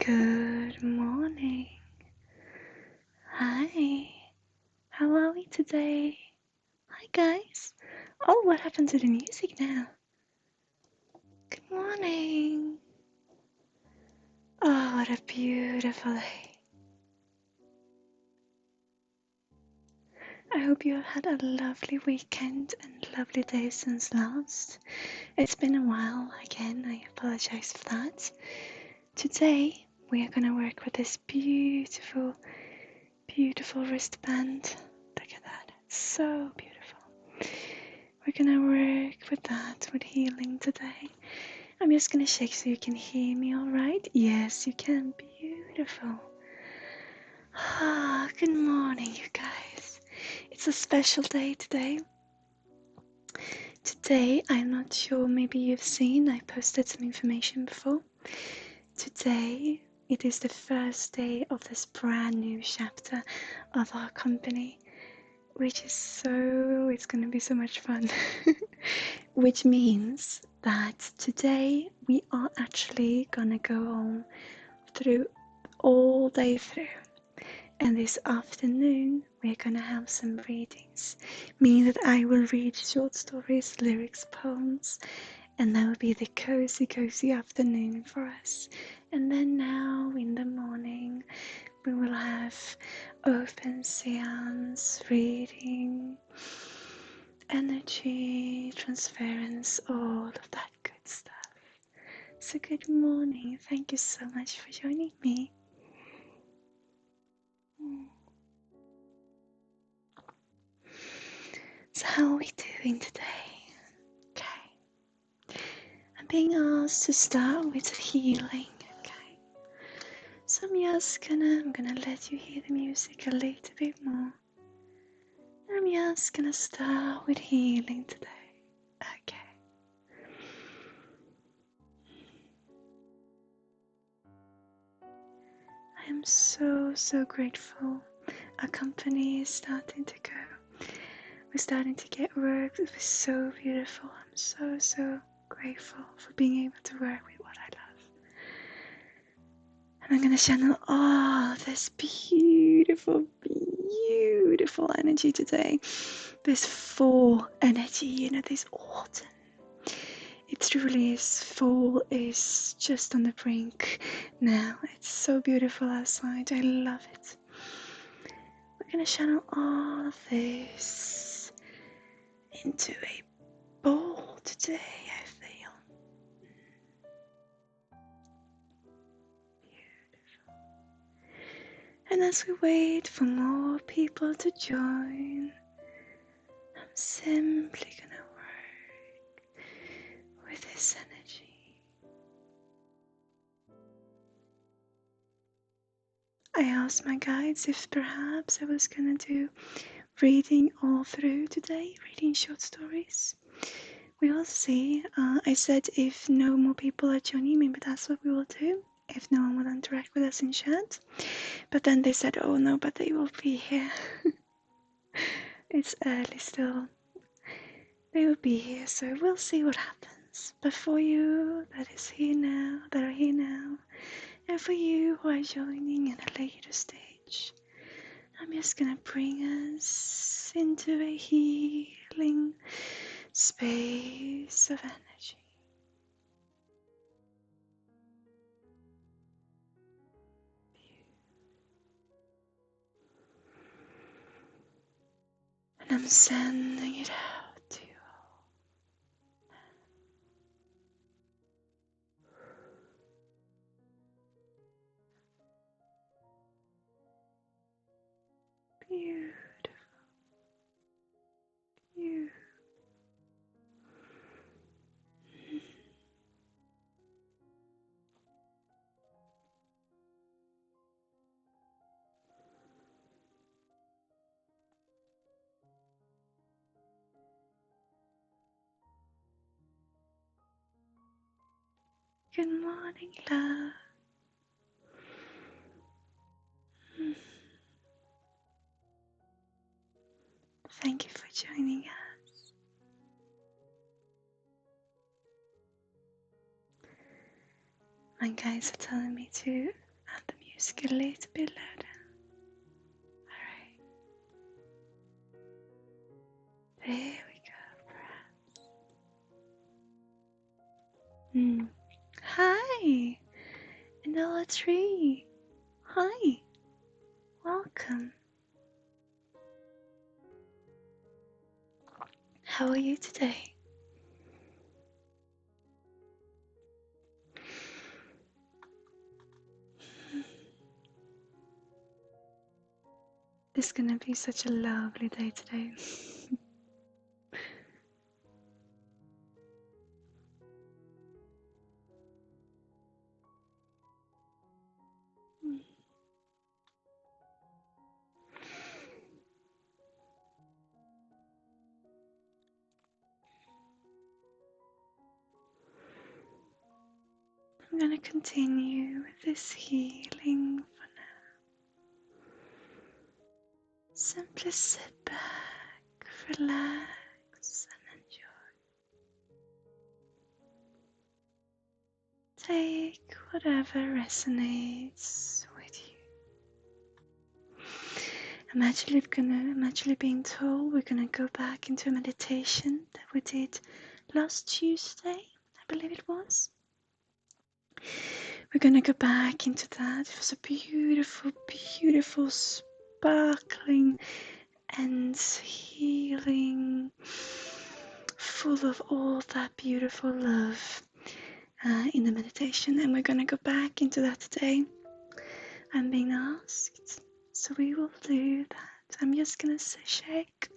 Good morning. Hi. How are we today? Hi guys. Oh, what happened to the music now? Good morning. Oh, what a beautiful day. I hope you have had a lovely weekend and lovely day since last. It's been a while again, I apologize for that. Today we are going to work with this beautiful, beautiful wristband. Look at that, it's so beautiful. We're going to work with that, with healing today. I'm just going to shake so you can hear me, alright? Yes, you can. Beautiful. Ah, good morning, you guys. It's a special day today. Today, I'm not sure, maybe you've seen, I posted some information before. Today, it is the first day of this brand new chapter of our company, which is it's gonna be so much fun. Which means that today we are actually gonna go on through all day through, and this afternoon we're gonna have some readings, meaning that I will read short stories, lyrics, poems, and that will be the cozy afternoon for us. And then now in the morning we will have open seance, reading, energy, transference, all of that good stuff. So good morning, thank you so much for joining me. So how are we doing today? Okay. I'm being asked to start with healing. Okay. So I'm gonna let you hear the music a little bit more. I'm just gonna start with healing today. Okay. I am so grateful. Our company is starting to go. We're starting to get work. It was so beautiful. I'm so grateful for being able to work with what I love. And I'm gonna channel all this beautiful energy today. This fall energy, this autumn. It truly is. Fall is just on the brink now. It's so beautiful outside. I love it. We're gonna channel all of this into a bowl today, I feel. Beautiful. And as we wait for more people to join, I'm simply gonna work with this energy. I asked my guides if perhaps I was gonna do reading all through today, reading short stories. We will see. I said if no more people are joining, maybe that's what we will do, if no one will interact with us in chat. But then they said, oh no, but they will be here. It's early still. They will be here, so we'll see what happens. But for you that are here now, and for you who are joining in a later stage, I'm just gonna bring us into a healing space of energy. And I'm sending it out to you all. Beautiful. Beautiful. Good morning, love. Thank you for joining us. My guys are telling me to add the music a little bit louder. Alright. There we go. Hi, Vanilla Tree. Hi. Welcome. How are you today? It's gonna be such a lovely day today. I'm gonna continue with this healing for now. Simply sit back, relax, and enjoy. Take whatever resonates with you. I'm actually being told we're gonna go back into a meditation that we did last Tuesday, I believe it was. We're gonna go back into that. It was a beautiful, beautiful, sparkling and healing, full of all that beautiful love in the meditation. And we're gonna go back into that today. I'm being asked, so we will do that. I'm just gonna check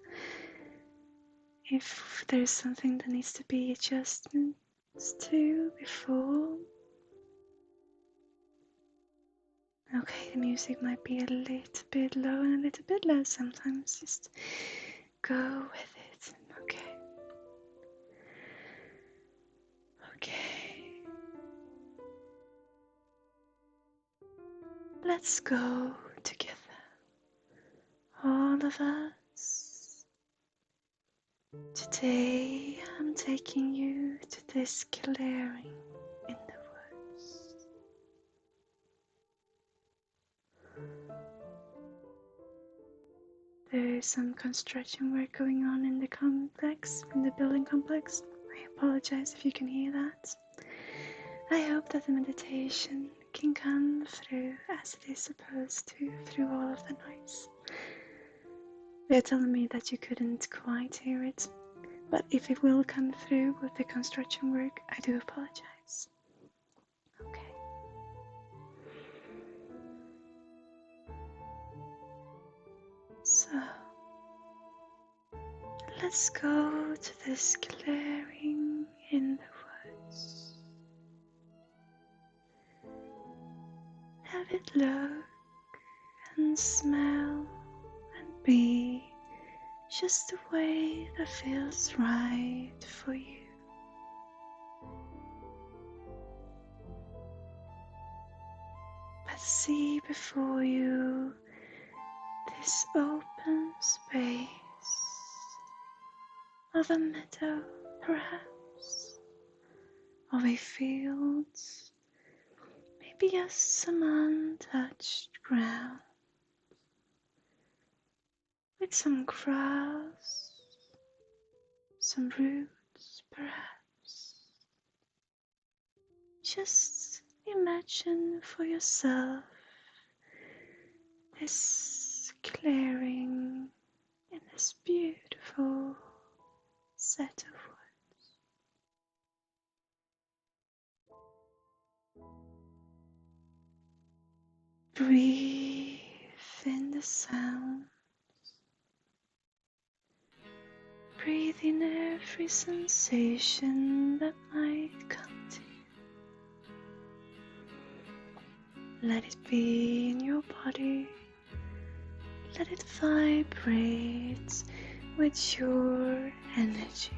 if there's something that needs to be adjustments to before. Okay, the music might be a little bit low and a little bit low sometimes. Just go with it. Okay. Okay. Let's go together. All of us. Today I'm taking you to this clearing in the woods. There is some construction work going on in the complex, in the building complex. I apologize if you can hear that. I hope that the meditation can come through as it is supposed to, through all of the noise. They're telling me that you couldn't quite hear it, but if it will come through with the construction work, I do apologize. Okay. So, let's go to this clearing in the woods. Have it look and smell and be just the way that feels right for you. But see before you this open space of a meadow, perhaps, of a field, maybe just some untouched ground. with some grass, some roots perhaps. Just imagine for yourself this clearing in this beautiful set of woods. Breathe in the sound. Breathe in every sensation that might come to you. Let it be in your body. Let it vibrate with your energy.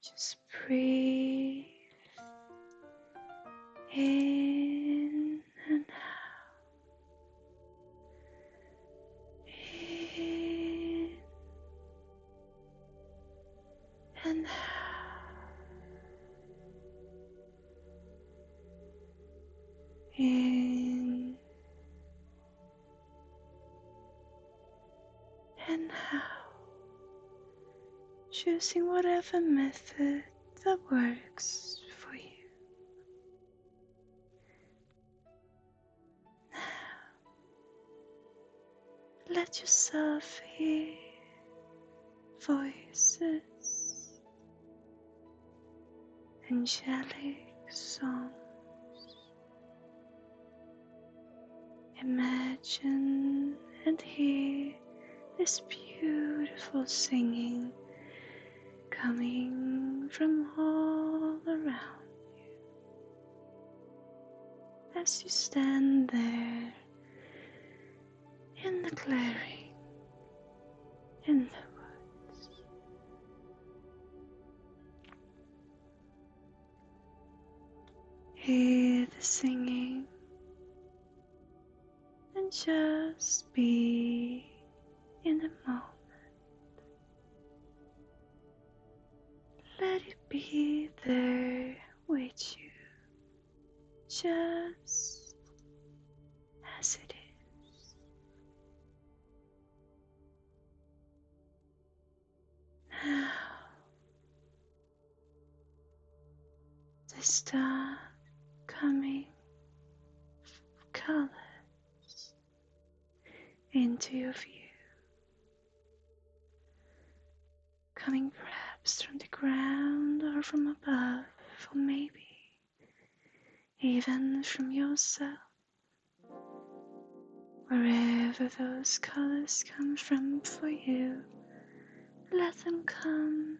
Just breathe in and out. In and out. In and out. Choosing whatever method that works for you. Let yourself hear voices, angelic songs. Imagine and hear this beautiful singing coming from all around you as you stand there in the clearing, in the woods. Hear the singing and just be in the moment. Let it be there with you, just as it is. Now, they start coming colors into your view, coming perhaps from the ground or from above, or maybe even from yourself. Wherever those colors come from for you, let them come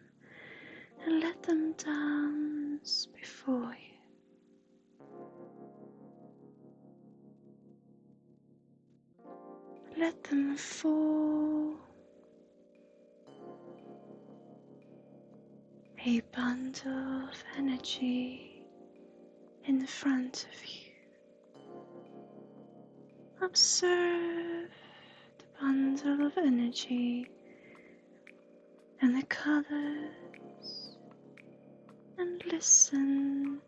and let them dance before you. Let them fall, a bundle of energy in the front of you. Observe the bundle of energy and the colors, and listen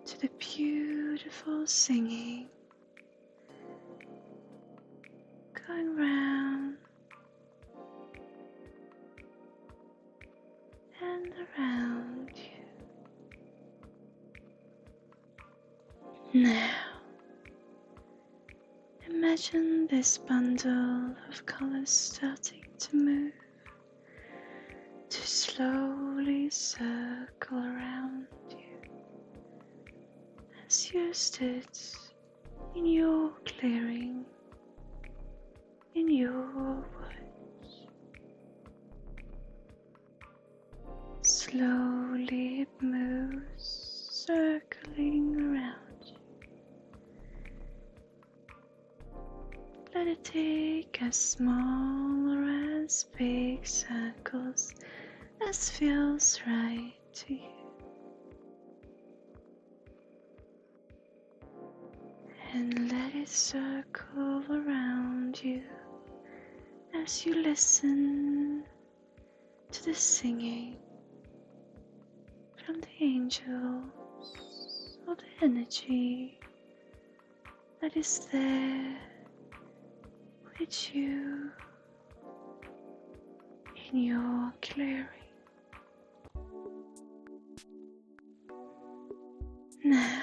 to the beautiful singing going round and around you. Now, imagine this bundle of colors starting to move, to slowly circle around you as you stood in your clearing, in your woods. Slowly it moves, circling around you. Let it take as small or as big circles as feels right to you. And let it circle around you as you listen to the singing from the angels or the energy that is there with you in your clearing. Now,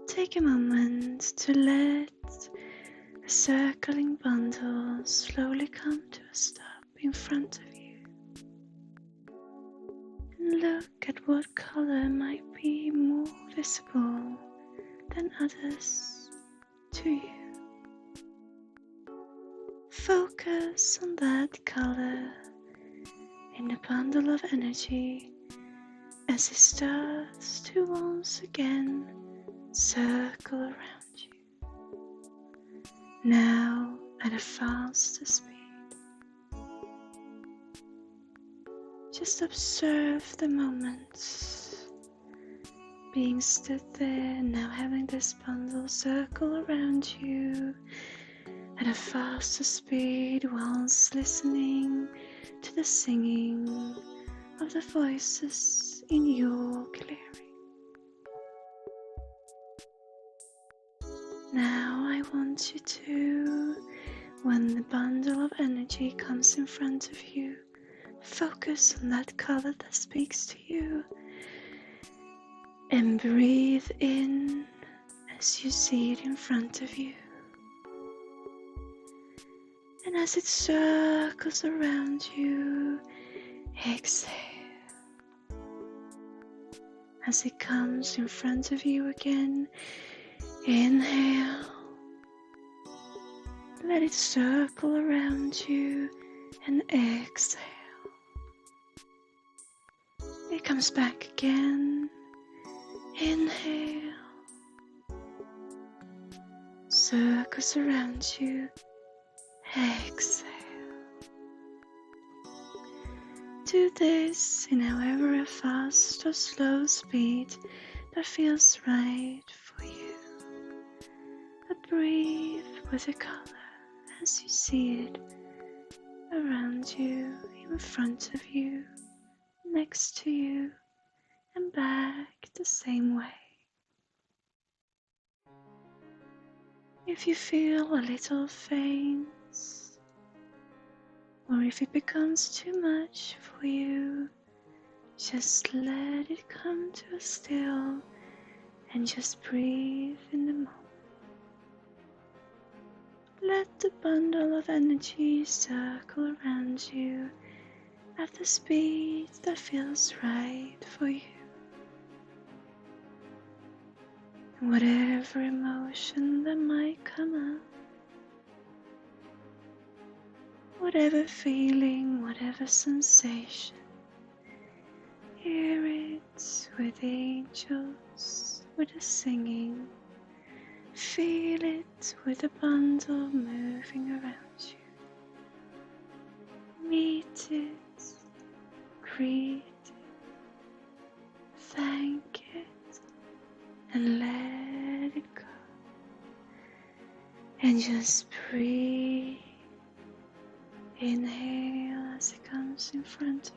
take a moment to let the circling bundle slowly come to a stop in front of you. And look at what color might be more visible than others to you. Focus on that color in the bundle of energy as it starts to once again circle around you, now at a faster speed. Just observe the moments, being stood there, now having this bundle circle around you at a faster speed whilst listening to the singing of the voices in your clearing. Now I want you to, when the bundle of energy comes in front of you, focus on that color that speaks to you and breathe in as you see it in front of you. And as it circles around you, exhale. As it comes in front of you again, inhale. Let it circle around you and exhale. It comes back again. Inhale. Circles around you. Exhale. Do this in however a fast or slow speed that feels right for you. But breathe with the color as you see it around you, in front of you, next to you, and back the same way. If you feel a little faint, or if it becomes too much for you, just let it come to a still and just breathe in the moment. Let the bundle of energy circle around you at the speed that feels right for you. And whatever emotion that might come up, whatever feeling, whatever sensation, hear it with the angels, with the singing. Feel it with the bundle moving around you. Meet it, greet it, thank it, and let it go. And just breathe. Inhale as it comes in front of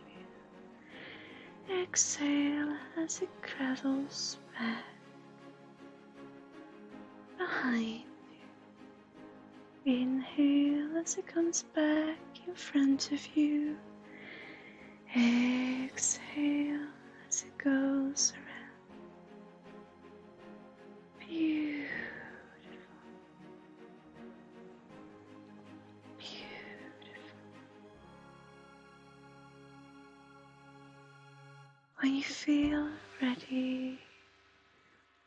you. Exhale as it travels back behind you. Inhale as it comes back in front of you. Exhale as it goes around. Beautiful. When you feel ready,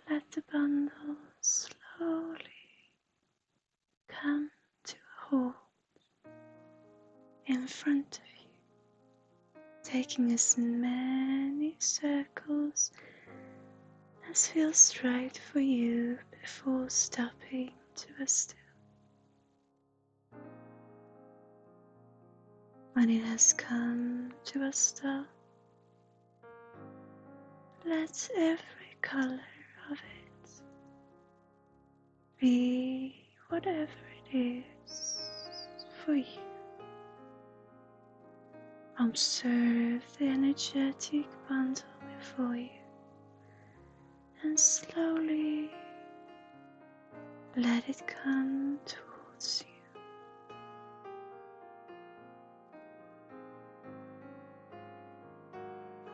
let the bundle slowly come to a halt in front of you, taking as many circles as feels right for you before stopping to a still. When it has come to a stop, let every color of it be whatever it is for you. Observe the energetic bundle before you and slowly Let it come towards you.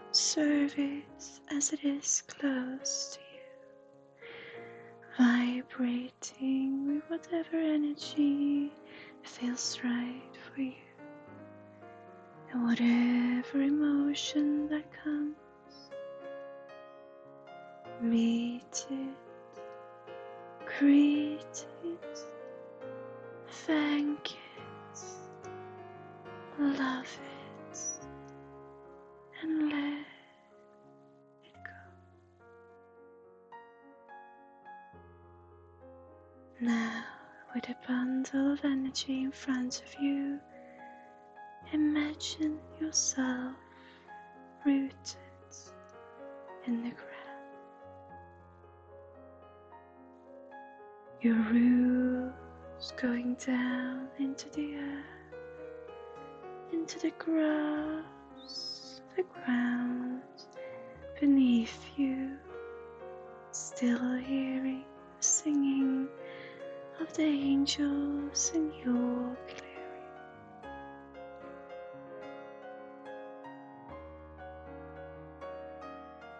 Observe it as it is close to you, vibrating with whatever energy feels right for you, and whatever emotion that comes, meet it, greet it, thank it, love it, and let it go. Now, with a bundle of energy in front of you, imagine yourself rooted in the ground. Your roots going down into the earth, into the grass, the ground beneath you, still hearing the singing of the angels in your clearing.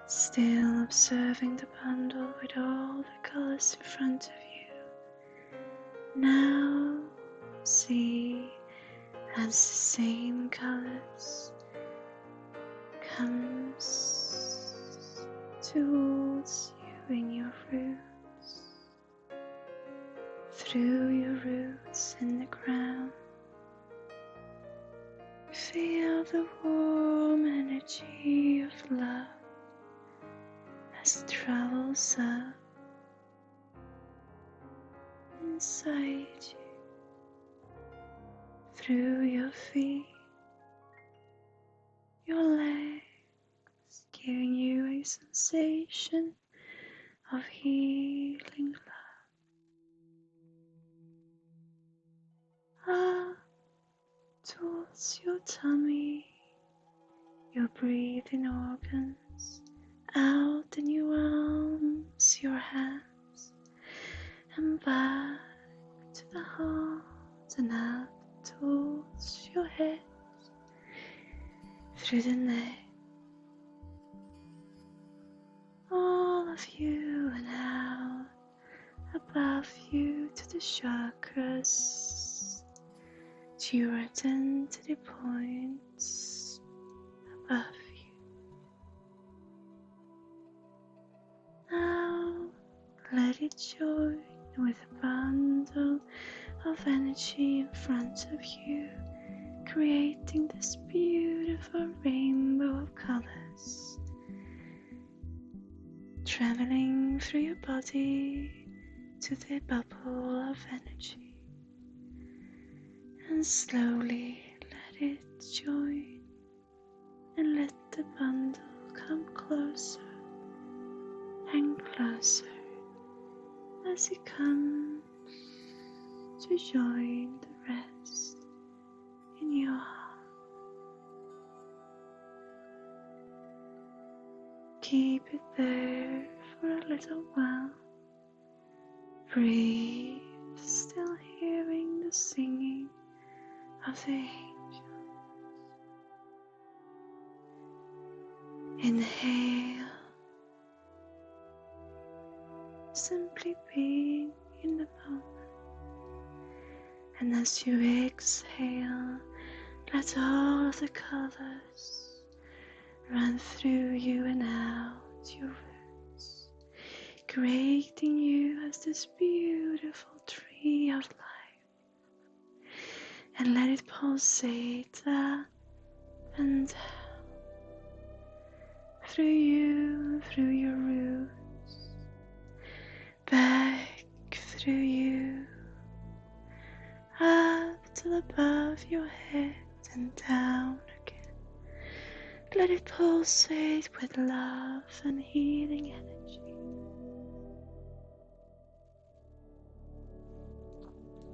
Still observing the bundle with all the colors in front of you. Now see as the same colors comes towards you in your roots, through your roots in the ground. Feel the warm energy of love as it travels up inside you, through your feet, your legs, giving you a sensation of healing love. Up towards your tummy, your breathing organs, out in your arms, your hands, and back to the heart and up towards your head, through the neck, all of you and out, above you to the chakras, to your identity points above you. Now let it join with a bundle of energy in front of you, creating this beautiful rainbow of colors, traveling through your body to the bubble of energy, and slowly let it join and let the bundle come closer and closer as it comes to join the rest in your heart. Keep it there for a little while. Breathe, still hearing the singing of the angels. Inhale, simply being in the moment. And as you exhale, let all of the colors run through you and out your roots, creating you as this beautiful tree of life. And let it pulsate up and down through you, through your roots, back through you, up till above your head and down again. Let it pulsate with love and healing energy.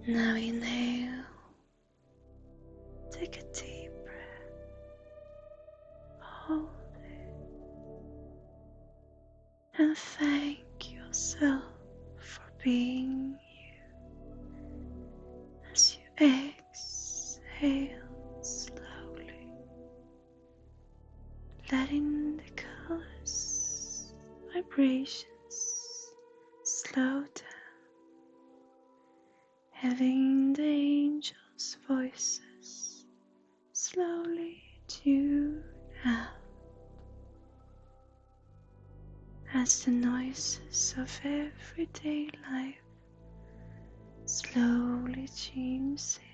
Now inhale, take a deep breath, hold it, and thank yourself for being slow down, having the angels' voices slowly tune out as the noises of everyday life slowly tunes in,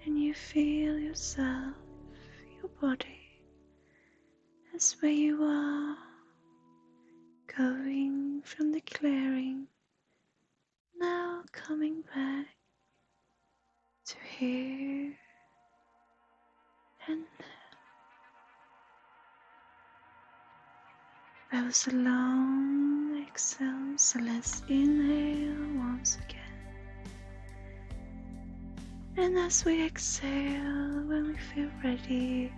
and you feel yourself, your body, as where you are, going from the clearing, now coming back to here and there. That was a long exhale, so let's inhale once again. And as we exhale, when we feel ready,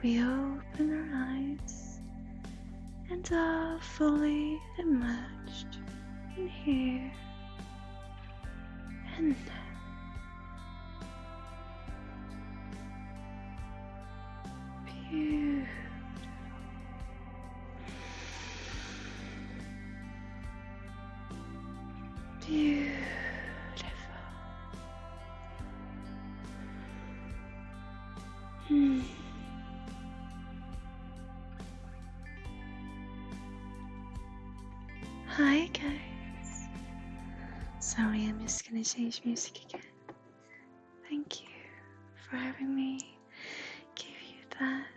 we open our eyes and are fully immersed in here and there. Beautiful. Beautiful. Hi guys. Sorry, I'm just gonna change music again. Thank you for having me give you that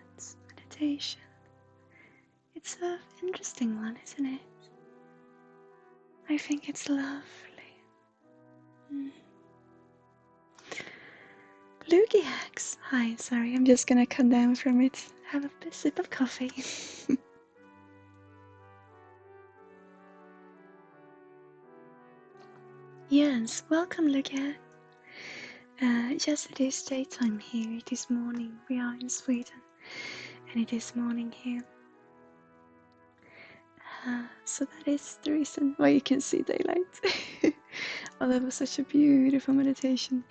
meditation. It's an interesting one, isn't it? I think it's lovely. Loogie hacks. Hi, sorry, I'm just gonna come down from it. Have a sip of coffee. Yes, welcome, Loogie. Yes, it is daytime here. It is morning. We are in Sweden, and it is morning here. So that is the reason why you can see daylight. Oh, that was such a beautiful meditation.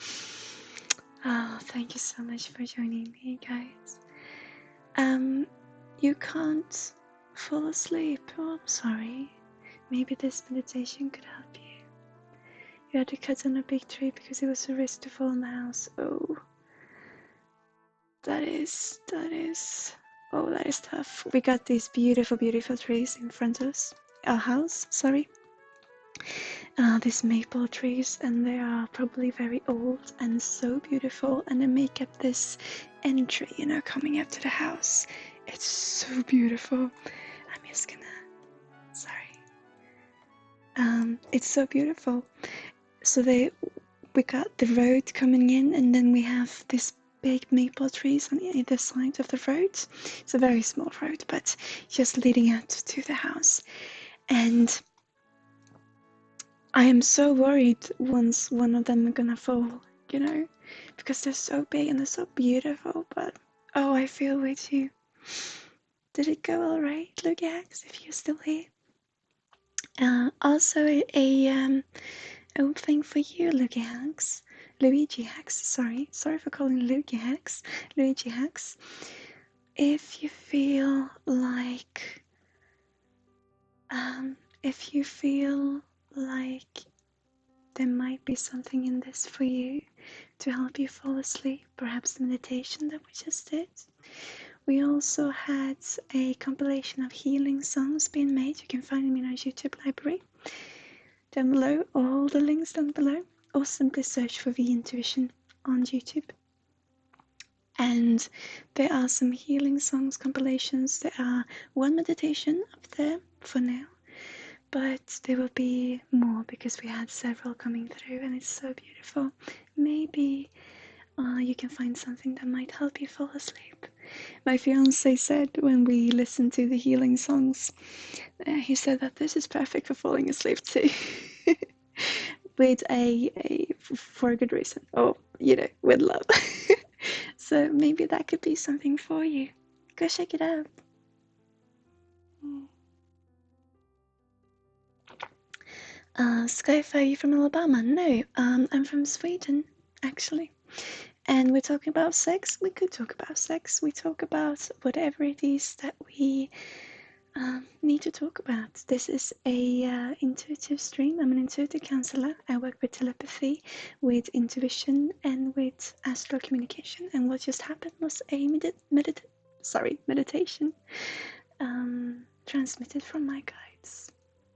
Oh, thank you so much for joining me, guys. You can't fall asleep. Oh, I'm sorry. Maybe this meditation could help you. You had to cut down a big tree because it was a risk to fall in the house. Oh, that is tough. We got these beautiful trees in front of us. Our house, sorry. These maple trees, and they are probably very old and so beautiful, and they make up this entry, you know, coming up to the house. It's so beautiful. I'm just gonna, sorry. It's so beautiful. So we got the road coming in, and then we have this big maple trees on either side of the road. It's a very small road, but just leading out to the house. And I am so worried once one of them are gonna fall, you know, because they're so big and they're so beautiful. But oh, I feel with you. Did it go all right, Lugax? If you're still here. Also a thing for you, Luigi Hacks. Sorry for calling Luigi Hacks. If you feel like there might be something in this for you to help you fall asleep, perhaps the meditation that we just did. We also had a compilation of healing songs being made. You can find them in our YouTube library down below, all the links down below, or simply search for The Intuition on YouTube. And there are some healing songs compilations. There are one meditation up there for now, but there will be more because we had several coming through, and it's so beautiful. Maybe you can find something that might help you fall asleep. My fiance said when we listened to the healing songs, he said that this is perfect for falling asleep too. With for a good reason. Oh, you know, with love. So maybe that could be something for you. Go check it out. Skyfire, you from Alabama? No, I'm from Sweden, actually. And we're talking about sex. We could talk about sex. We talk about whatever it is that we need to talk about. This is a intuitive stream. I'm an intuitive counselor. I work with telepathy, with intuition, and with astral communication. And what just happened was a meditation transmitted from my guides.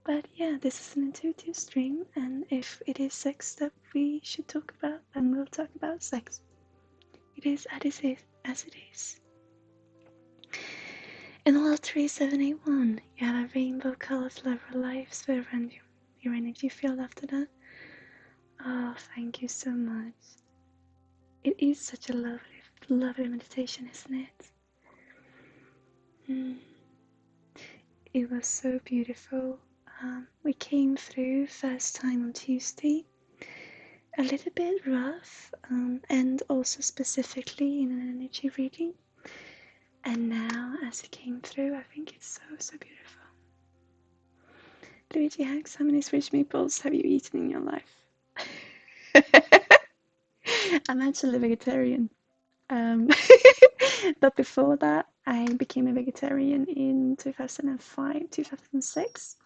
But yeah, this is an intuitive stream, and if it is sex that we should talk about, then we'll talk about sex. It is as it is. In all 3781, you have a rainbow colored level life sphere around you. Your energy field after that. Oh, thank you so much. It is such a lovely, lovely meditation, isn't it? It was so beautiful. We came through first time on Tuesday, a little bit rough, and also specifically in an energy reading. And now, as it came through, I think it's so beautiful. Luigi Hanks, how many Swedish meatballs have you eaten in your life? I'm actually a vegetarian. But before that, I became a vegetarian in 2005, 2006.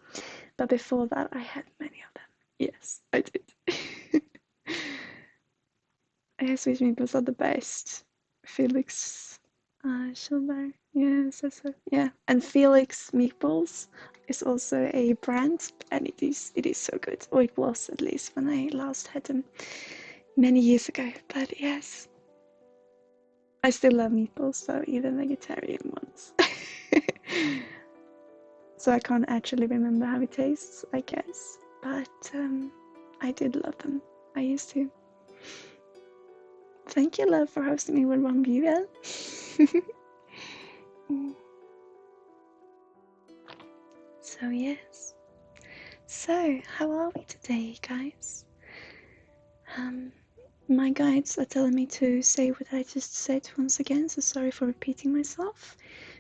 But before that, I had many of them. Yes, I did. Swedish meatballs are the best. Felix Schulberg, yes, yeah. And Felix Meatballs is also a brand, and it is so good. Or it was, at least, when I last had them many years ago. But yes, I still love meatballs, though, even vegetarian ones. So I can't actually remember how it tastes, I guess. But I did love them. I used to. Thank you, love, for hosting me with one viewer. So yes. So how are we today, guys? My guides are telling me to say what I just said once again, so sorry for repeating myself.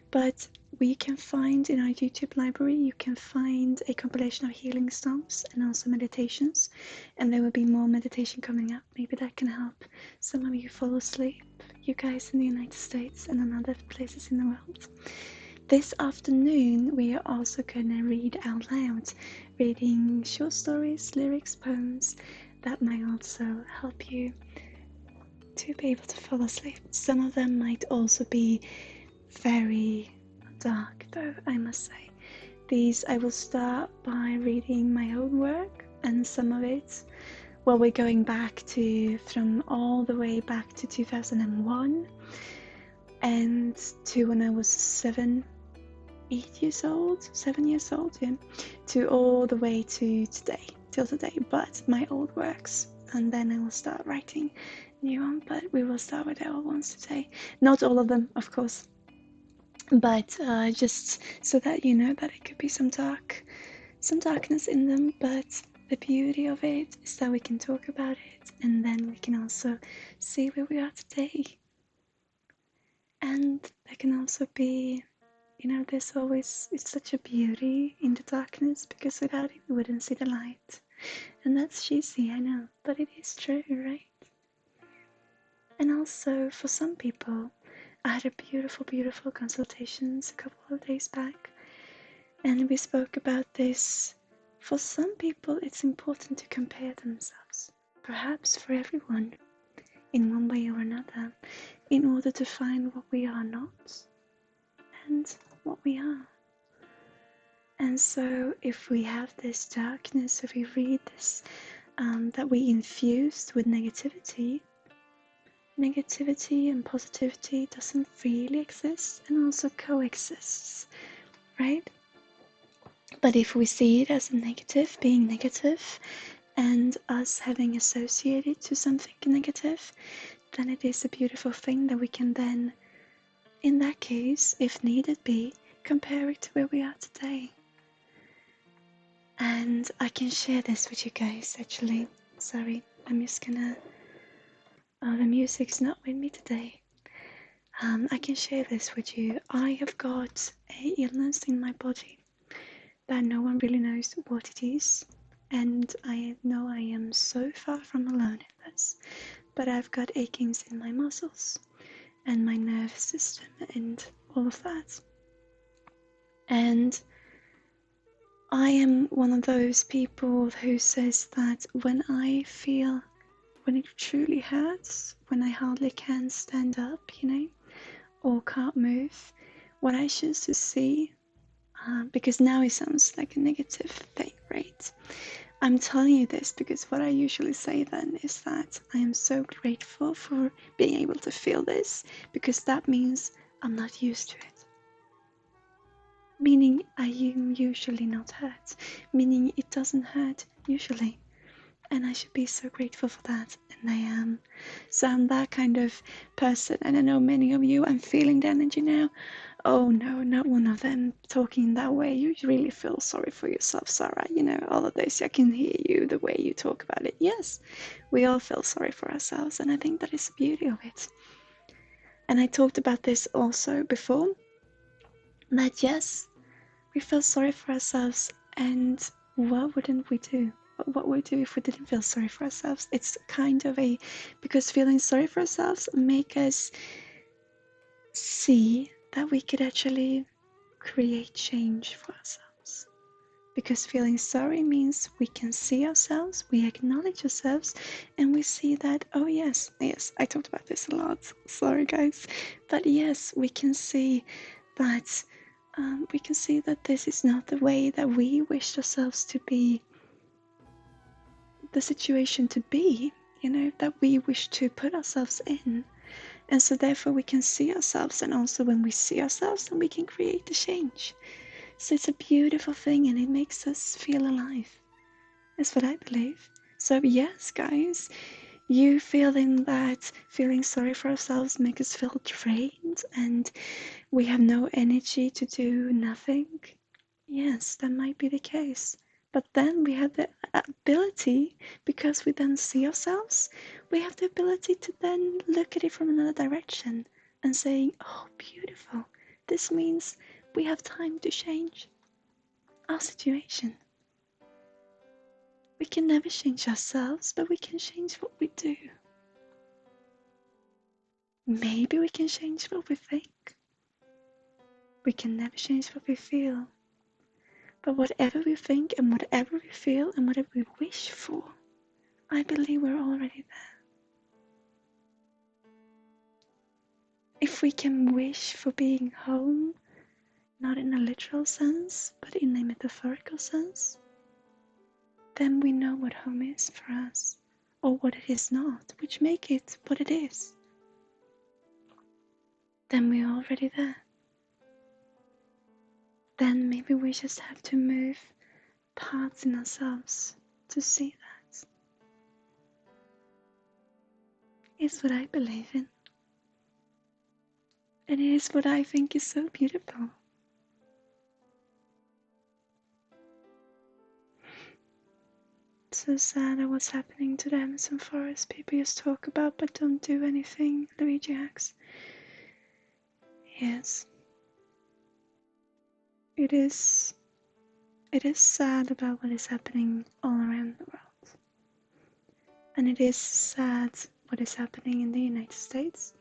But we can find in our YouTube library, you can find a compilation of healing stones and also meditations, and there will be more meditation coming up. Maybe that can help some of you fall asleep, you guys in the United States and in other places in the world. This afternoon we are also gonna read out loud, reading short stories, lyrics, poems that might also help you to be able to fall asleep. Some of them might also be very dark, though, I must say. These I will start by reading my own work, and some of it, well, we're going back to from all the way back to 2001 and to when I was 7 years old, yeah, to all the way to today, till today, but my old works, and then I will start writing new one, but we will start with the old ones today. Not all of them, of course, but just so that you know that it could be some darkness in them, but the beauty of it is that we can talk about it, and then we can also see where we are today. And there can also be, you know, it's such a beauty in the darkness, because without it we wouldn't see the light. And that's cheesy, I know, but it is true, right? And also, for some people, I had a beautiful consultations a couple of days back, and we spoke about this. For some people, it's important to compare themselves, perhaps for everyone, in one way or another, in order to find what we are not and what we are. And so if we have this darkness, if we read this, that we infused with negativity and positivity doesn't really exist, and also coexists, right? But if we see it as a negative, being negative, and us having associated to something negative, then it is a beautiful thing that we can then, in that case, if needed be, compare it to where we are today. And I can share this with you guys, actually. Sorry, I'm just gonna... Oh, the music's not with me today. I can share this with you. I have got a illness in my body that no one really knows what it is. And I know I am so far from alone in this. But I've got achings in my muscles and my nervous system and all of that. And I am one of those people who says that when it truly hurts, when I hardly can stand up, or can't move, what I choose to see, because now it sounds like a negative thing, right? I'm telling you this because what I usually say then is that I am so grateful for being able to feel this, because that means I'm not used to it. Meaning I am usually not hurt, meaning it doesn't hurt usually. And I should be so grateful for that, and I am. So I'm that kind of person, and I know many of you, I'm feeling the energy now. Oh no, not one of them talking that way. You really feel sorry for yourself, Sarah. All of this, I can hear you, the way you talk about it. Yes, we all feel sorry for ourselves, and I think that is the beauty of it. And I talked about this also before, that yes, we feel sorry for ourselves, and what wouldn't we do? What would we do if we didn't feel sorry for ourselves? It's kind of because feeling sorry for ourselves make us see that we could actually create change for ourselves. Because feeling sorry means we can see ourselves, we acknowledge ourselves, and we see that, oh yes, I talked about this a lot, sorry guys, but yes, we can see that this is not the way that we wished ourselves to be, the situation to be, that we wish to put ourselves in. And so therefore we can see ourselves, and also when we see ourselves, then we can create the change. So it's a beautiful thing, and it makes us feel alive. That's what I believe. So yes, guys, you feeling sorry for ourselves make us feel drained and we have no energy to do nothing. Yes, that might be the case. But then we have the ability, because we then see ourselves, we have the ability to then look at it from another direction and saying, oh, beautiful. This means we have time to change our situation. We can never change ourselves, but we can change what we do. Maybe we can change what we think. We can never change what we feel. But whatever we think and whatever we feel and whatever we wish for, I believe we're already there. If we can wish for being home, not in a literal sense, but in a metaphorical sense, then we know what home is for us, or what it is not, which make it what it is. Then we're already there. Then maybe we just have to move parts in ourselves to see that. It's what I believe in. And it is what I think is so beautiful. So sad at what's happening to the Amazon forest. People just talk about but don't do anything. Luigi Hacks. Yes. It is sad about what is happening all around the world. And it is sad what is happening in the United States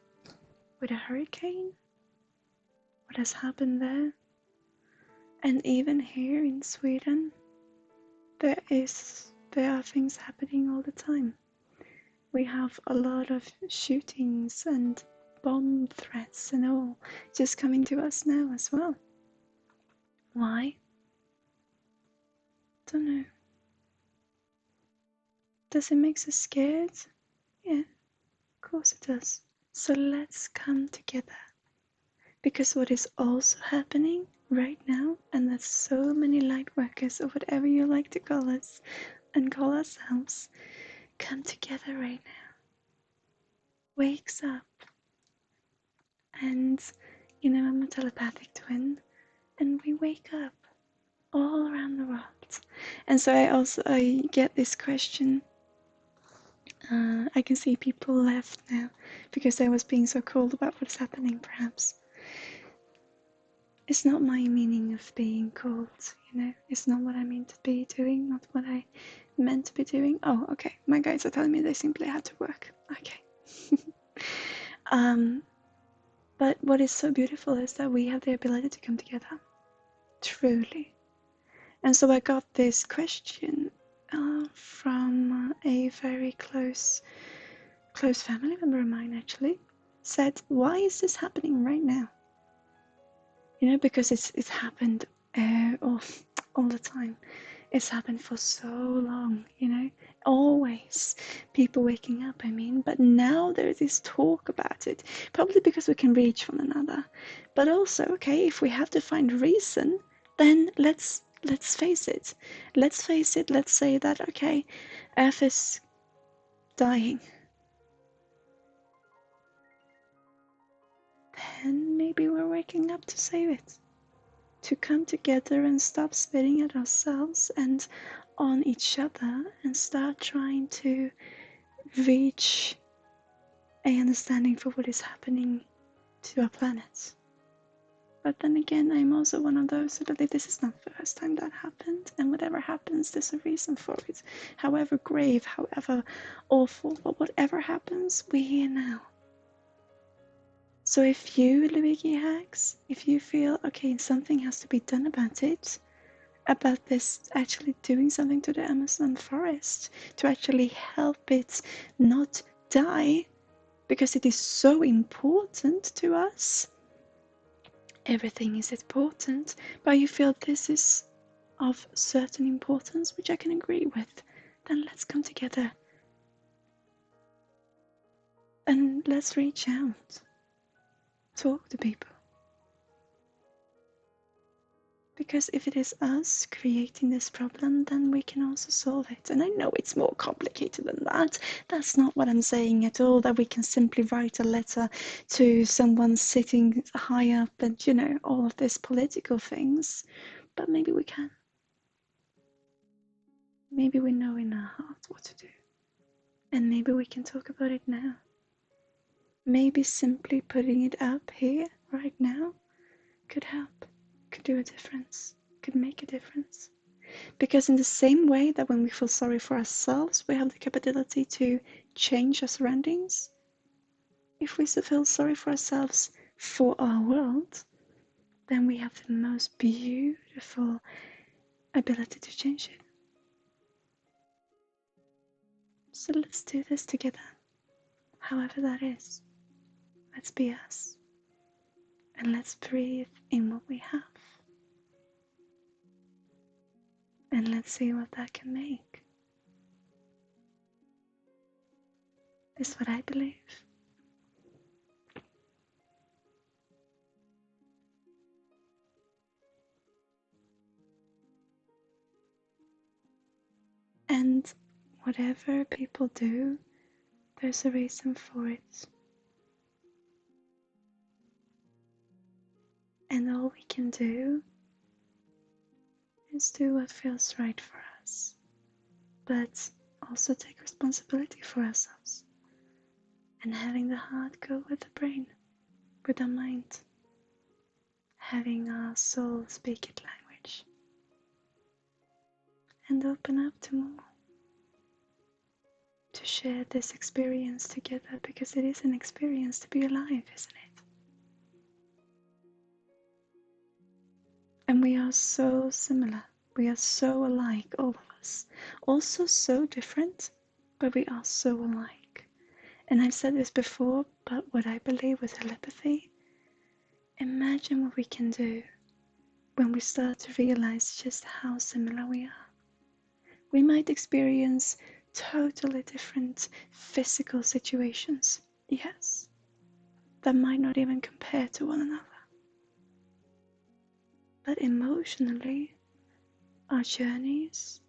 with a hurricane. What has happened there. And even here in Sweden, there are things happening all the time. We have a lot of shootings and bomb threats and all just coming to us now as well. Why? Don't know. Does it make us scared? Yeah, of course it does. So let's come together. Because what is also happening right now, and that so many light workers, or whatever you like to call us and call ourselves, come together right now. Wakes up. And, I'm a telepathic twin, and we wake up all around the world. And so I get this question. I can see people left now because I was being so cold about what's happening, perhaps. It's not my meaning of being cold, It's not what I mean to be doing, not what I meant to be doing. Oh, okay. My guides are telling me they simply had to work. Okay. But what is so beautiful is that we have the ability to come together, truly. And so I got this question from a very close family member of mine, actually. Said, why is this happening right now? You know, because it's happened all the time. It's happened for so long, you know, always people waking up, I mean, but now there's this talk about it, probably because we can reach one another. But also, okay, if we have to find a reason, then let's face it. Let's face it, let's say that, okay, Earth is dying. Then maybe we're waking up to save it. To come together and stop spitting at ourselves and on each other and start trying to reach a understanding for what is happening to our planet. But then again, I'm also one of those who believe this is not the first time that happened, and whatever happens, there's a reason for it. However grave, however awful, but whatever happens, we're here now. So if you, Luigi Hacks, if you feel, okay, something has to be done about it, about this actually doing something to the Amazon forest, to actually help it not die, because it is so important to us. Everything is important, but you feel this is of certain importance, which I can agree with, then let's come together and let's reach out, talk to people. Because if it is us creating this problem, then we can also solve it. And I know it's more complicated than that. That's not what I'm saying at all, that we can simply write a letter to someone sitting high up and, you know, all of these political things. But maybe we can. Maybe we know in our heart what to do. And maybe we can talk about it now. Maybe simply putting it up here, right now, could help, could do a difference, could make a difference. Because in the same way that when we feel sorry for ourselves, we have the capability to change our surroundings, if we feel sorry for ourselves for our world, then we have the most beautiful ability to change it. So let's do this together, however that is. Let's be us. And let's breathe in what we have. And let's see what that can make. Is what I believe. And whatever people do, there's a reason for it. And all we can do is do what feels right for us, but also take responsibility for ourselves. And having the heart go with the brain, with our mind. Having our soul speak its language. And open up to more. To share this experience together, because it is an experience to be alive, isn't it? And we are so similar. We are so alike, all of us. Also so different, but we are so alike. And I've said this before, but what I believe with telepathy, imagine what we can do when we start to realize just how similar we are. We might experience totally different physical situations, yes, that might not even compare to one another. But emotionally, our journeys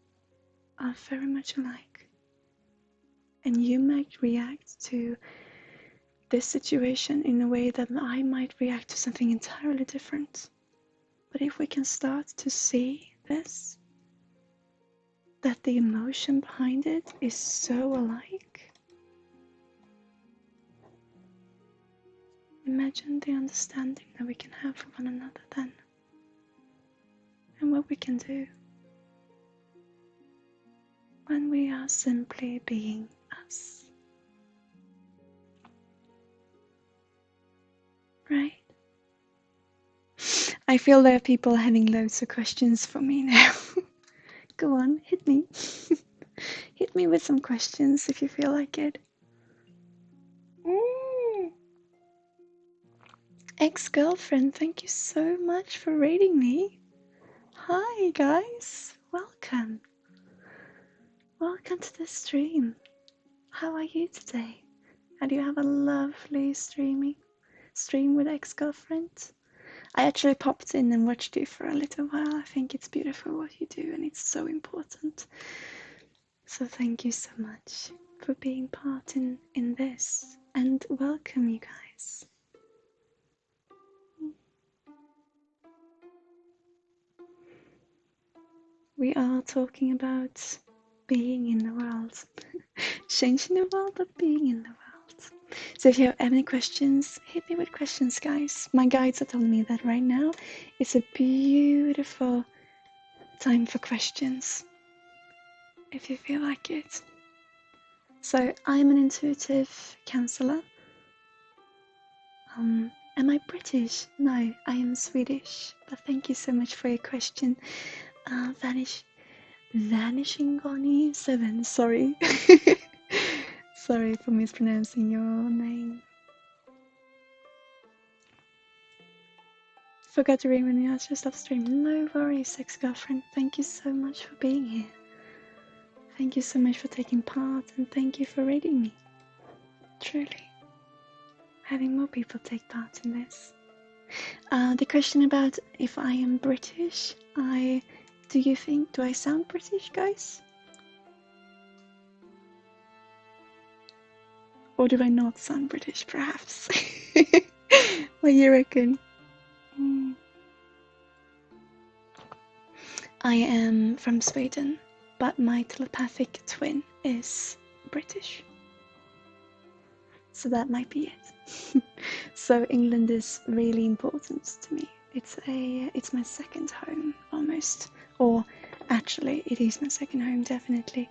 are very much alike. And you might react to this situation in a way that I might react to something entirely different. But if we can start to see this, that the emotion behind it is so alike, imagine the understanding that we can have for one another then, and what we can do when we are simply being us. Right? I feel there are people having loads of questions for me now. Go on, hit me. Hit me with some questions if you feel like it. Ex-girlfriend, thank you so much for rating me. Hi guys, welcome. Welcome to the stream. How are you today? How do you have a lovely stream with ex-girlfriend? I actually popped in and watched you for a little while. I think it's beautiful what you do and it's so important. So thank you so much for being part in this, and welcome you guys. We are talking about being in the world. Changing the world, but being in the world. So if you have any questions, hit me with questions, guys. My guides are telling me that right now it's a beautiful time for questions, if you feel like it. So I'm an intuitive counselor. Am I British? No, I am Swedish. But thank you so much for your question. Vanishing Goni 7, sorry. Sorry for mispronouncing your name. Forgot to ring when you asked to stop stream. No worries, ex-girlfriend. Thank you so much for being here. Thank you so much for taking part, and thank you for rating me. Truly. Having more people take part in this. The question about if I am British, do I sound British, guys? Or do I not sound British, perhaps? What do you reckon? I am from Sweden, but my telepathic twin is British. So that might be it. So England is really important to me. It's my second home, almost. Or actually, it is my second home, definitely.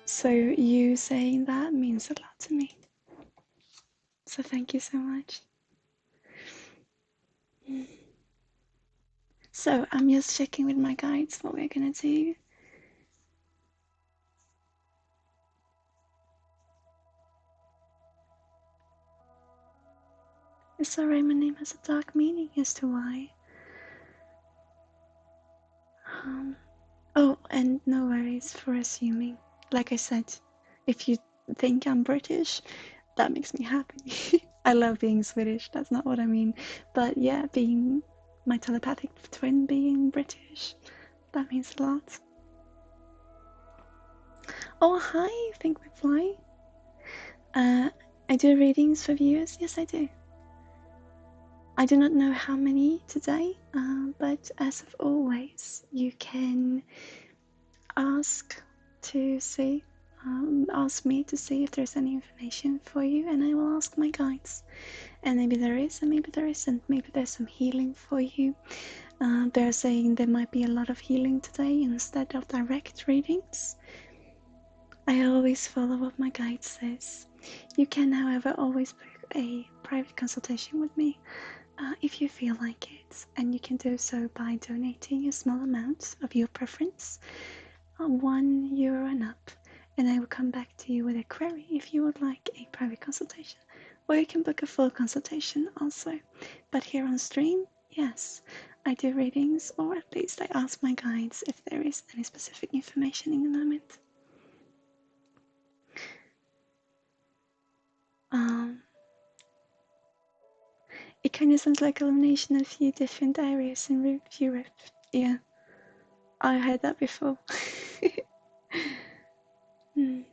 So you saying that means a lot to me. So thank you so much. So I'm just checking with my guides what we're gonna do. It's alright, my name has a dark meaning as to why. Oh, and no worries for assuming. Like I said, if you think I'm British, that makes me happy. I love being Swedish, that's not what I mean. But yeah, being my telepathic twin being British, that means a lot. Oh, hi, Think We Fly. I do readings for viewers, yes I do. I do not know how many today, but as of always, you can ask me to see if there's any information for you, and I will ask my guides. And maybe there is, and maybe there isn't. Maybe there's some healing for you. They're saying there might be a lot of healing today instead of direct readings. I always follow what my guide says. You can, however, always book a private consultation with me if you feel like it, and you can do so by donating a small amount of your preference, €1 and up, and I will come back to you with a query if you would like a private consultation, or you can book a full consultation also. But here on stream, yes, I do readings, or at least I ask my guides if there is any specific information in the moment. It kind of sounds like a combination of a few different areas in Europe. Yeah, I heard that before. Can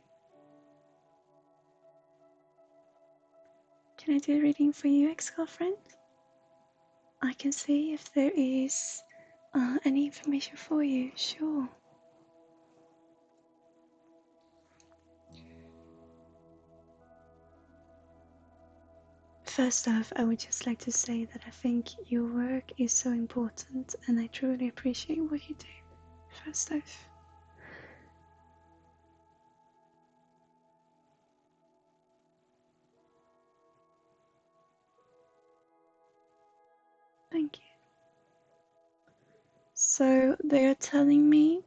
I do a reading for you, ex-girlfriend? I can see if there is any information for you, sure. First off, I would just like to say that I think your work is so important and I truly appreciate what you do. First off. Thank you. So they are telling me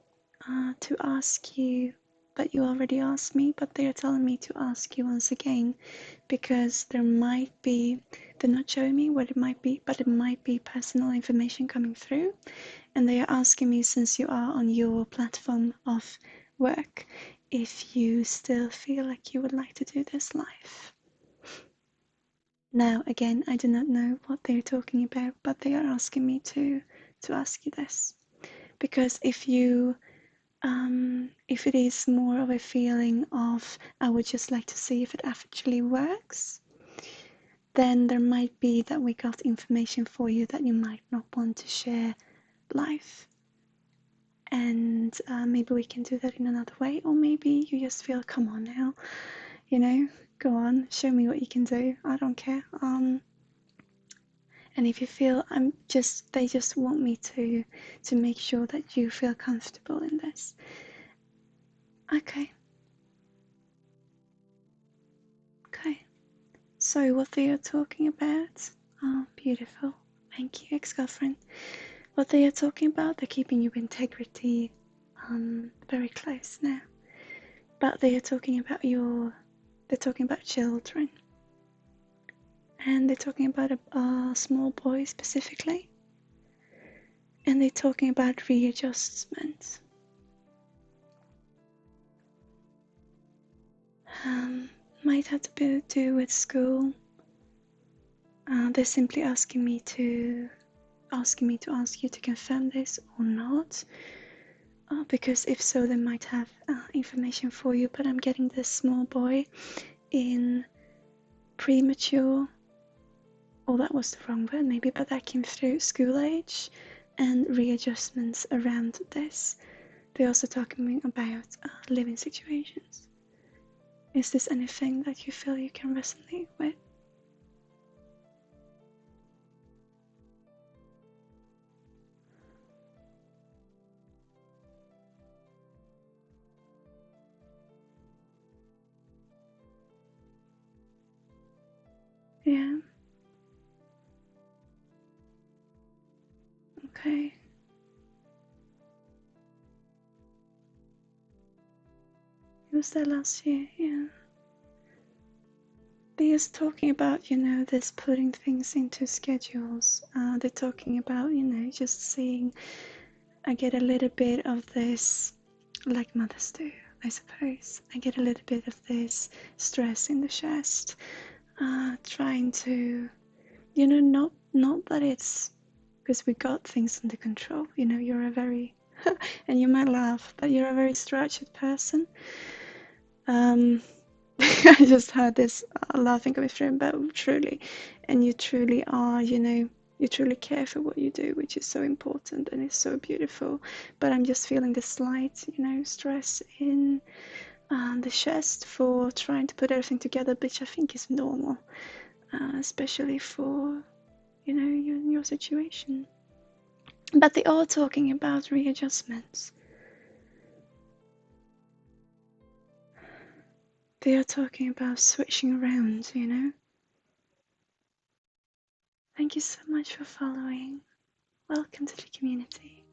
to ask you, but you already asked me, but they are telling me to ask you once again because there might be, they're not showing me what it might be, but it might be personal information coming through. And they are asking me, since you are on your platform of work, if you still feel like you would like to do this live. Now, again, I do not know what they're talking about, but they are asking me to ask you this. Because if it is more of a feeling of, I would just like to see if it actually works, then there might be that we got information for you that you might not want to share live. And maybe we can do that in another way, or maybe you just feel, come on now, go on, show me what you can do, I don't care. And if you feel they just want me to make sure that you feel comfortable in this. Okay. So what they are talking about, oh, beautiful. Thank you, ex-girlfriend. What they are talking about, they're keeping your integrity very close now. But they are talking about they're talking about children. And they're talking about a small boy specifically. And they're talking about readjustment. Might have to do with school. They're simply asking me to ask you to confirm this or not. Because if so, they might have information for you. But I'm getting this small boy in premature, or that was the wrong word maybe, but that came through, school age and readjustments around this. They're also talking about living situations. Is this anything that you feel you can resonate with? Yeah. Okay. It was there last year, yeah. They're just talking about, this putting things into schedules. They're talking about, just seeing, I get a little bit of this, like mothers do, I suppose. I get a little bit of this stress in the chest, trying to, not that it's because we got things under control. You're a very, and you might laugh, but you're a very structured person. I just had this laughing coming through, but truly, and you truly are, you truly care for what you do, which is so important and it's so beautiful. But I'm just feeling this slight, stress in the chest for trying to put everything together, which I think is normal, especially for, you in your situation. But they are talking about readjustments. They are talking about switching around, Thank you so much for following. Welcome to the community.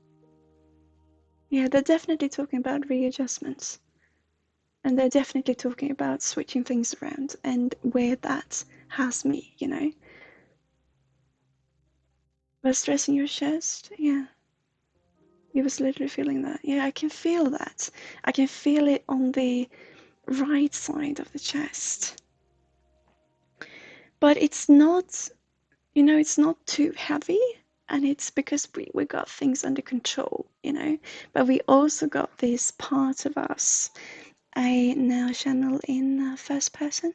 Yeah, they're definitely talking about readjustments. And they're definitely talking about switching things around and where that has me, But stress in your chest, yeah. You was literally feeling that. Yeah, I can feel that. I can feel it on the right side of the chest. But it's not, it's not too heavy. And it's because we got things under control, But we also got this part of us. I now channel in first person.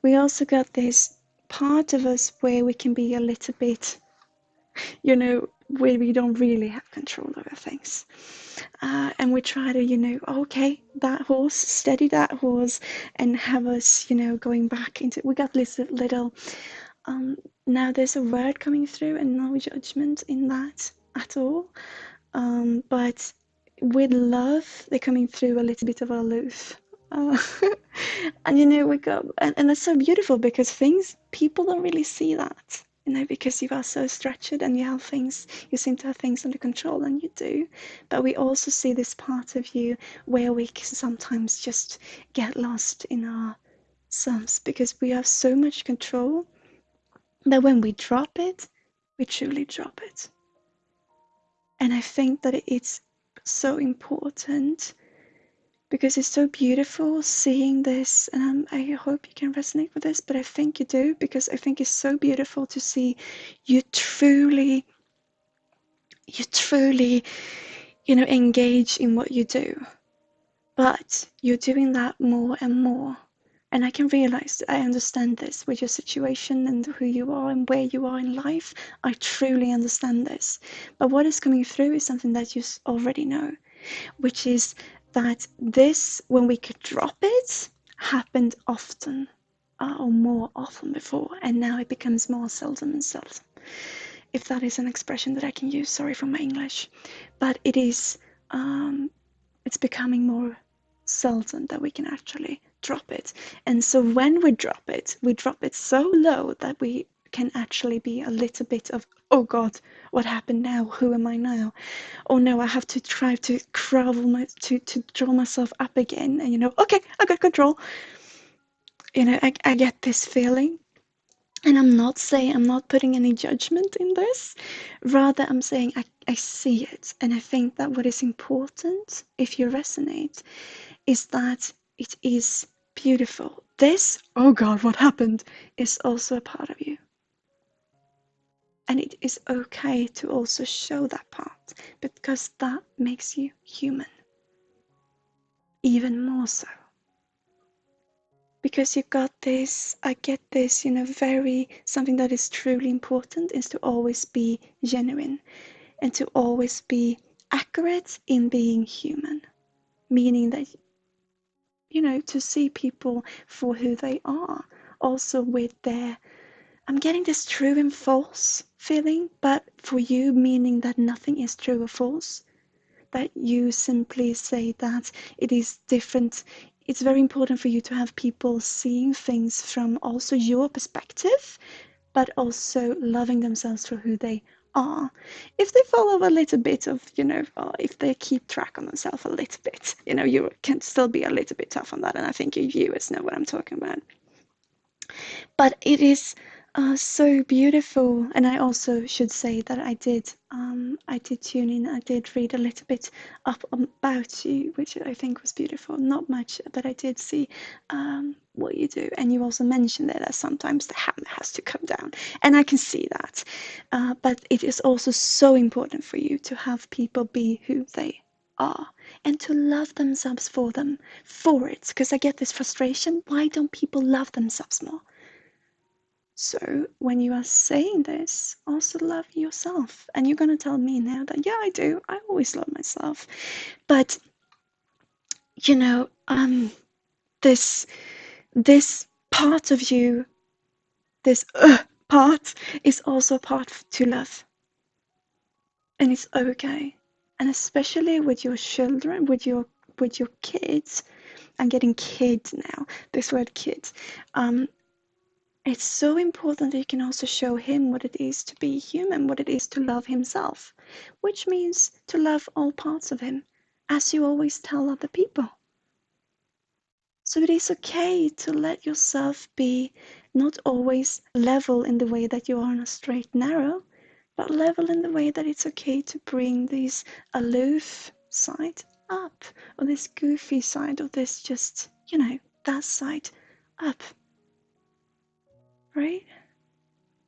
We also got this part of us where we can be a little bit, where we don't really have control over things. And we try to, okay, that horse, steady that horse, and have us, going back into, we got this little, now there's a word coming through and no judgment in that at all. But with love, they're coming through a little bit of aloof. And we got, and that's so beautiful because people don't really see that. because you are so structured and you seem to have things under control, and you do. But we also see this part of you where we can sometimes just get lost in ourselves because we have so much control that when we drop it, we truly drop it. And I think that it's so important because it's so beautiful seeing this, and I hope you can resonate with this, but I think you do, because I think it's so beautiful to see you truly, engage in what you do, but you're doing that more and more. And I can realize, I understand this with your situation and who you are and where you are in life. I truly understand this. But what is coming through is something that you already know, which is that this, when we could drop it, happened often, or more often before, and now it becomes more seldom and seldom. If that is an expression that I can use, sorry for my English, but it is, it's becoming more seldom that we can actually drop it. And so when we drop it so low that we can actually be a little bit of, oh God, what happened now? Who am I now? Oh no, I have to try to to draw myself up again. And okay, I got control. I get this feeling. And I'm not putting any judgment in this. Rather, I'm saying I see it. And I think that what is important, if you resonate, is that it is beautiful. This, oh God, what happened, is also a part of you. And it is okay to also show that part, because that makes you human. Even more so. Because you got this, I get this, something that is truly important is to always be genuine and to always be accurate in being human. Meaning that, to see people for who they are, also with I'm getting this true and false feeling, but for you, meaning that nothing is true or false, that you simply say that it is different. It's very important for you to have people seeing things from also your perspective, but also loving themselves for who they are. If they follow a little bit of, if they keep track on themselves a little bit, you can still be a little bit tough on that. And I think you viewers know what I'm talking about. But it is so beautiful. And I also should say that I did tune in. I did read a little bit up about you, which I think was beautiful. Not much, but I did see what you do. And you also mentioned that sometimes the hammer has to come down, and I can see that. But it is also so important for you to have people be who they are and to love themselves for it. Because I get this frustration. Why don't people love themselves more? So when you are saying this, also love yourself. And you're going to tell me now that, yeah, I do. I always love myself. But, this part of you, this part is also a part to love. And it's okay. And especially with your children, with your kids. I'm getting kids now, this word kids. It's so important that you can also show him what it is to be human, what it is to love himself, which means to love all parts of him, as you always tell other people. So it is okay to let yourself be not always level in the way that you are on a straight and narrow, but level in the way that it's okay to bring this aloof side up, or this goofy side, or this just, that side up. Right?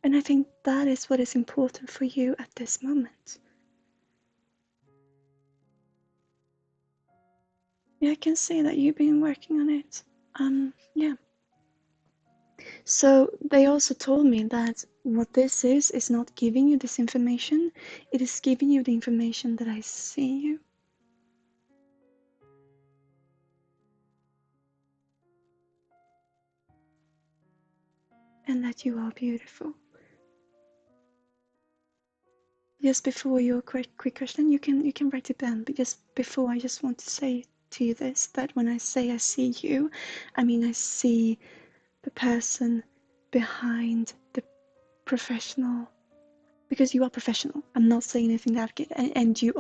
And I think that is what is important for you at this moment. Yeah, I can see that you've been working on it. Yeah. So they also told me that what this is not giving you this information. It is giving you the information that I see you. And that you are beautiful. Just before your quick question, you can write it down. But just before, I just want to say to you this, that when I say I see you, I mean I see the person behind the professional, because you are professional. I'm not saying anything that, and you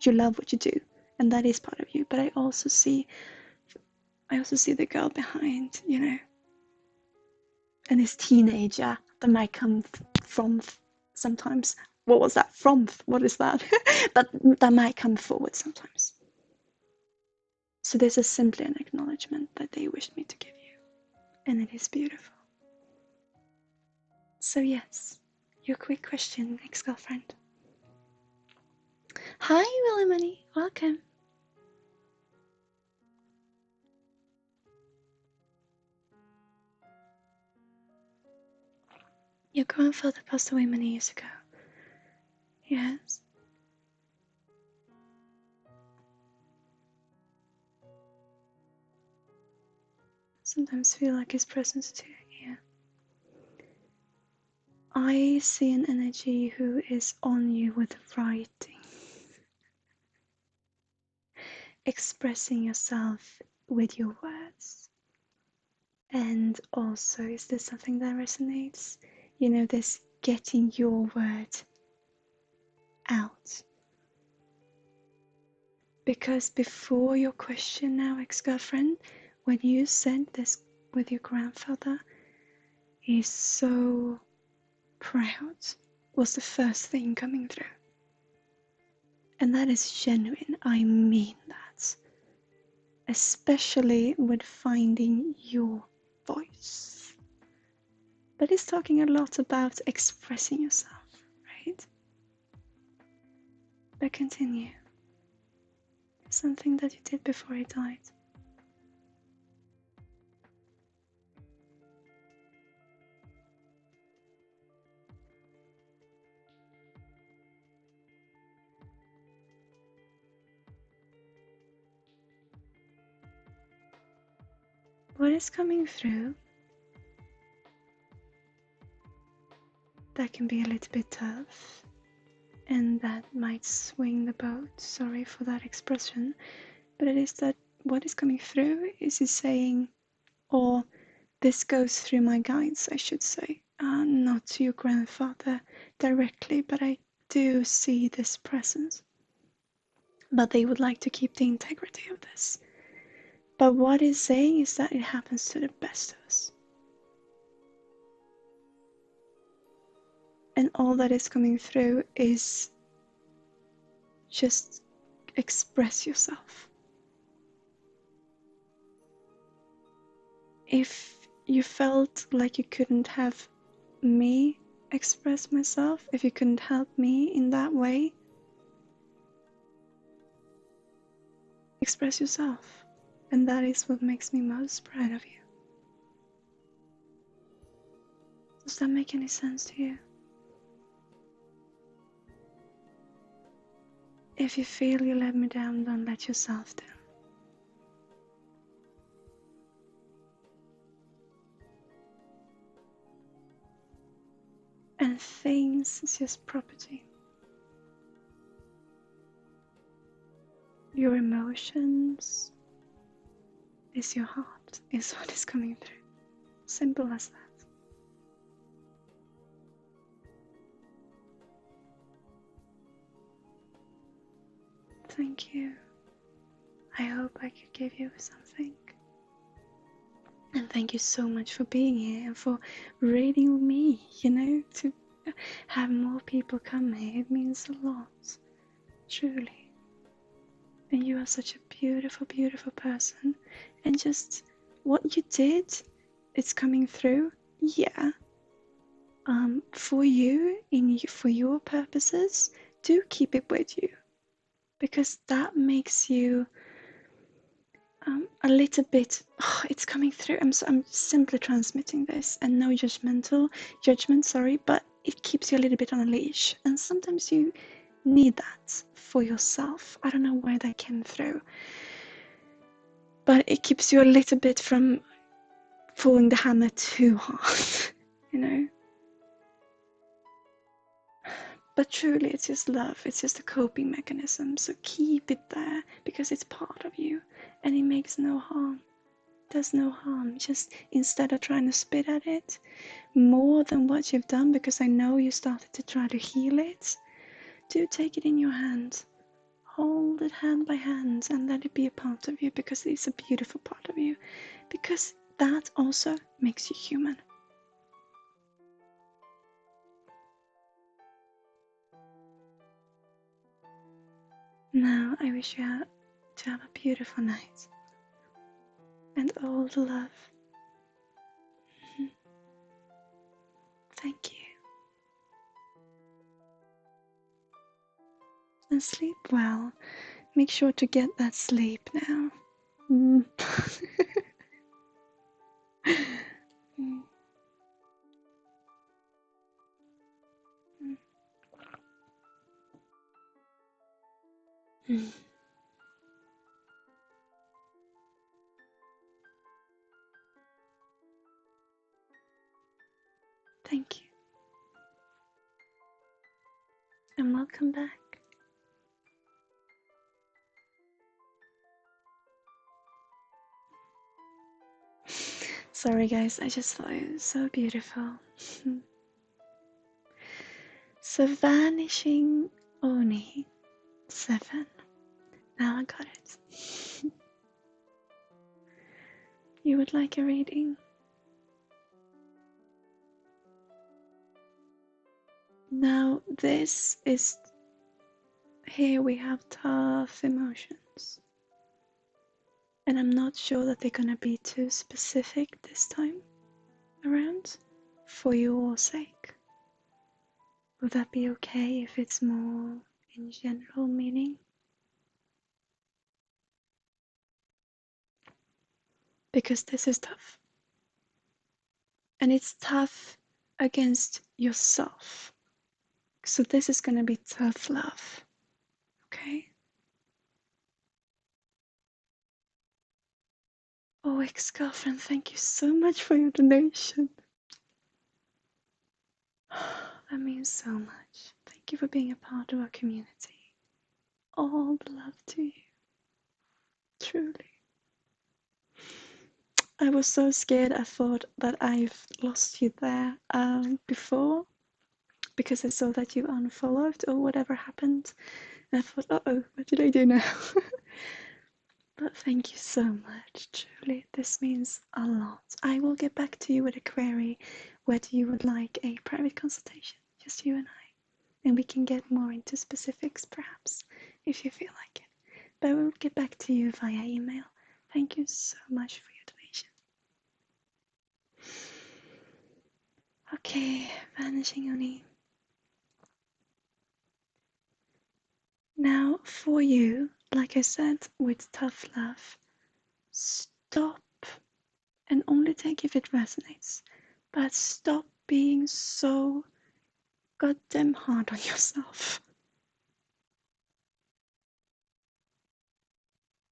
love what you do, and that is part of you. But I also see the girl behind, and this teenager that might come from sometimes. What was that from? What is that? But that might come forward sometimes. So this is simply an acknowledgement that they wished me to give you, and it is beautiful. So yes, your quick question, ex-girlfriend. Hi, Willemany, welcome. Your grandfather passed away many years ago. Yes. Sometimes feel like his presence too, yeah. I see an energy who is on you with writing. Expressing yourself with your words. And also, is this something that resonates? This getting your word out. Because before your question now, ex-girlfriend, when you said this with your grandfather, he's so proud, was the first thing coming through. And that is genuine, I mean that. Especially with finding your voice. But it's talking a lot about expressing yourself, right? But continue. Something that you did before he died. What is coming through that can be a little bit tough, and that might swing the boat, sorry for that expression, but it is that what is coming through is he saying, or this goes through my guides, I should say, not to your grandfather directly, but I do see this presence. But they would like to keep the integrity of this. But what he's saying is that it happens to the best of us. And all that is coming through is just express yourself. If you felt like you couldn't have me express myself, if you couldn't help me in that way, express yourself. And that is what makes me most proud of you. Does that make any sense to you? If you feel you let me down, don't let yourself down. And things is just property. Your emotions is your heart, is what is coming through. Simple as that. Thank you. I hope I could give you something. And thank you so much for being here and for reading with me, to have more people come here. It means a lot, truly. And you are such a beautiful, beautiful person. And just what you did, it's coming through, yeah. For you, for your purposes, do keep it with you. Because that makes you a little bit, it's coming through. I'm simply transmitting this, and no judgment, but it keeps you a little bit on a leash. And sometimes you need that for yourself. I don't know where that came through, but it keeps you a little bit from pulling the hammer too hard, But truly, it's just love. It's just a coping mechanism. So keep it there, because it's part of you and it makes no harm. does no harm. Just instead of trying to spit at it more than what you've done, because I know you started to try to heal it, do take it in your hand. Hold it hand by hand and let it be a part of you, because it's a beautiful part of you. Because that also makes you human. Now I wish you to have a beautiful night. And all the love. Thank you. And sleep well. Make sure to get that sleep now. Thank you. And welcome back. Sorry guys, I just thought it was so beautiful. So vanishing Oni 7. Now I got it. You would like a reading? Now this is, here we have tough emotions. And I'm not sure that they're gonna be too specific this time around, for your sake. Would that be okay if it's more in general meaning? Because this is tough. And it's tough against yourself. So this is gonna be tough love. Okay? Oh, ex-girlfriend, thank you so much for your donation. That means so much. Thank you for being a part of our community. All the love to you. Truly. I was so scared. I thought that I've lost you there before, because I saw that you unfollowed or whatever happened. And I thought, uh-oh, what did I do now? But thank you so much, truly. This means a lot. I will get back to you with a query whether you would like a private consultation, just you and I. And we can get more into specifics, perhaps, if you feel like it. But I will get back to you via email. Thank you so much for your donation. Okay, vanishing Oni. Now, for you, like I said, with tough love, stop and only take if it resonates. But stop being so goddamn hard on yourself.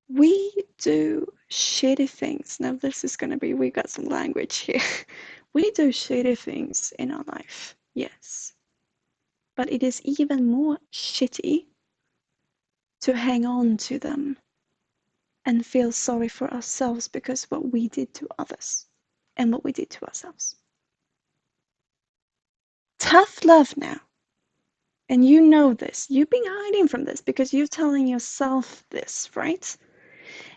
We do shitty things. Now, this is gonna be, we got some language here. We do shitty things in our life, yes. But it is even more shitty to hang on to them and feel sorry for ourselves because what we did to others and what we did to ourselves. Tough love now. And you know this. You've been hiding from this because you're telling yourself this, right?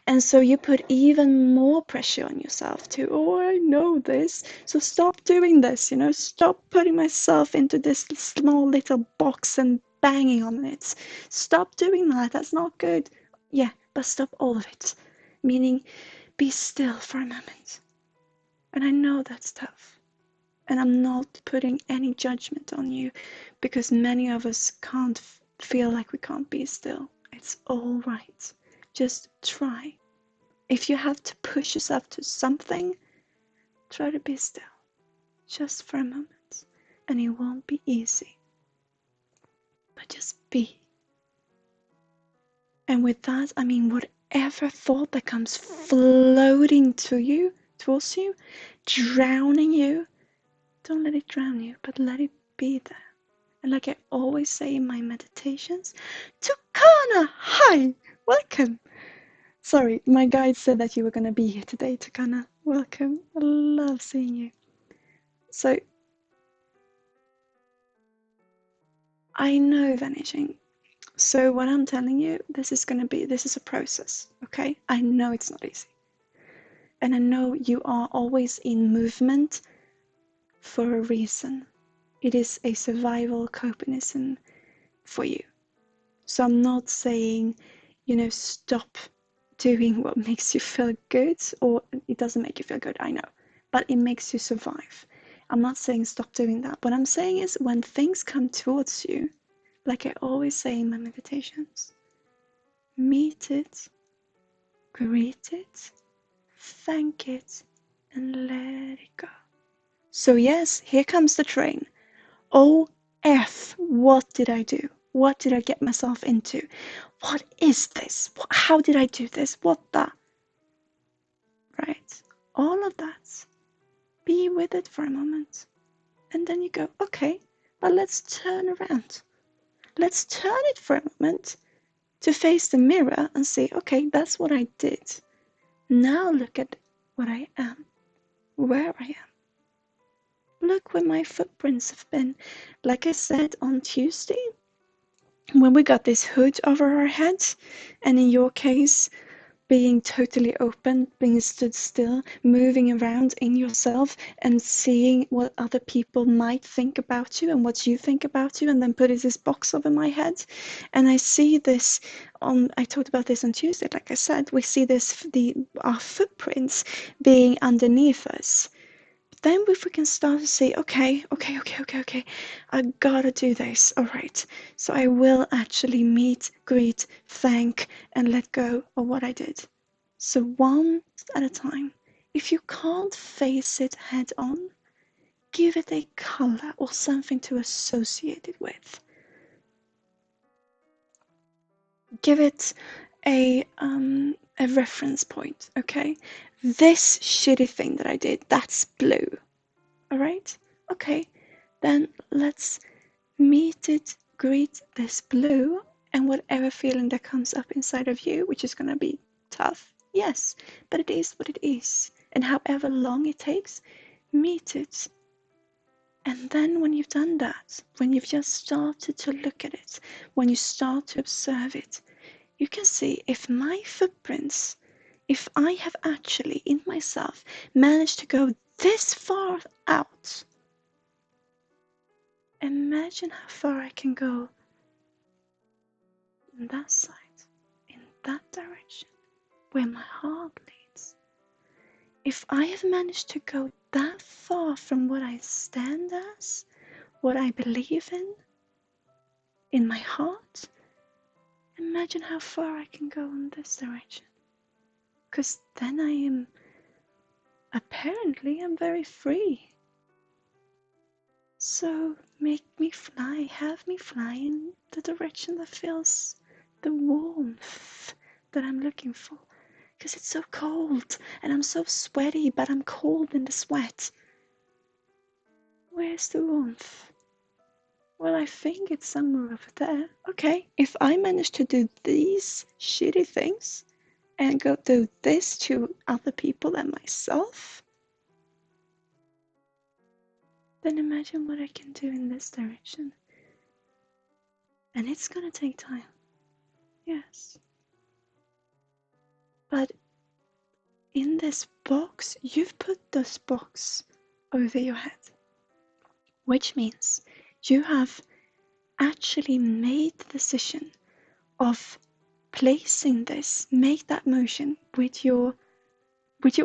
And so you put even more pressure on yourself to, oh, I know this, so stop doing this, stop putting myself into this small little box and banging on it. Stop doing that, that's not good. Yeah, but stop all of it. Meaning, be still for a moment. And I know that's tough. And I'm not putting any judgment on you, because many of us can't feel like we can't be still. It's all right. Just try. If you have to push yourself to something, try to be still, just for a moment. And it won't be easy, but just be. And with that, I mean, whatever thought that comes floating towards you, drowning you, don't let it drown you, but let it be there. And like I always say in my meditations, Tukana, hi, welcome. Sorry, my guide said that you were going to be here today, Takana. Welcome. I love seeing you. So, I know vanishing. So what I'm telling you, this is a process, okay? I know it's not easy. And I know you are always in movement for a reason. It is a survival copinism for you. So I'm not saying, stop doing what makes you feel good, or it doesn't make you feel good, I know, but it makes you survive. I'm not saying stop doing that. What I'm saying is when things come towards you, like I always say in my meditations, meet it, greet it, thank it, and let it go. So yes, here comes the train. Oh, F, what did I do? What did I get myself into? What is this? How did I do this? What the? Right? All of that. Be with it for a moment. And then you go, okay, but let's turn around. Let's turn it for a moment to face the mirror and say, okay, that's what I did. Now look at what I am, where I am. Look where my footprints have been. Like I said on Tuesday, when we got this hood over our heads, and in your case, being totally open, being stood still, moving around in yourself and seeing what other people might think about you and what you think about you, and then put this box over my head. And I see this I talked about this on Tuesday, like I said, we see our footprints being underneath us. Then if we can start to say, okay, I gotta do this, all right. So I will actually meet, greet, thank, and let go of what I did. So one at a time. If you can't face it head on, give it a color or something to associate it with. Give it a reference point, okay? This shitty thing that I did, that's blue. All right? Okay, then let's meet it, greet this blue, and whatever feeling that comes up inside of you, which is going to be tough, yes, but it is what it is. And however long it takes, meet it. And then when you've done that, when you've just started to look at it, when you start to observe it, you can see if my footprints, if I have actually in myself managed to go this far out. Imagine how far I can go on that side, in that direction, where my heart leads. If I have managed to go that far from what I stand as, what I believe in my heart, imagine how far I can go in this direction. Because then I'm very free. So make me fly, have me fly in the direction that feels the warmth that I'm looking for. Because it's so cold and I'm so sweaty, but I'm cold in the sweat. Where's the warmth? Well, I think it's somewhere over there. Okay, if I manage to do these shitty things and go do this to other people and myself, then imagine what I can do in this direction. And it's gonna take time. Yes. But in this box, you've put this box over your head, which means you have actually made the decision of placing this, make that motion with your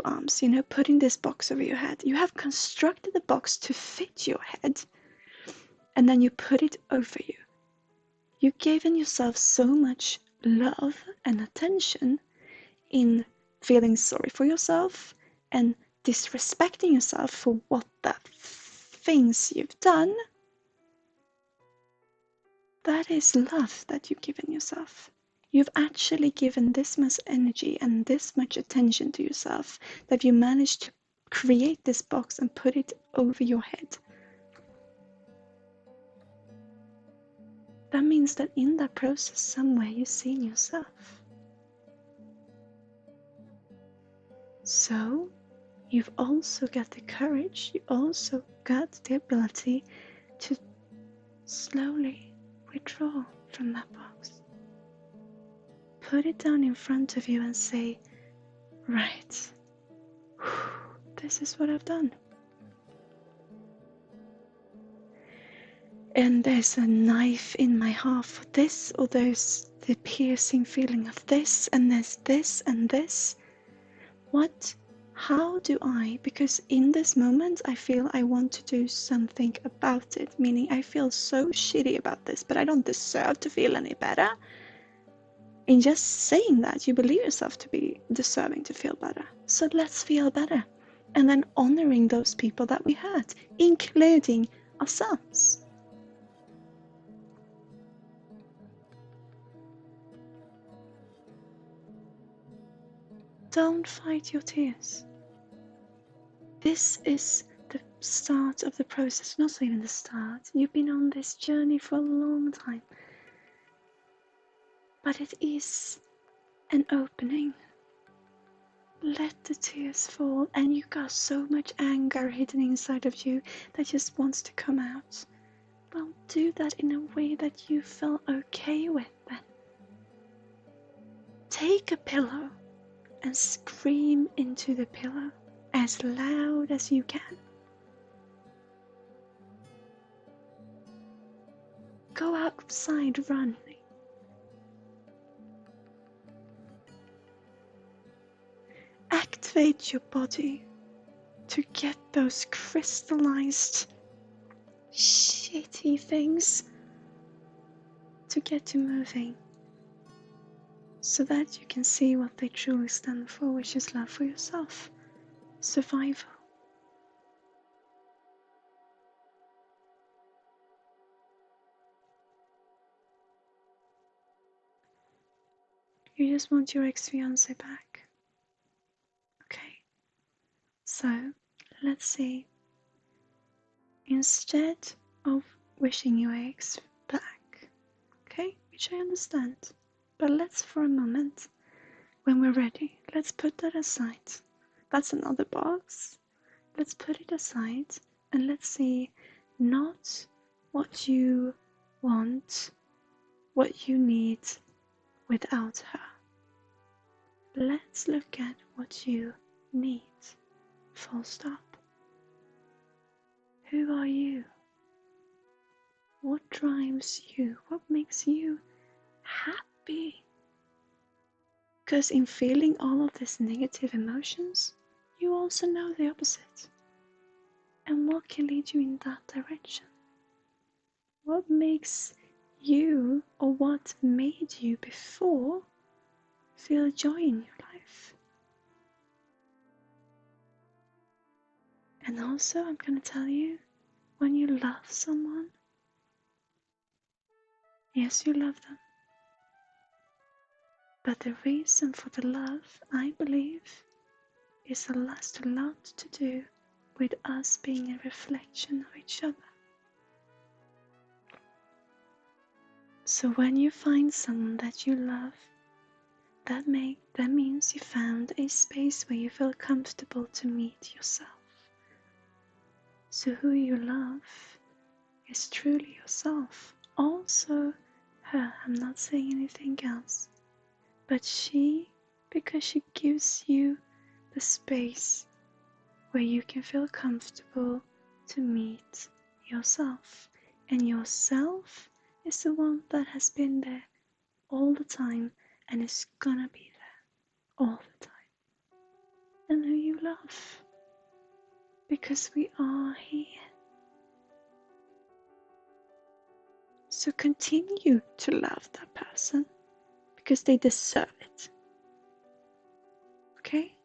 arms, putting this box over your head. You have constructed the box to fit your head, and then you put it over you. You've given yourself so much love and attention in feeling sorry for yourself and disrespecting yourself for what the things you've done. That is love that you've given yourself. You've actually given this much energy and this much attention to yourself that you managed to create this box and put it over your head. That means that in that process somewhere you've seen yourself. So you've also got the courage, you also got the ability to slowly withdraw from that box. Put it down in front of you and say, right, this is what I've done. And there's a knife in my heart for this, or there's the piercing feeling of this, and there's this and this. How do I, because in this moment I feel I want to do something about it, meaning I feel so shitty about this, but I don't deserve to feel any better. In just saying that, you believe yourself to be deserving to feel better. So let's feel better. And then honoring those people that we hurt, including ourselves. Don't fight your tears. This is the start of the process, not even the start. You've been on this journey for a long time. But it is an opening. Let the tears fall, and you got so much anger hidden inside of you that just wants to come out. Well, do that in a way that you feel okay with then. Take a pillow and scream into the pillow as loud as you can. Go outside running. Activate your body to get those crystallized shitty things to get to moving, so that you can see what they truly stand for, which is love for yourself, survival. You just want your ex-fiance back. Okay, so let's see. Instead of wishing your ex back, okay, which I understand, but let's for a moment, when we're ready, let's put that aside. That's another box. Let's put it aside and let's see not what you want, what you need without her. Let's look at what you need. Full stop. Who are you? What drives you? What makes you happy? Because in feeling all of these negative emotions, you also know the opposite. And what can lead you in that direction? What makes you, or what made you before, feel joy in your life? And also, I'm going to tell you, when you love someone, yes, you love them. But the reason for the love, I believe, is a lot to do with us being a reflection of each other. So when you find someone that you love, that means you found a space where you feel comfortable to meet yourself. So who you love is truly yourself. Also her, I'm not saying anything else. But she, because she gives you the space where you can feel comfortable to meet yourself. And yourself is the one that has been there all the time and is gonna be there all the time. And who you love. Because we are here. So continue to love that person because they deserve it. Okay?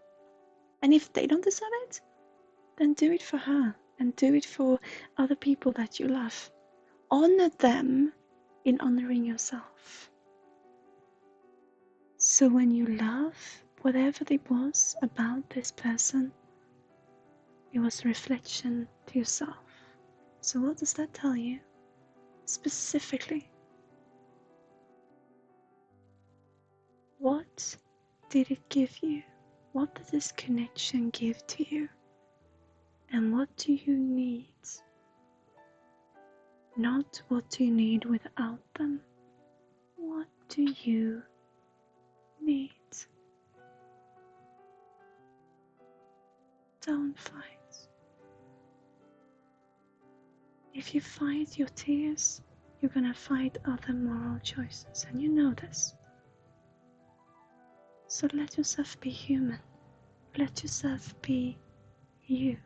And if they don't deserve it, then do it for her and do it for other people that you love. Honor them in honoring yourself. So when you love whatever it was about this person, it was a reflection to yourself. So what does that tell you? Specifically, what did it give you What does this connection give to you? And what do you need? Not what do you need without them. What do you need? Don't fight. If you fight your tears, you're gonna fight other moral choices, and you know this. So let yourself be human. Let yourself be you.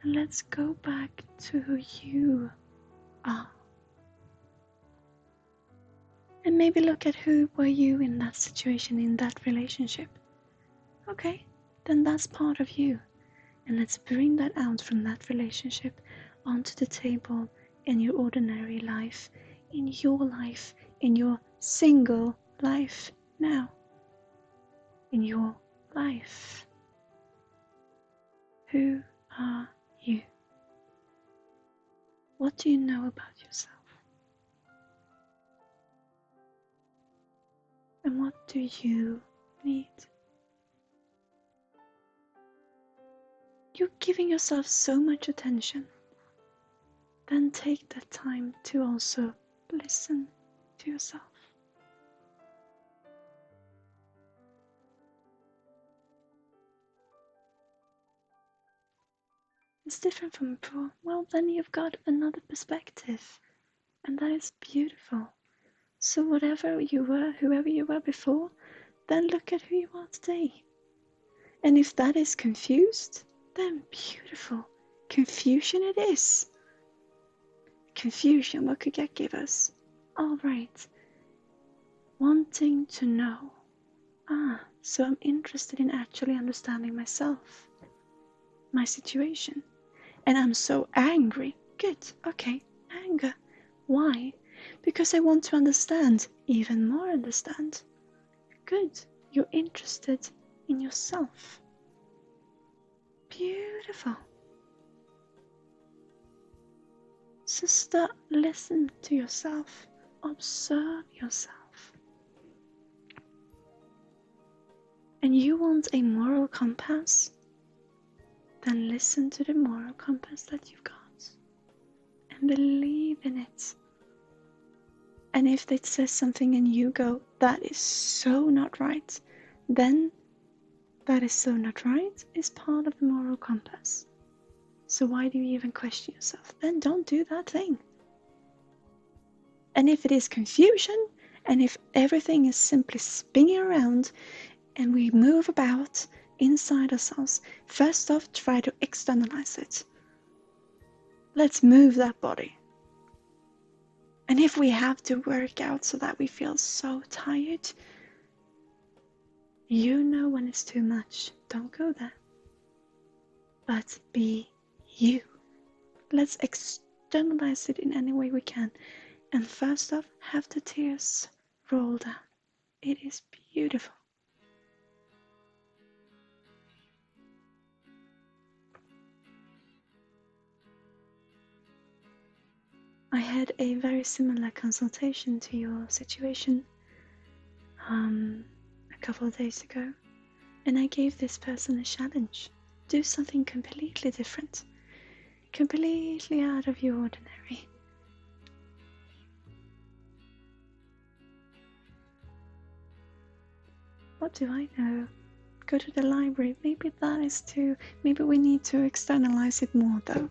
And let's go back to who you are. And maybe look at who were you in that situation, in that relationship. Okay, then that's part of you. And let's bring that out from that relationship onto the table in your ordinary life, in your single life now. In your life. Who are you? What do you know about yourself? And what do you need? You're giving yourself so much attention. Then take that time to also listen to yourself. It's different from before. Well, then you've got another perspective. And that is beautiful. So whatever you were, whoever you were before, then look at who you are today. And if that is confused, then beautiful. Confusion it is. Confusion, what could that give us? All right. Wanting to know. So I'm interested in actually understanding myself, my situation. And I'm so angry. Good, okay, anger. Why? Because I want to understand, even more understand. Good, you're interested in yourself. Beautiful. So start listening to yourself. Observe yourself. And you want a moral compass? Then listen to the moral compass that you've got. And believe in it. And if it says something and you go, that is so not right, then that is so not right is part of the moral compass. So why do you even question yourself? Then don't do that thing. And if it is confusion, and if everything is simply spinning around, and we move about inside ourselves, first off, try to externalize it. Let's move that body. And if we have to work out so that we feel so tired, you know when it's too much. Don't go there. But be you. Let's externalize it in any way we can. And first off, have the tears roll down. It is beautiful. I had a very similar consultation to your situation a couple of days ago, and I gave this person a challenge. Do something completely different, completely out of your ordinary. What do I know? Go to the library. Maybe that is too. Maybe we need to externalize it more though.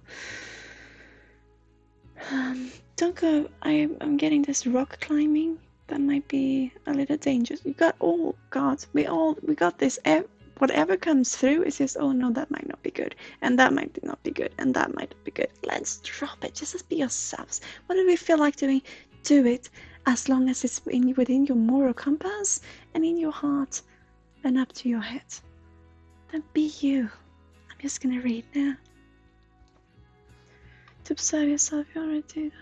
Don't go. I'm getting this rock climbing. That might be a little dangerous. You got, oh God, we got this. Whatever comes through is just, oh no, that might not be good, and that might not be good, and that might not be good. Let's drop it. Just be yourselves. What do we feel like doing? Do it, as long as it's within your moral compass and in your heart and up to your head. Then be you. I'm just gonna read now. To observe yourself, you already do that.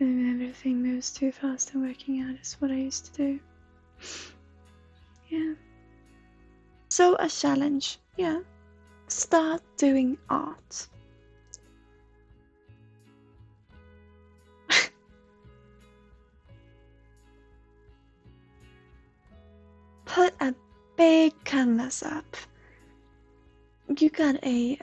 Everything moves too fast and working out is what I used to do. Yeah. So a challenge, yeah. Start doing art. Put a big canvas up. You got a,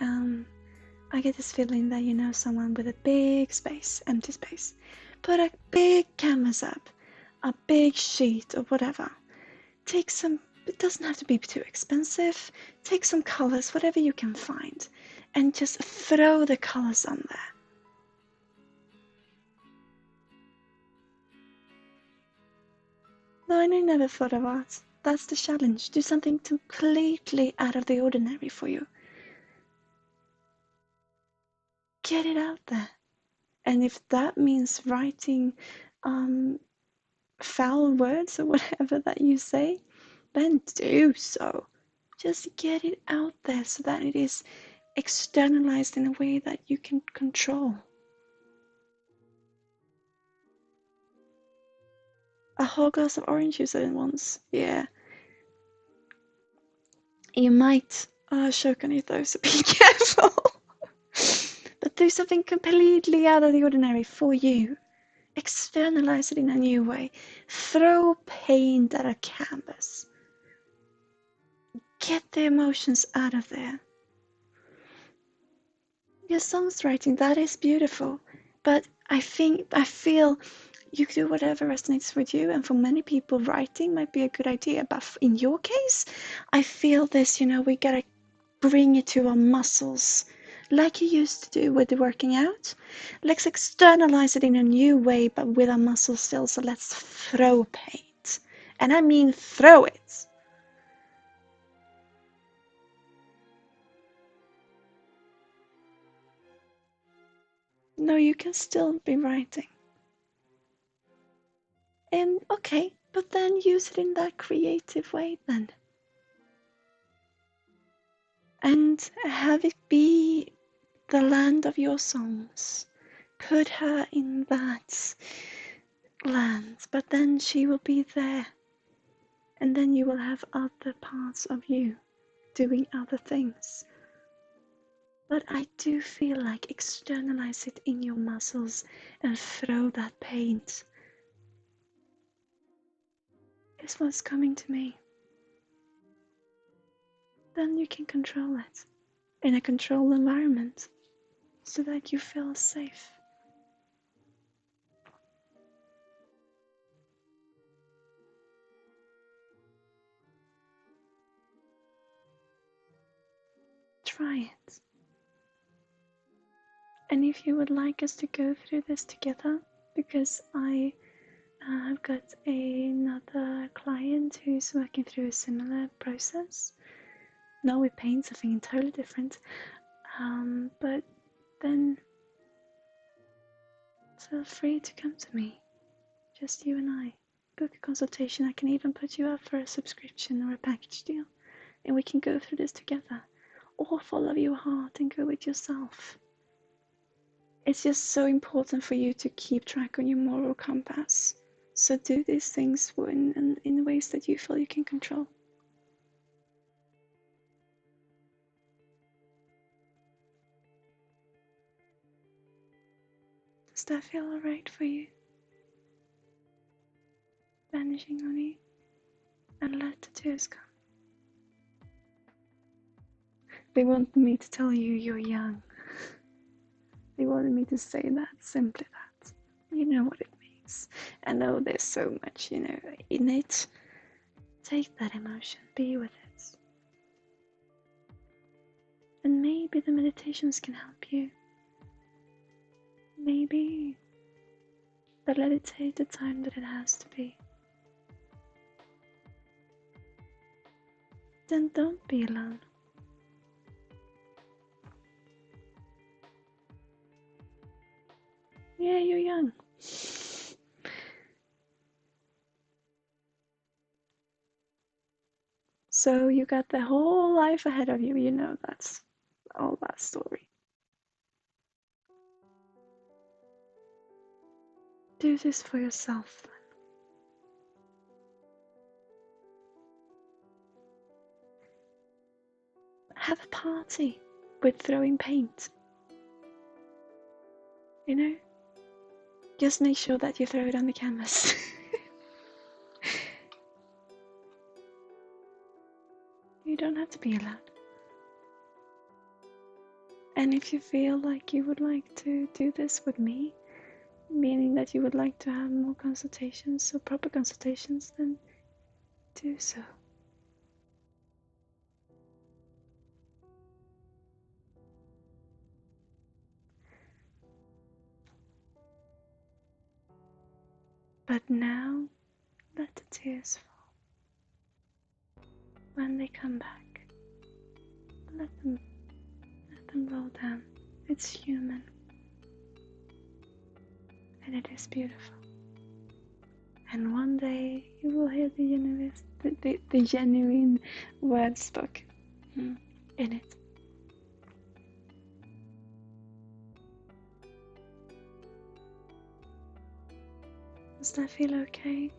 I get this feeling that you know someone with a big space, empty space. Put a big canvas up, a big sheet or whatever. Take some, it doesn't have to be too expensive. Take some colors, whatever you can find, and just throw the colors on there. No, I never thought of art. That's the challenge. Do something completely out of the ordinary for you. Get it out there. And if that means writing foul words or whatever that you say, then do so. Just get it out there so that it is externalized in a way that you can control. A whole glass of orange juice at once. Yeah. You might choke on your throat, so be careful. But do something completely out of the ordinary for you. Externalize it in a new way. Throw paint at a canvas. Get the emotions out of there. Your songwriting, that is beautiful. But I feel you do whatever resonates with you, and for many people writing might be a good idea, but in your case I feel this, we gotta bring it to our muscles like you used to do with the working out. Let's externalize it in a new way, but with our muscles still. So let's throw paint, and I mean throw it. No, you can still be writing. And okay, but then use it in that creative way then. And have it be the land of your songs. Put her in that land, but then she will be there. And then you will have other parts of you doing other things. But I do feel like externalize it in your muscles and throw that paint. Is what's coming to me. Then you can control it in a controlled environment so that you feel safe. Try it. And if you would like us to go through this together, because I have got another client who's working through a similar process. Not with paint, something totally different. But then feel free to come to me. Just you and I. Book a consultation. I can even put you up for a subscription or a package deal. And we can go through this together. Or follow your heart and go with yourself. It's just so important for you to keep track on your moral compass. So do these things in ways that you feel you can control. Does that feel alright for you? Vanishing on you, and let the tears come. They want me to tell you you're young. They wanted me to say that, simply that. You know what it means. I know there's so much, in it. Take that emotion, be with it. And maybe the meditations can help you. Maybe. But let it take the time that it has to be. Then don't be alone. Yeah, you're young. So you got the whole life ahead of you, that's all that story. Do this for yourself then. Have a party with throwing paint. Just make sure that you throw it on the canvas. You don't have to be allowed. And if you feel like you would like to do this with me, meaning that you would like to have more consultations or proper consultations, then do so. But now, let the tears fall. When they come back, let them roll down. It's human. And it is beautiful. And one day you will hear the genuine words spoken in it. Does that feel okay?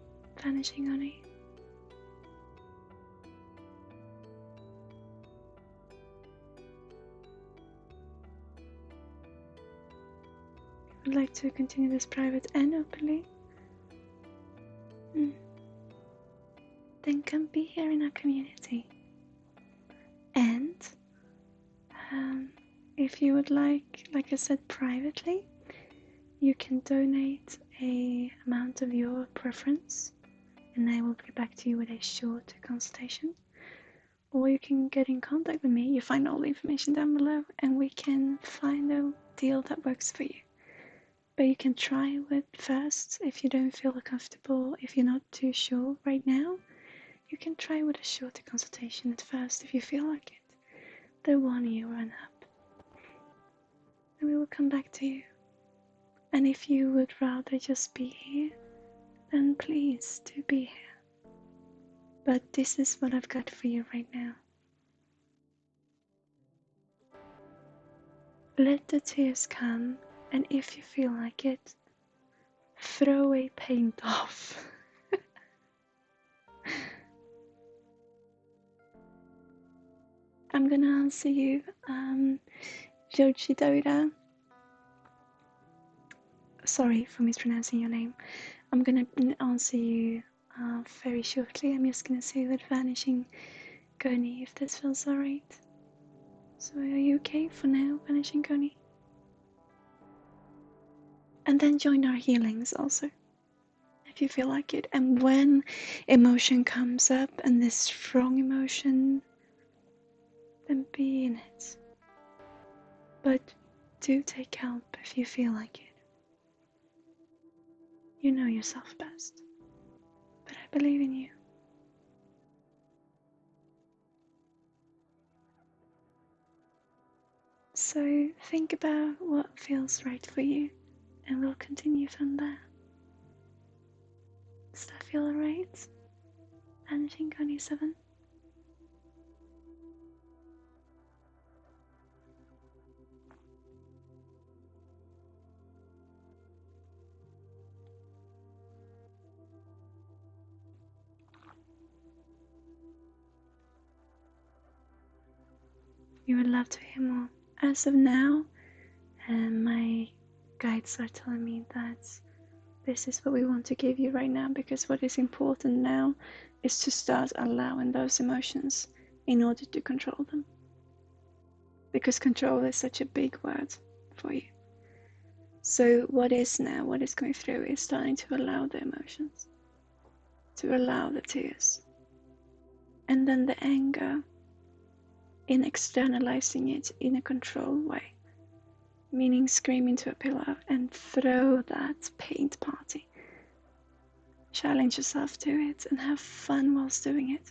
Vanishing honey? Would like to continue this private and openly? Then come be here in our community. And if you would like I said, privately, you can donate a amount of your preference, and I will get back to you with a short consultation. Or you can get in contact with me. You find all the information down below, and we can find a deal that works for you. But you can try with first if you don't feel comfortable, if you're not too sure right now. You can try with a shorter consultation at first if you feel like it. The 1 year and up. And we will come back to you. And if you would rather just be here, then please do be here. But this is what I've got for you right now. Let the tears come, and if you feel like it, throw away paint off. I'm gonna answer you, Joji Doida. Sorry for mispronouncing your name. I'm gonna answer you very shortly. I'm just gonna say that Vanishing Goni, if this feels alright. So are you okay for now, Vanishing Goni? And then join our healings also, if you feel like it. And when emotion comes up, and this strong emotion, then be in it. But do take help if you feel like it. You know yourself best. But I believe in you. So think about what feels right for you, and we'll continue from there. Does that feel alright? Vanishing Goni 7? You would love to hear more. As of now, my guides are telling me that this is what we want to give you right now, because what is important now is to start allowing those emotions in order to control them. Because control is such a big word for you. So what is going through is starting to allow the emotions, to allow the tears, and then the anger in externalizing it in a controlled way, meaning scream into a pillow and throw that paint party. Challenge yourself to it and have fun whilst doing it.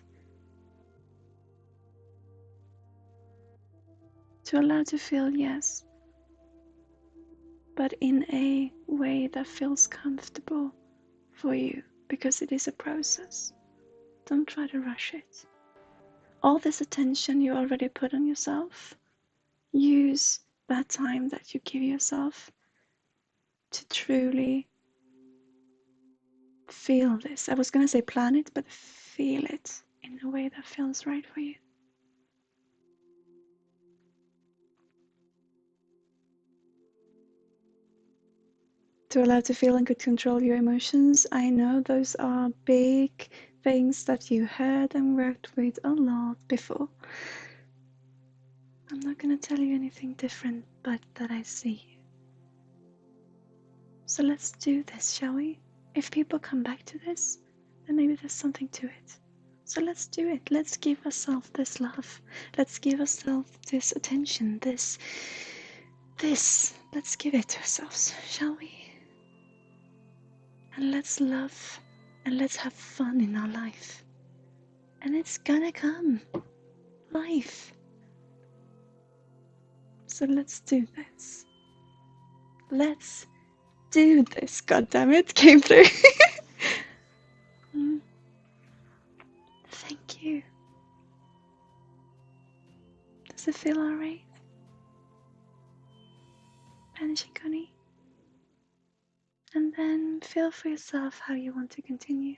To allow to feel, yes, but in a way that feels comfortable for you, because it is a process. Don't try to rush it. All this attention you already put on yourself, use that time that you give yourself to truly feel this. I was going to say plan it, but feel it in a way that feels right for you. To allow to feel and could control your emotions. I know those are big things that you heard and worked with a lot before. I'm not going to tell you anything different, but that I see you. So let's do this, shall we? If people come back to this, then maybe there's something to it. So let's do it. Let's give ourselves this love. Let's give ourselves this attention, this. Let's give it to ourselves, shall we? And let's love and let's have fun in our life. And it's gonna come. Life. So let's do this. Let's do this. God damn it, came through. Thank you. Does it feel alright? Vanishing Connie? And then feel for yourself how you want to continue.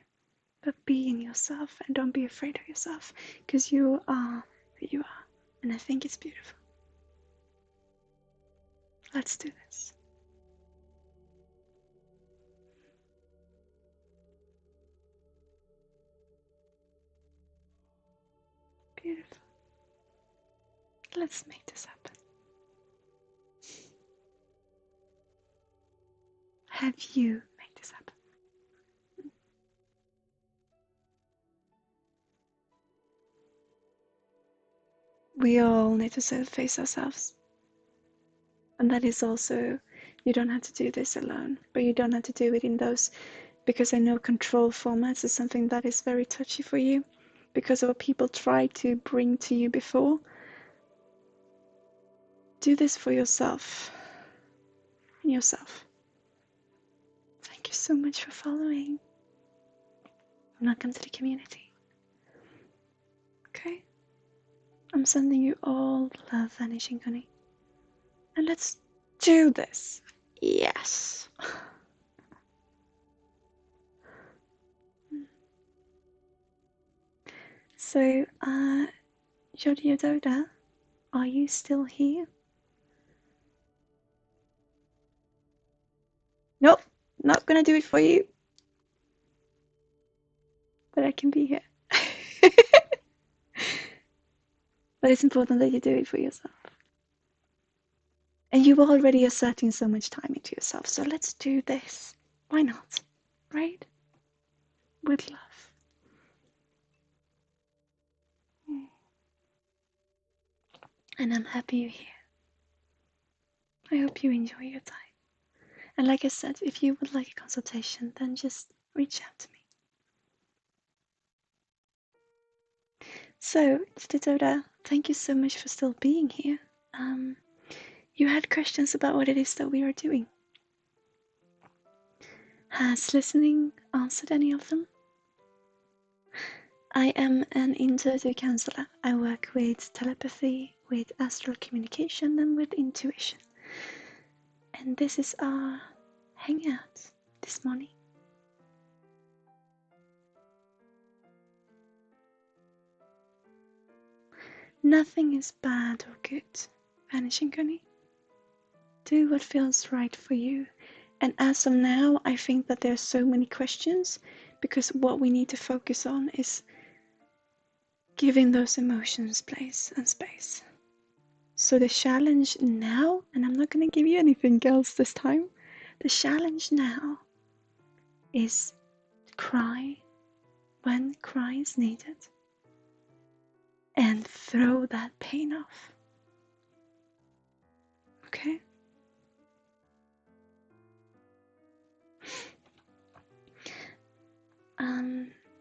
But be in yourself and don't be afraid of yourself, because you are who you are. And I think it's beautiful. Let's do this. Beautiful. Let's make this happen. Have you make this happen? We all need to face ourselves. And that is also, you don't have to do this alone, but you don't have to do it in those, because I know control formats is something that is very touchy for you, because of what people tried to bring to you before. Do this for yourself. Yourself. Thank you so much for following. Welcome to the community. Okay? I'm sending you all love, Vanishing Honey. And let's do this. Yes. So, Jody Ododa, are you still here? Nope, not gonna do it for you. But I can be here. But it's important that you do it for yourself. And you already are setting so much time into yourself, so let's do this. Why not? Right? With love. And I'm happy you're here. I hope you enjoy your time. And like I said, if you would like a consultation, then just reach out to me. So, Titoda, thank you so much for still being here. You had questions about what it is that we are doing. Has listening answered any of them? I am an intuitive counselor. I work with telepathy, with astral communication, and with intuition. And this is our hangout this morning. Nothing is bad or good, Vanishing Connie. Do what feels right for you. And as of now, I think that there are so many questions, because what we need to focus on is giving those emotions place and space. So the challenge now, and I'm not going to give you anything else this time, the challenge now is cry when cry is needed and throw that pain off. Okay?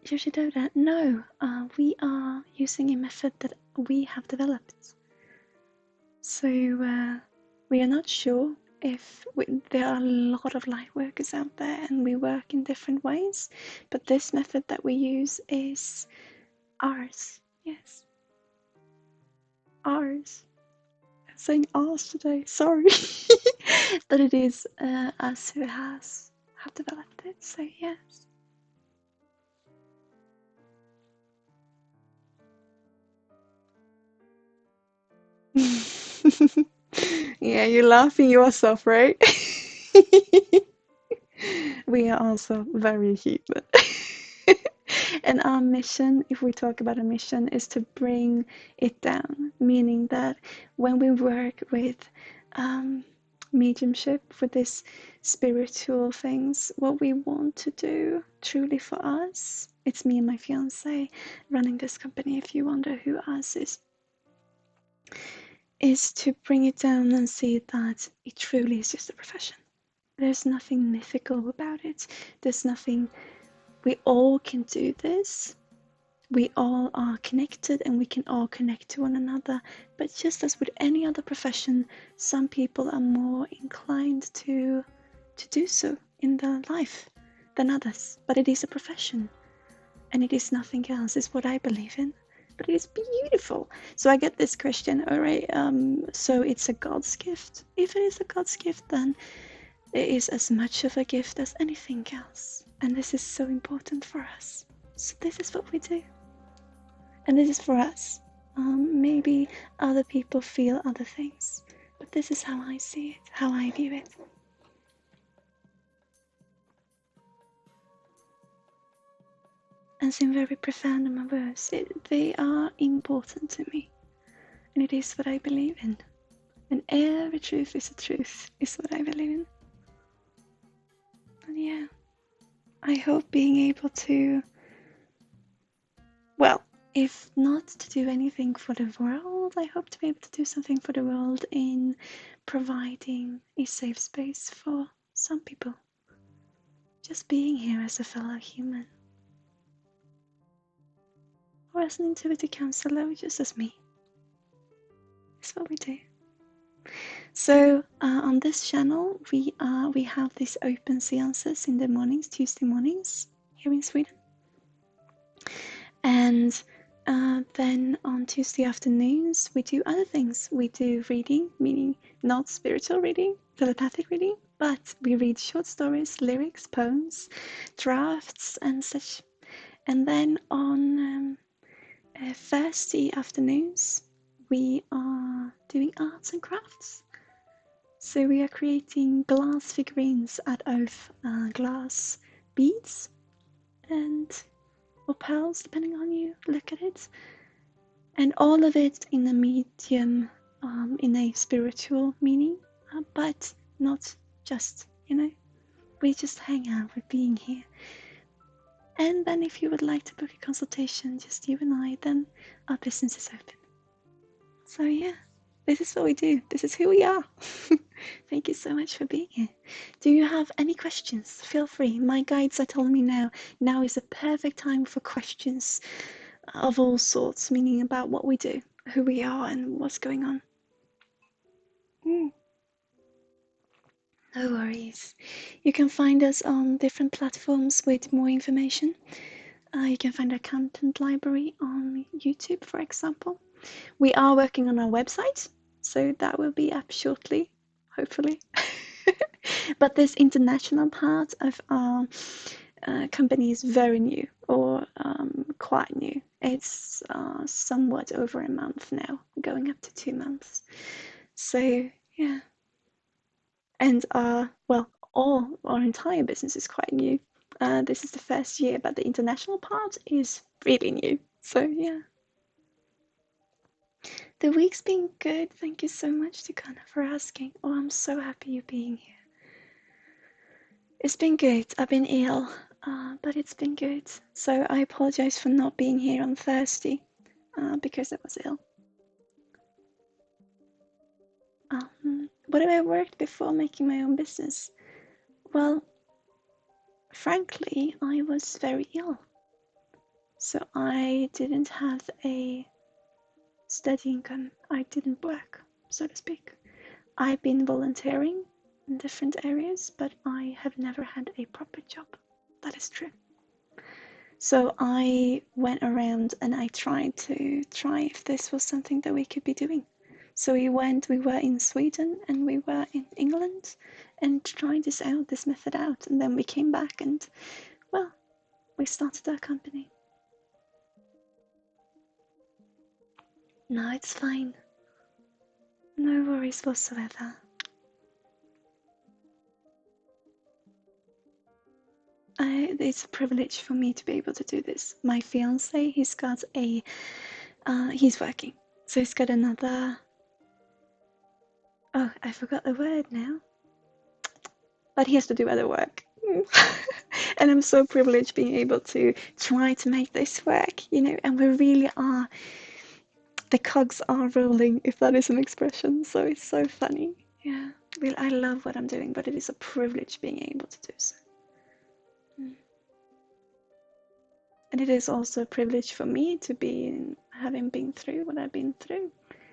Yoshidoda, no, we are using a method that we have developed. So we are not sure if there are a lot of light workers out there and we work in different ways, but this method that we use is ours. Yes, ours. I'm saying ours today, sorry. But it is us who have developed it, so yes. Yeah, you're laughing yourself, right? We are also very human. And our mission, if we talk about a mission, is to bring it down, meaning that when we work with mediumship, with this spiritual things, what we want to do truly for us, it's me and my fiance running this company, if you wonder who us is to bring it down and see that it truly is just a profession. There's nothing mythical about it. There's nothing, we all can do this. We all are connected and we can all connect to one another. But just as with any other profession, some people are more inclined to do so in their life than others. But it is a profession and it is nothing else. It's what I believe in. But it is beautiful. So I get this question, all right, so it's a God's gift. If it is a God's gift, then it is as much of a gift as anything else. And this is so important for us. So this is what we do. And this is for us. Maybe other people feel other things. But this is how I see it, how I view it. And some very profound words. They are important to me. And it is what I believe in. And every truth is a truth, is what I believe in. And yeah, I hope being able to, well, if not to do anything for the world, I hope to be able to do something for the world in providing a safe space for some people. Just being here as a fellow human. Or as an intuitive counselor, just as me. That's what we do. So on this channel, we have these open seances in the mornings, Tuesday mornings, here in Sweden. And then on Tuesday afternoons, we do other things. We do reading, meaning not spiritual reading, telepathic reading, but we read short stories, lyrics, poems, drafts, and such. And then on Thursday afternoons, we are doing arts and crafts. So we are creating glass figurines out of glass beads and or pearls, depending on how you look at it. And all of it in a medium, in a spiritual meaning, but not just, we just hang out with being here. And then if you would like to book a consultation, just you and I, then our business is open. So yeah, this is what we do. This is who we are. Thank you so much for being here. Do you have any questions? Feel free. My guides are telling me now is a perfect time for questions of all sorts, meaning about what we do, who we are, and what's going on. No worries. You can find us on different platforms with more information. You can find our content library on YouTube, for example. We are working on our website, so that will be up shortly, hopefully. But this international part of our company is very new, or quite new. It's somewhat over a month now, going up to 2 months. So yeah, and all our entire business is quite new. This is the first year, but the international part is really new. So yeah. The week's been good. Thank you so much, Tukana, for asking. Oh, I'm so happy you're being here. It's been good. I've been ill, but it's been good. So I apologize for not being here on Thursday because I was ill. What have I worked before making my own business? Well, frankly, I was very ill. So I didn't have a steady income. I didn't work, so to speak. I've been volunteering in different areas, but I have never had a proper job. That is true. So I went around and I tried if this was something that we could be doing. So we were in Sweden and we were in England and tried this method out. And then we came back and, well, we started our company. No, it's fine. No worries whatsoever. it's a privilege for me to be able to do this. My fiance, he's got a, he's working. So he's got another, oh, I forgot the word now. But he has to do other work. And I'm so privileged being able to try to make this work, you know, and we really are, the cogs are rolling, if that is an expression. So it's so funny. Yeah, well, I love what I'm doing, but it is a privilege being able to do so. And it is also a privilege for me to be having been through what I've been through,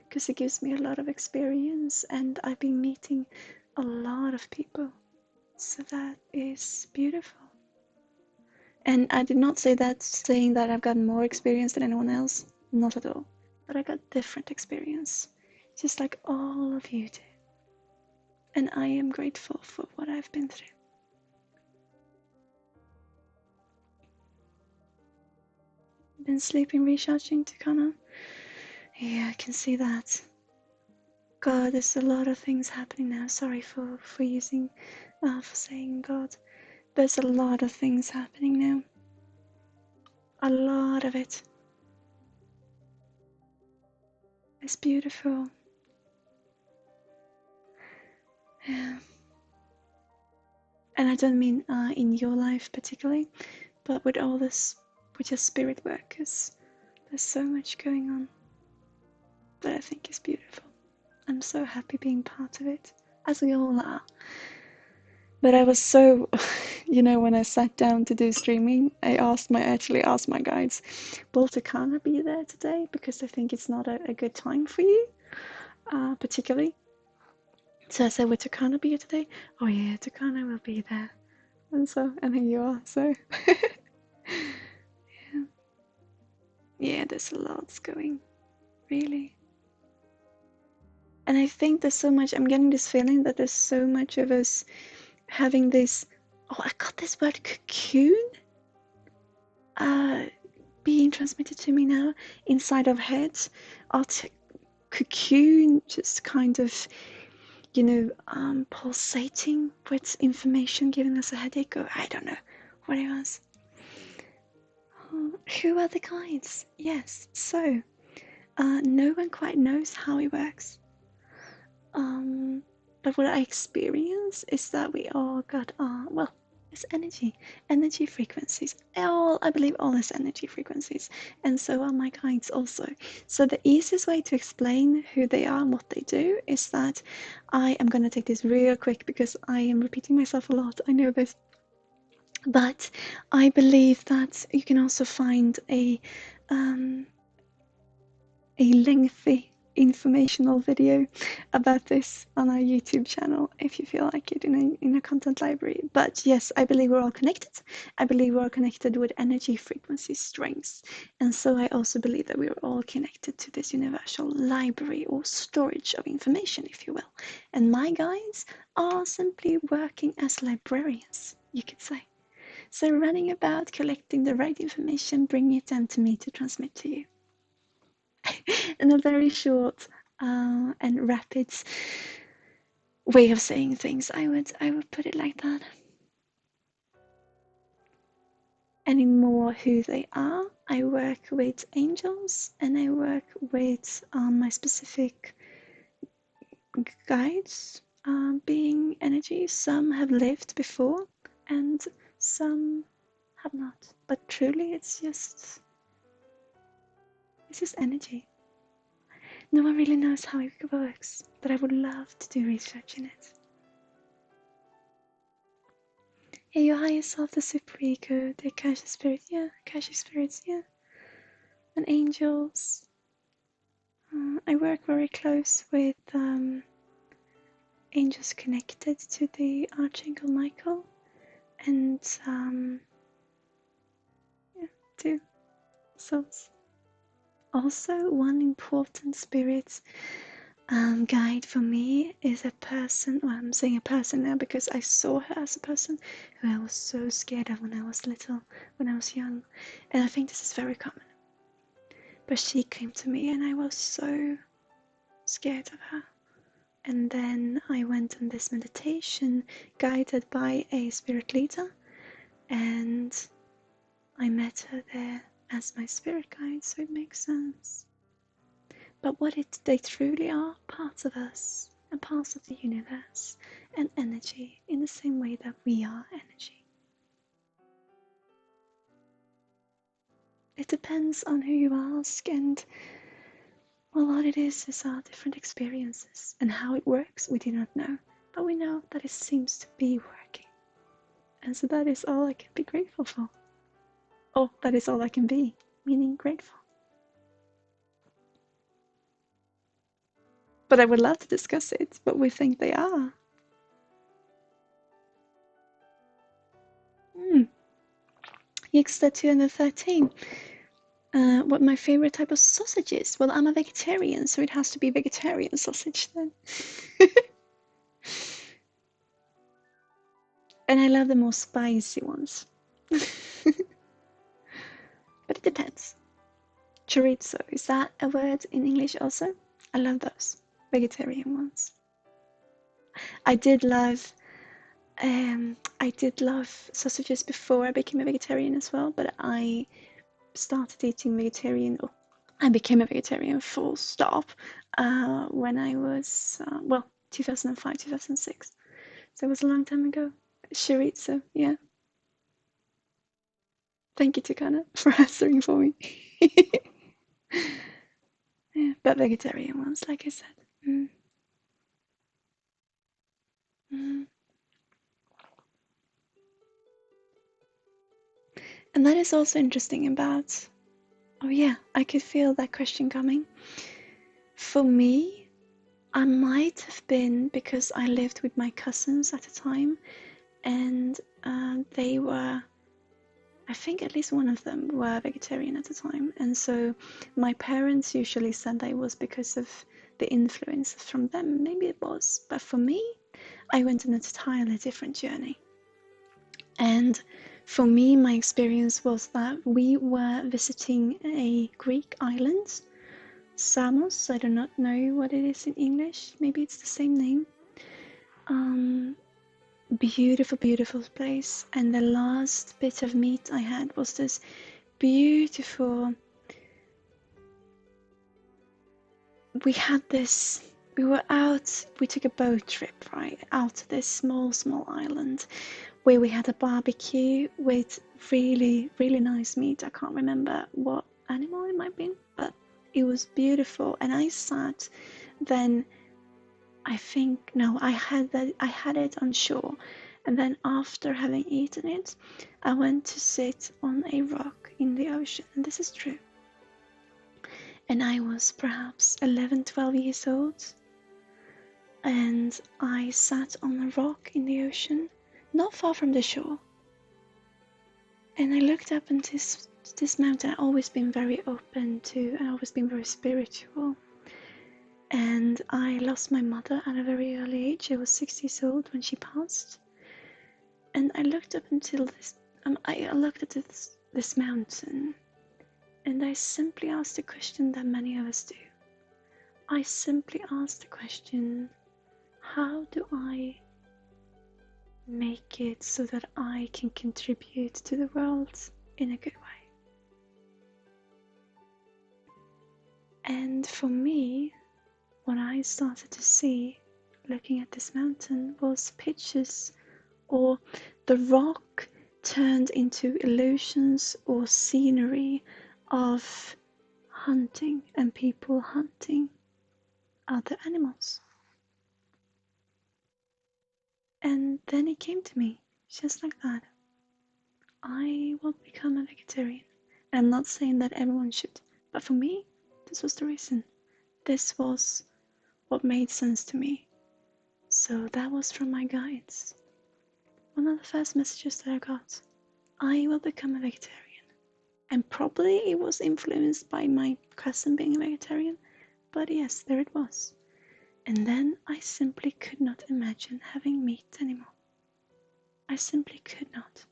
because it gives me a lot of experience, and I've been meeting a lot of people. So that is beautiful. And I did not say that saying that I've gotten more experience than anyone else. Not at all. But I got different experience, just like all of you do. And I am grateful for what I've been through. Been sleeping, recharging, Tukana? Yeah, I can see that. God, there's a lot of things happening now. Sorry for using, for saying God. There's a lot of things happening now. A lot of it. It's beautiful. Yeah. And I don't mean in your life particularly, but with all this, with your spirit workers, there's so much going on that I think is beautiful. I'm so happy being part of it, as we all are. But I was so, you know, when I sat down to do streaming, I actually asked my guides, will Takana be there today? Because I think it's not a good time for you, particularly. So I said, will Takana be here today? Oh yeah, Takana will be there. And here you are, so. Yeah, there's a lot going, really. And I think there's so much, I'm getting this feeling that there's so much of us having this, oh, I got this word cocoon being transmitted to me now inside our heads. Cocoon, just kind of, you know, pulsating with information, giving us a headache, or I don't know what it was. Who are the guides? Yes, so no one quite knows how it works. But what I experience is that we all got well, it's energy frequencies. I believe all is energy frequencies, and so are my guides also. So the easiest way to explain who they are and what they do is that I am going to take this real quick because I am repeating myself a lot. I know this, but I believe that you can also find a lengthy informational video about this on our YouTube channel if you feel like it in a content library. But yes, I believe we're all connected. I believe we're all connected with energy frequency strengths. And so I also believe that we are all connected to this universal library or storage of information, if you will. And my guides are simply working as librarians, you could say. So running about collecting the right information, bringing it down to me to transmit to you. In a very short and rapid way of saying things, I would put it like that. And in more who they are, I work with angels and I work with my specific guides, being energies. Some have lived before and some have not. But truly, it's just energy. No one really knows how it works, but I would love to do research in it. Yeah, your higher self, the super ego, the Akashic spirits, yeah, and angels. I work very close with angels connected to the Archangel Michael, and yeah, two souls. Also, one important spirit guide for me is a person, well, I'm saying a person now because I saw her as a person who I was so scared of when I was little, when I was young, and I think this is very common. But she came to me and I was so scared of her. And then I went on this meditation guided by a spirit leader, And I met her there as my spirit guide, so it makes sense. But they truly are parts of us and parts of the universe and energy in the same way that we are energy. It depends on who you ask, and well, what it is our different experiences, and how it works we do not know, but we know that it seems to be working. And so that is all I can be grateful for. Oh, that is all I can be, meaning grateful. But I would love to discuss it, what we think they are. Yixta 213. What my favorite type of sausage is? Well, I'm a vegetarian, so it has to be vegetarian sausage then. And I love the more spicy ones. But it depends. Chorizo, is that a word in English also? I love those vegetarian ones. I did love sausages before I became a vegetarian as well, but I started eating vegetarian. I became a vegetarian full stop when I was 2005, 2006. So it was a long time ago. Chorizo, yeah. Thank you, Tukana, for answering for me. Yeah, but vegetarian ones, like I said. Mm. Mm. And that is also interesting about, oh yeah, I could feel that question coming. For me, I might have been because I lived with my cousins at the time, and they were, I think at least one of them were vegetarian at the time. And so my parents usually said that it was because of the influence from them. Maybe it was. But for me, I went on an entirely different journey. And for me, my experience was that we were visiting a Greek island, Samos. I do not know what it is in English. Maybe it's the same name. Beautiful, beautiful place. And the last bit of meat I had was this beautiful. We were out, we took a boat trip, right, out to this small island where we had a barbecue with really, really nice meat. I can't remember what animal it might be, but it was beautiful. And I sat then, I had it on shore. And then after having eaten it, I went to sit on a rock in the ocean. And this is true. And I was perhaps 11, 12 years old. And I sat on a rock in the ocean, not far from the shore. And I looked up into this mountain. I've always been very open to, I've always been very spiritual. And I lost my mother at a very early age. I was 6 years old when she passed. And I looked up until this, I looked at this mountain. And I simply asked the question that many of us do. I simply asked the question, how do I make it so that I can contribute to the world in a good way? And for me, what I started to see looking at this mountain was pictures, or the rock turned into illusions or scenery of hunting and people hunting other animals. And then it came to me, just like that. I will become a vegetarian. I'm not saying that everyone should, but for me, this was the reason. This was what made sense to me. So that was from my guides. One of the first messages that I got. I will become a vegetarian. And probably it was influenced by my cousin being a vegetarian, but yes, there it was. And then I simply could not imagine having meat anymore. I simply could not.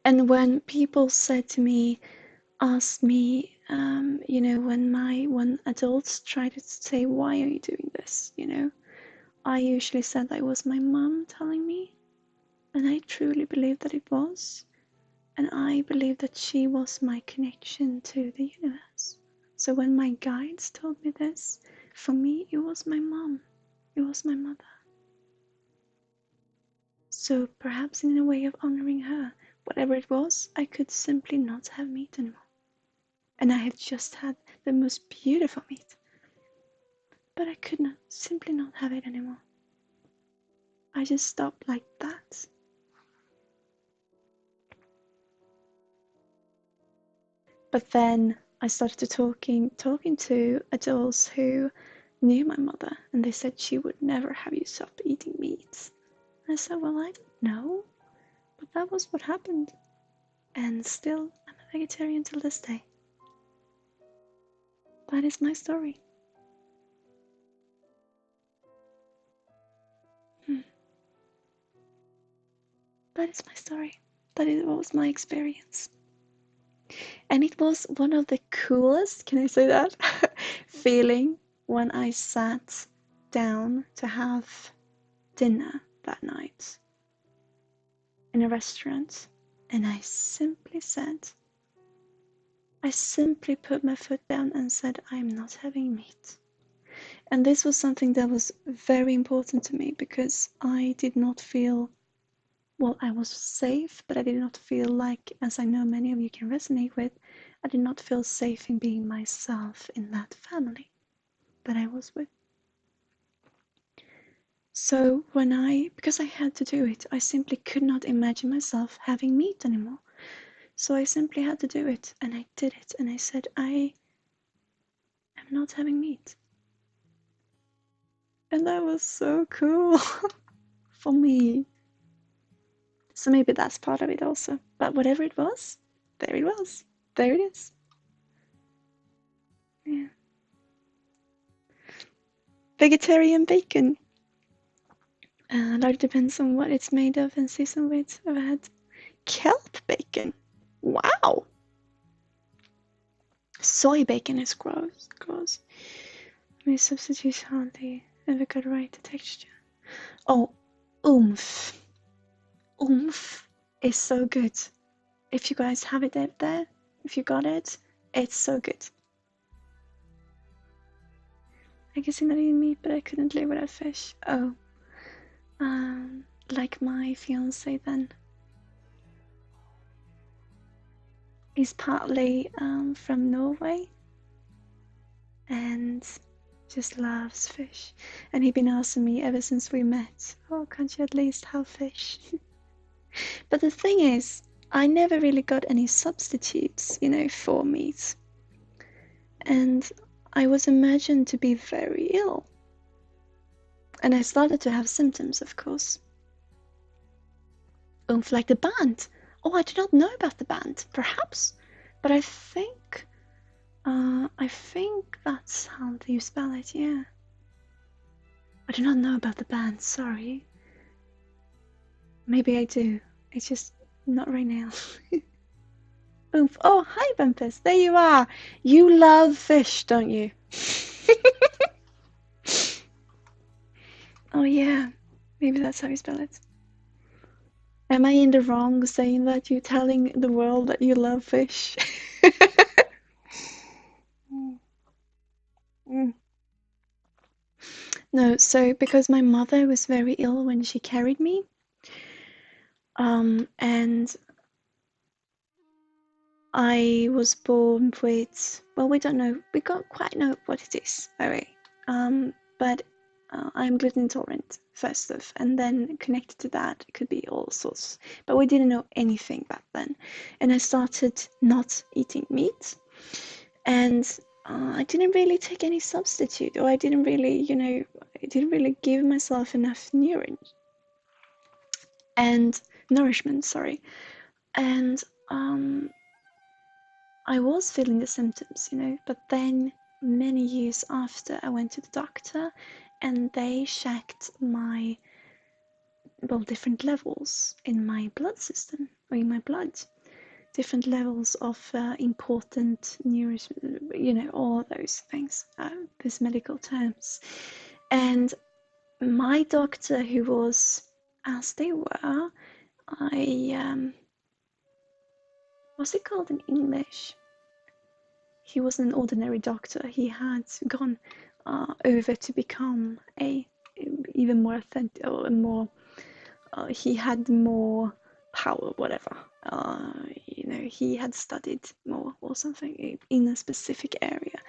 And when people said to me, asked me, when adults tried to say, why are you doing this? I usually said that it was my mom telling me. And I truly believe that it was. And I believe that she was my connection to the universe. So when my guides told me this, for me it was my mom. It was my mother. So perhaps in a way of honoring her, whatever it was, I could simply not have meat anymore. And I had just had the most beautiful meat. But I could not, simply not have it anymore. I just stopped like that. But then I started talking to adults who knew my mother, and they said she would never have you stop eating meat. I said, well, I don't know, but that was what happened. And still, I'm a vegetarian till this day. That is my story. That is my story. That was my experience. And it was one of the coolest, can I say that, feeling when I sat down to have dinner that night in a restaurant, and I simply put my foot down and said, I'm not having meat. And this was something that was very important to me because I did not feel, well, I was safe, but I did not feel like, as I know many of you can resonate with, I did not feel safe in being myself in that family that I was with. So because I had to do it, I simply could not imagine myself having meat anymore. So I simply had to do it, and I did it, and I said, I am not having meat. And that was so cool for me. So maybe that's part of it also. But whatever it was, there it was. There it is. Yeah. Vegetarian bacon. That depends on what it's made of and seasoned with. I've had kelp bacon. Wow. Soy bacon is gross. Gross. My substitute hardly ever got right the texture. Oh, oomph. Oomph is so good. If you guys have it out there, if you got it, it's so good. I guess I'm not eating meat, but I couldn't live without fish. Oh. Like my fiance then. He's partly from Norway and just loves fish. And he'd been asking me ever since we met, oh, can't you at least have fish? But the thing is, I never really got any substitutes, for meat. And I was imagined to be very ill. And I started to have symptoms, of course. Oomph, like the band. Oh, I do not know about the band. Perhaps. But I think that's how you spell it, yeah. I do not know about the band, sorry. Maybe I do. It's just not right now. Oomph. Oh, hi, Bumpus. There you are. You love fish, don't you? Oh, yeah. Maybe that's how you spell it. Am I in the wrong saying that you're telling the world that you love fish? No, so because my mother was very ill when she carried me, and I was born with, well, we don't know, we don't quite know what it is, alright, but I'm gluten intolerant, first off, and then connected to that, it could be all sorts, but we didn't know anything back then, and I started not eating meat, and I didn't really take any substitute, or I didn't really, I didn't really give myself enough nourishment, sorry, and I was feeling the symptoms, but then many years after I went to the doctor and they checked my, different levels in my blood system, or in my blood, different levels of important nourishment, all those things, these medical terms. And my doctor, who was, as they were, what's it called in English? He wasn't an ordinary doctor. He had gone over to become a even more authentic, or more. He had more power, whatever. He had studied more or something in a specific area,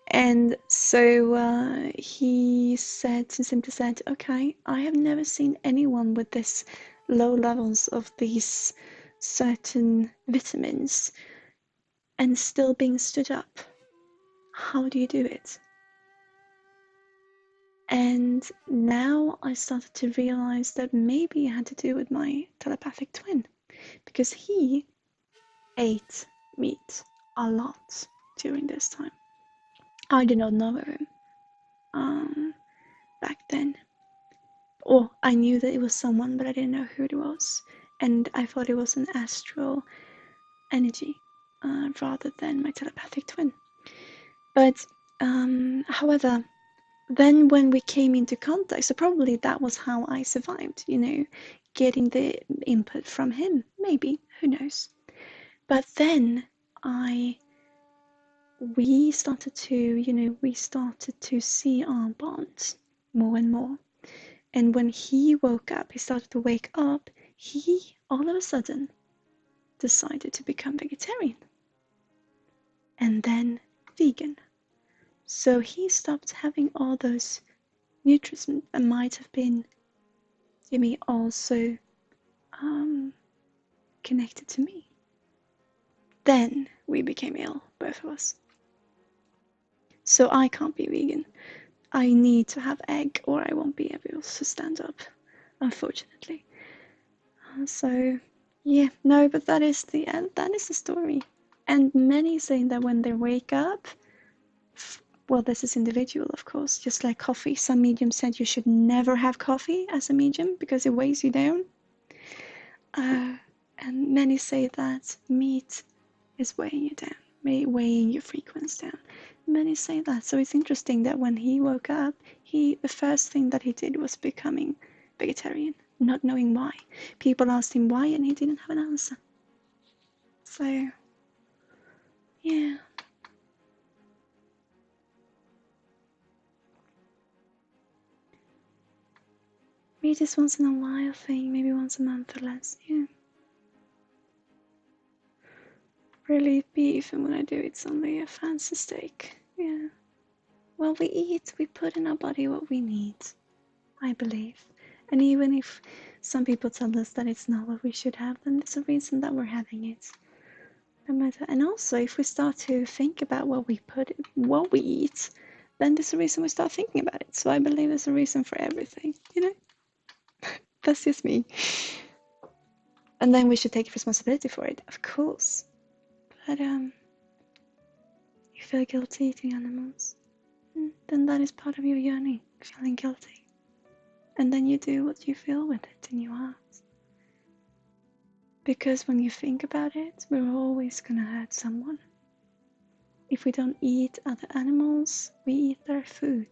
and so he simply said, "Okay, I have never seen anyone with this low levels of these certain vitamins and still being stood up. How do you do it?" And now I started to realize that maybe it had to do with my telepathic twin, because he ate meat a lot during this time. I did not know of him back then. Or I knew that it was someone, but I didn't know who it was. And I thought it was an astral energy rather than my telepathic twin. But however, then when we came into contact, so probably that was how I survived, getting the input from him. Maybe, who knows? But then we started to see our bonds more and more. And when he woke up, he started to wake up, he all of a sudden decided to become vegetarian. And then vegan. So he stopped having all those nutrients that might have been, also connected to me. Then we became ill, both of us. So I can't be vegan. I need to have egg or I won't be able to stand up, unfortunately. So, yeah, no, but that is the end. That is the story. And many saying that when they wake up, well, this is individual, of course, just like coffee. Some mediums said you should never have coffee as a medium because it weighs you down. And many say that meat is weighing you down, weighing your frequency down. Many say that. So it's interesting that when he woke up, the first thing that he did was becoming vegetarian, not knowing why. People asked him why, and he didn't have an answer. So, yeah. Maybe just once in a while thing, maybe once a month or less, yeah. Really beef, and when I do, it's only a fancy steak, yeah. Well, we put in our body what we need, I believe. And even if some people tell us that it's not what we should have, then there's a reason that we're having it. No matter. And also, if we start to think about what we eat, then there's a reason we start thinking about it. So I believe there's a reason for everything, That's just me. And then we should take responsibility for it, of course. But you feel guilty eating animals, then that is part of your journey, feeling guilty. And then you do what you feel with it in your heart. Because when you think about it, we're always gonna hurt someone. If we don't eat other animals, we eat their food.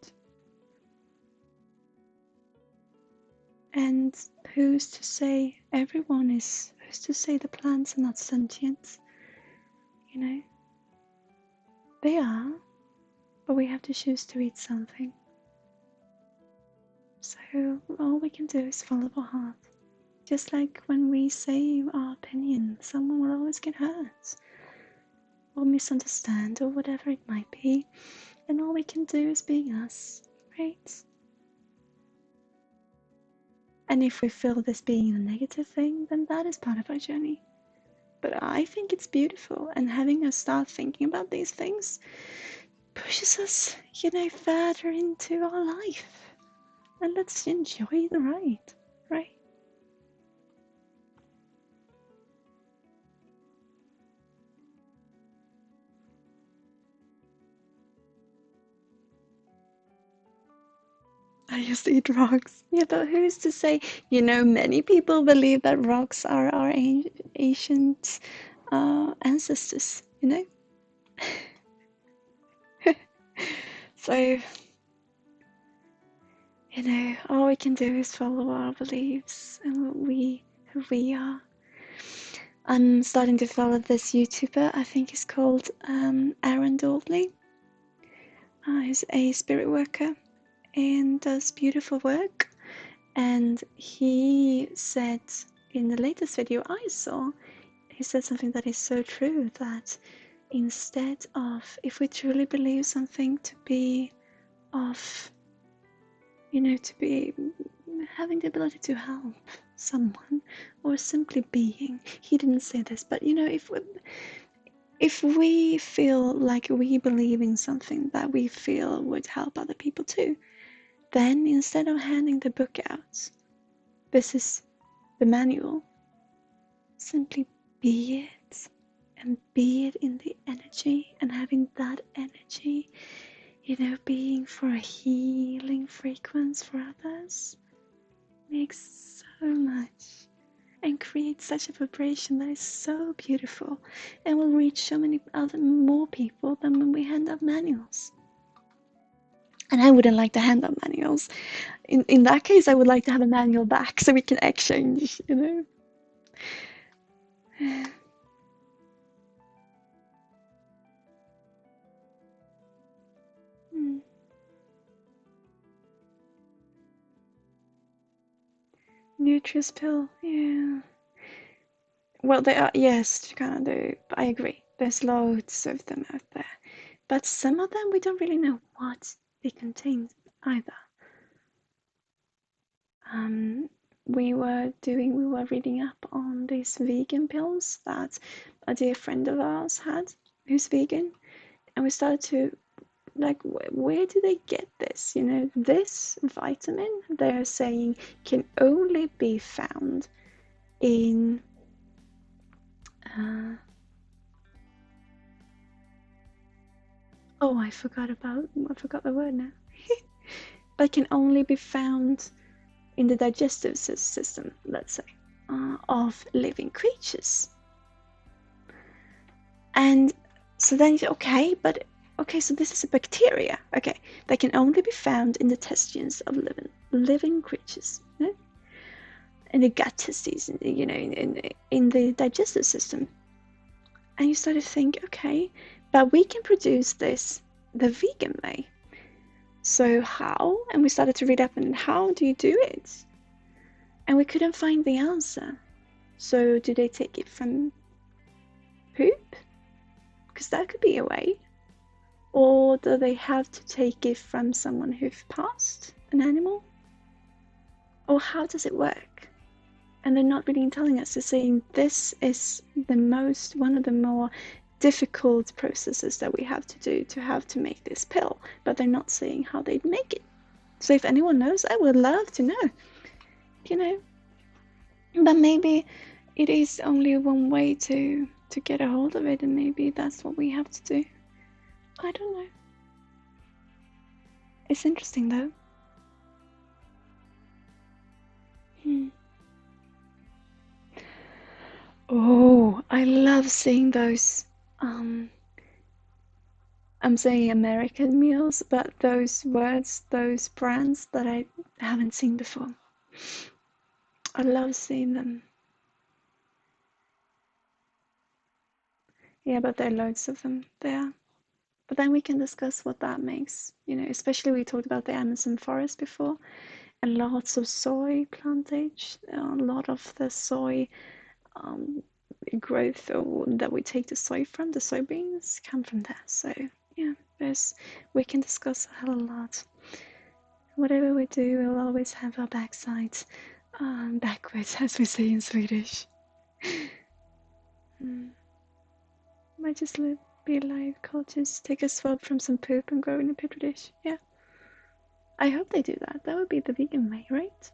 And who's to say who's to say the plants are not sentient? They are, but we have to choose to eat something. So all we can do is follow our heart. Just like when we say our opinion, someone will always get hurt or misunderstand or whatever it might be. And all we can do is being us, right? And if we feel this being a negative thing, then that is part of our journey. But I think it's beautiful, and having us start thinking about these things pushes us, further into our life. And let's enjoy the ride, right? I just eat rocks. Yeah, but who's to say? Many people believe that rocks are our ancient ancestors, So, all we can do is follow our beliefs and what we who we are. I'm starting to follow this YouTuber, I think he's called Aaron Dolby. He's a spirit worker and does beautiful work. And he said in the latest video I saw, he said something that is so true, that instead of, if we truly believe something to be of, to be having the ability to help someone or simply being, he didn't say this, but if we feel like we believe in something that we feel would help other people too, then instead of handing the book out, this is the manual, simply be it, and be it in the energy, and having that energy, being for a healing frequency for others, makes so much and creates such a vibration that is so beautiful and will reach so many more people than when we hand out manuals. And I wouldn't like to hand out manuals. In that case, I would like to have a manual back so we can exchange, Nutrius pill, yeah. Well, they are, yes, kind of. I agree. There's loads of them out there, but some of them we don't really know what they contain either. We were reading up on these vegan pills that a dear friend of ours had, who's vegan, and we started to where do they get this? This vitamin, they're saying, can only be found in I forgot the word now. But can only be found in the digestive system, let's say, of living creatures. And so then you say, okay, so this is a bacteria, that can only be found in the intestines of living creatures, in the gut testes, in the digestive system. And you start to think, okay, but we can produce this the vegan way. So how? And we started to read up on how do you do it? And we couldn't find the answer. So do they take it from poop? Because that could be a way. Or do they have to take it from someone who've passed, an animal? Or how does it work? And they're not really telling us. They're saying this is one of the more difficult processes that we have to do to make this pill, but they're not saying how they'd make it. So if anyone knows, I would love to know. But maybe it is only one way to get a hold of it, and maybe that's what we have to do. I don't know. It's interesting though. Oh, I love seeing those I'm saying American meals, but those brands that I haven't seen before. I love seeing them. Yeah, but there are loads of them there. But then we can discuss what that makes. Especially we talked about the Amazon forest before, and lots of soy plantage. A lot of the soy growth that we take the soy from, the soybeans, come from there. So yeah, we can discuss a hell of a lot. Whatever we do, we'll always have our backsides backwards, as we say in Swedish. Might just be like cultures, take a swab from some poop and grow in a petri dish. Yeah, I hope they do that. That would be the vegan way, right?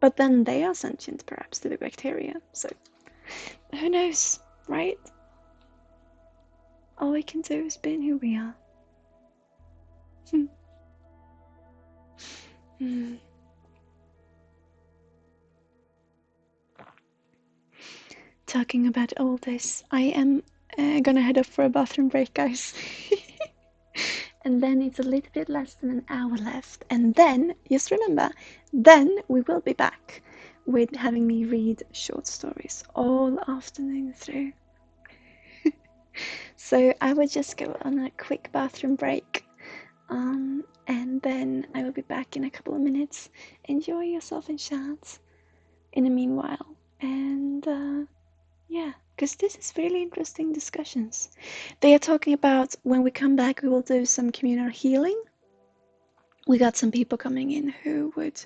But then they are sentient, perhaps, to the bacteria. So who knows, right? All we can do is be who we are. Talking about all this, I am gonna head off for a bathroom break, guys. And then it's a little bit less than an hour left. And then, just remember, then we will be back with having me read short stories all afternoon through. So I will just go on a quick bathroom break, and then I will be back in a couple of minutes. Enjoy yourself in chat in the meanwhile, and yeah, because this is really interesting discussions. They are talking about when we come back, we will do some communal healing. We got some people coming in who would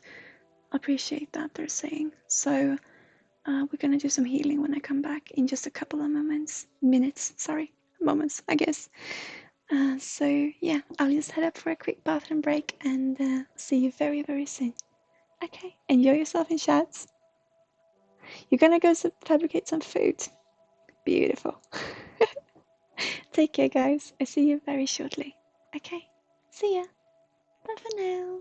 appreciate that, they're saying. So we're gonna do some healing when I come back in just a couple of moments, I guess. So yeah, I'll just head up for a quick bathroom break and see you very, very soon. Okay, enjoy yourself in chats. You're gonna go fabricate some food. Beautiful. Take care, guys. I see you very shortly. Okay, see ya. Bye for now.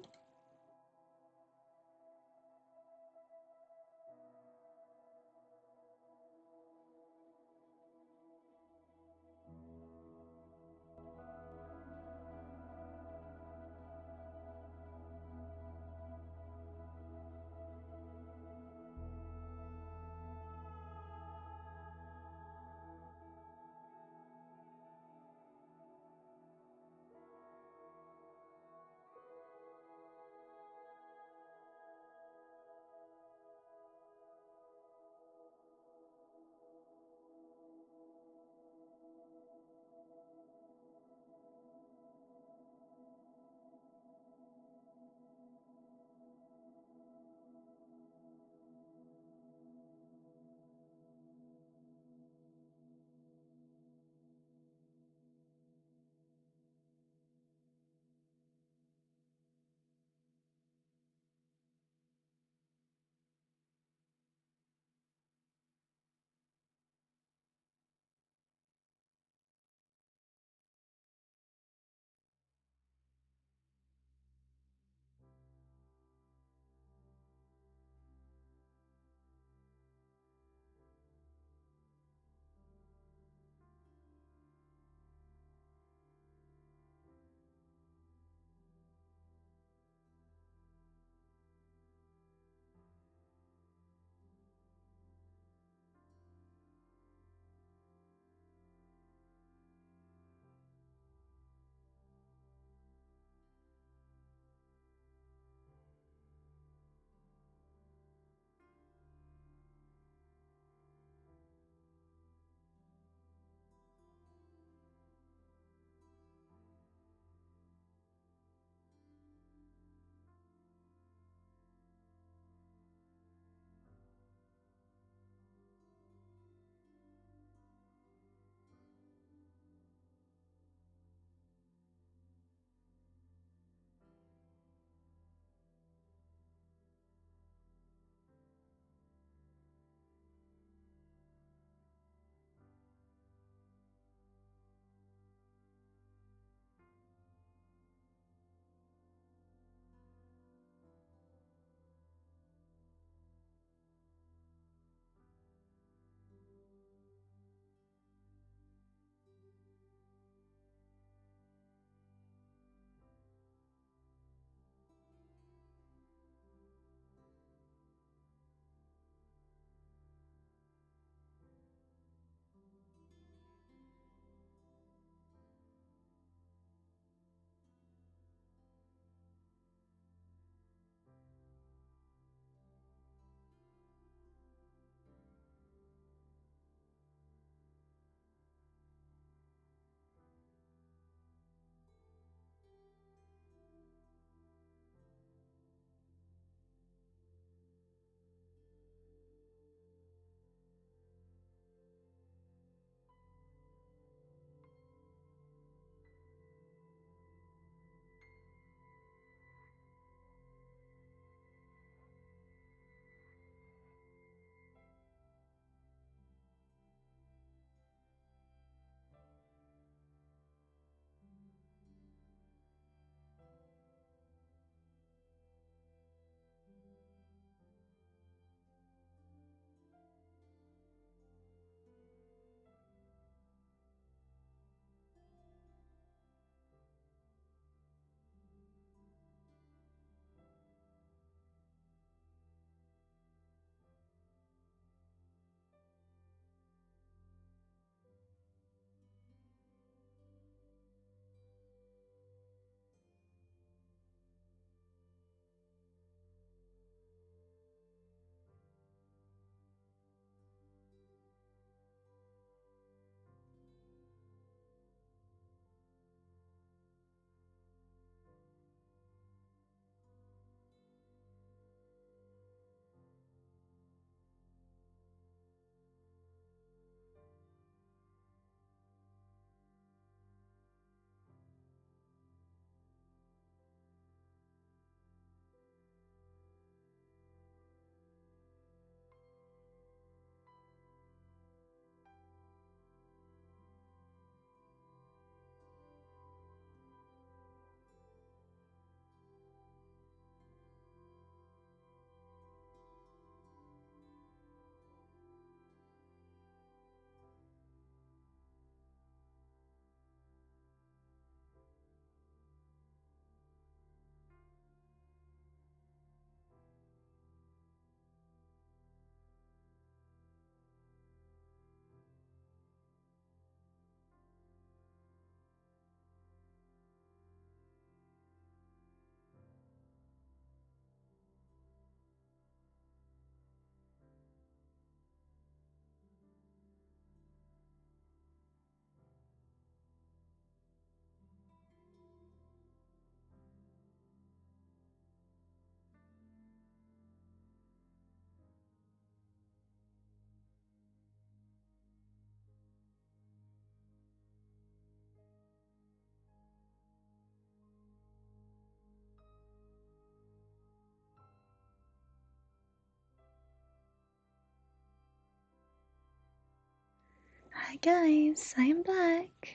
Hi guys, I am back.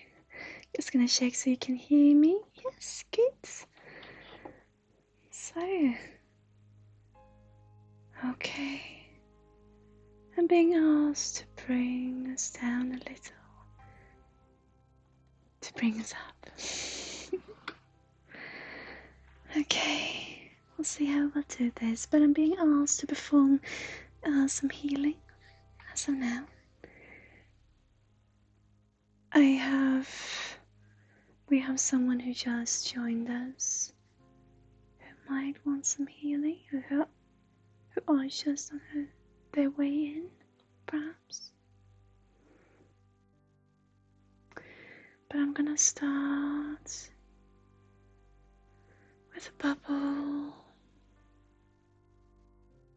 Just gonna check so you can hear me. Yes, good. So, okay. I'm being asked to bring us down a little. To bring us up. Okay, we'll see how we'll do this, but I'm being asked to perform some healing as of now. We have someone who just joined us who might want some healing, who are just on their way in, perhaps. But I'm gonna start with a bubble.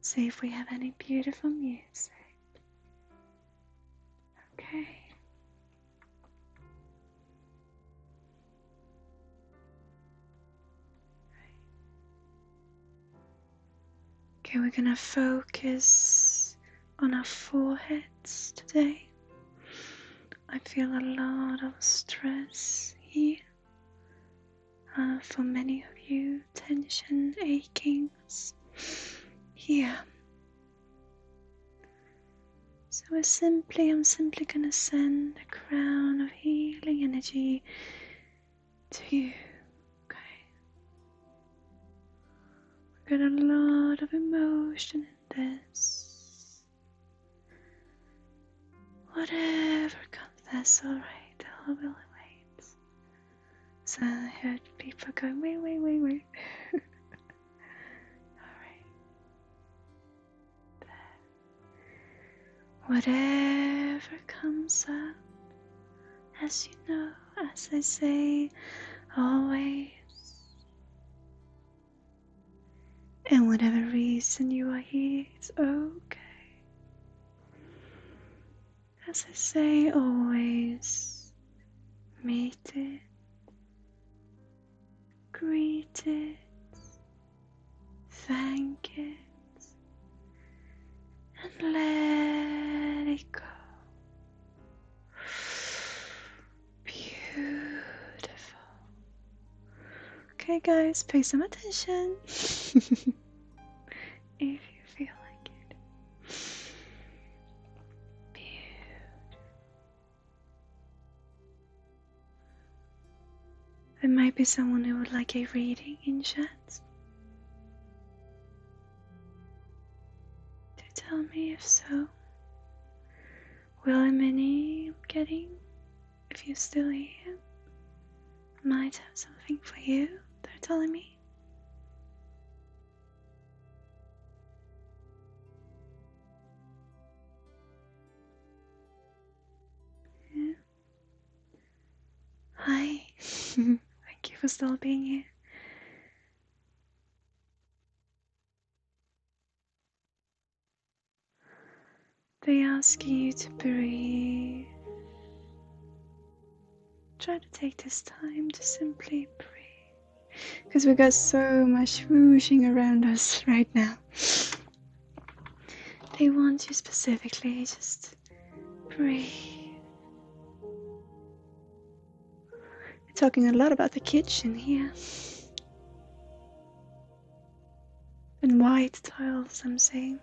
See if we have any beautiful music. Okay. Okay, we're gonna focus on our foreheads today. I feel a lot of stress here. For many of you, tension, achings here. So I'm simply gonna send a crown of healing energy to you. Okay. We've got a lot of emotion in this. Whatever comes, that's alright. I will wait. So I heard people going, wait. Alright. Whatever comes up, as you know, as I say, always. And whatever reason you are here, it's okay. As I say, always meet it, greet it, thank it, and let it go. Beautiful. Okay guys, pay some attention. If you feel like it. Beautiful. There might be someone who would like a reading in chat. Do tell me if so. Will and Minnie, I'm getting, if you're still here, might have something for you. They're telling me. Yeah. Hi. Thank you for still being here. They ask you to breathe. Try to take this time to simply breathe. Because we got so much whooshing around us right now. They want you specifically just breathe. We're talking a lot about the kitchen here. And white tiles, I'm saying.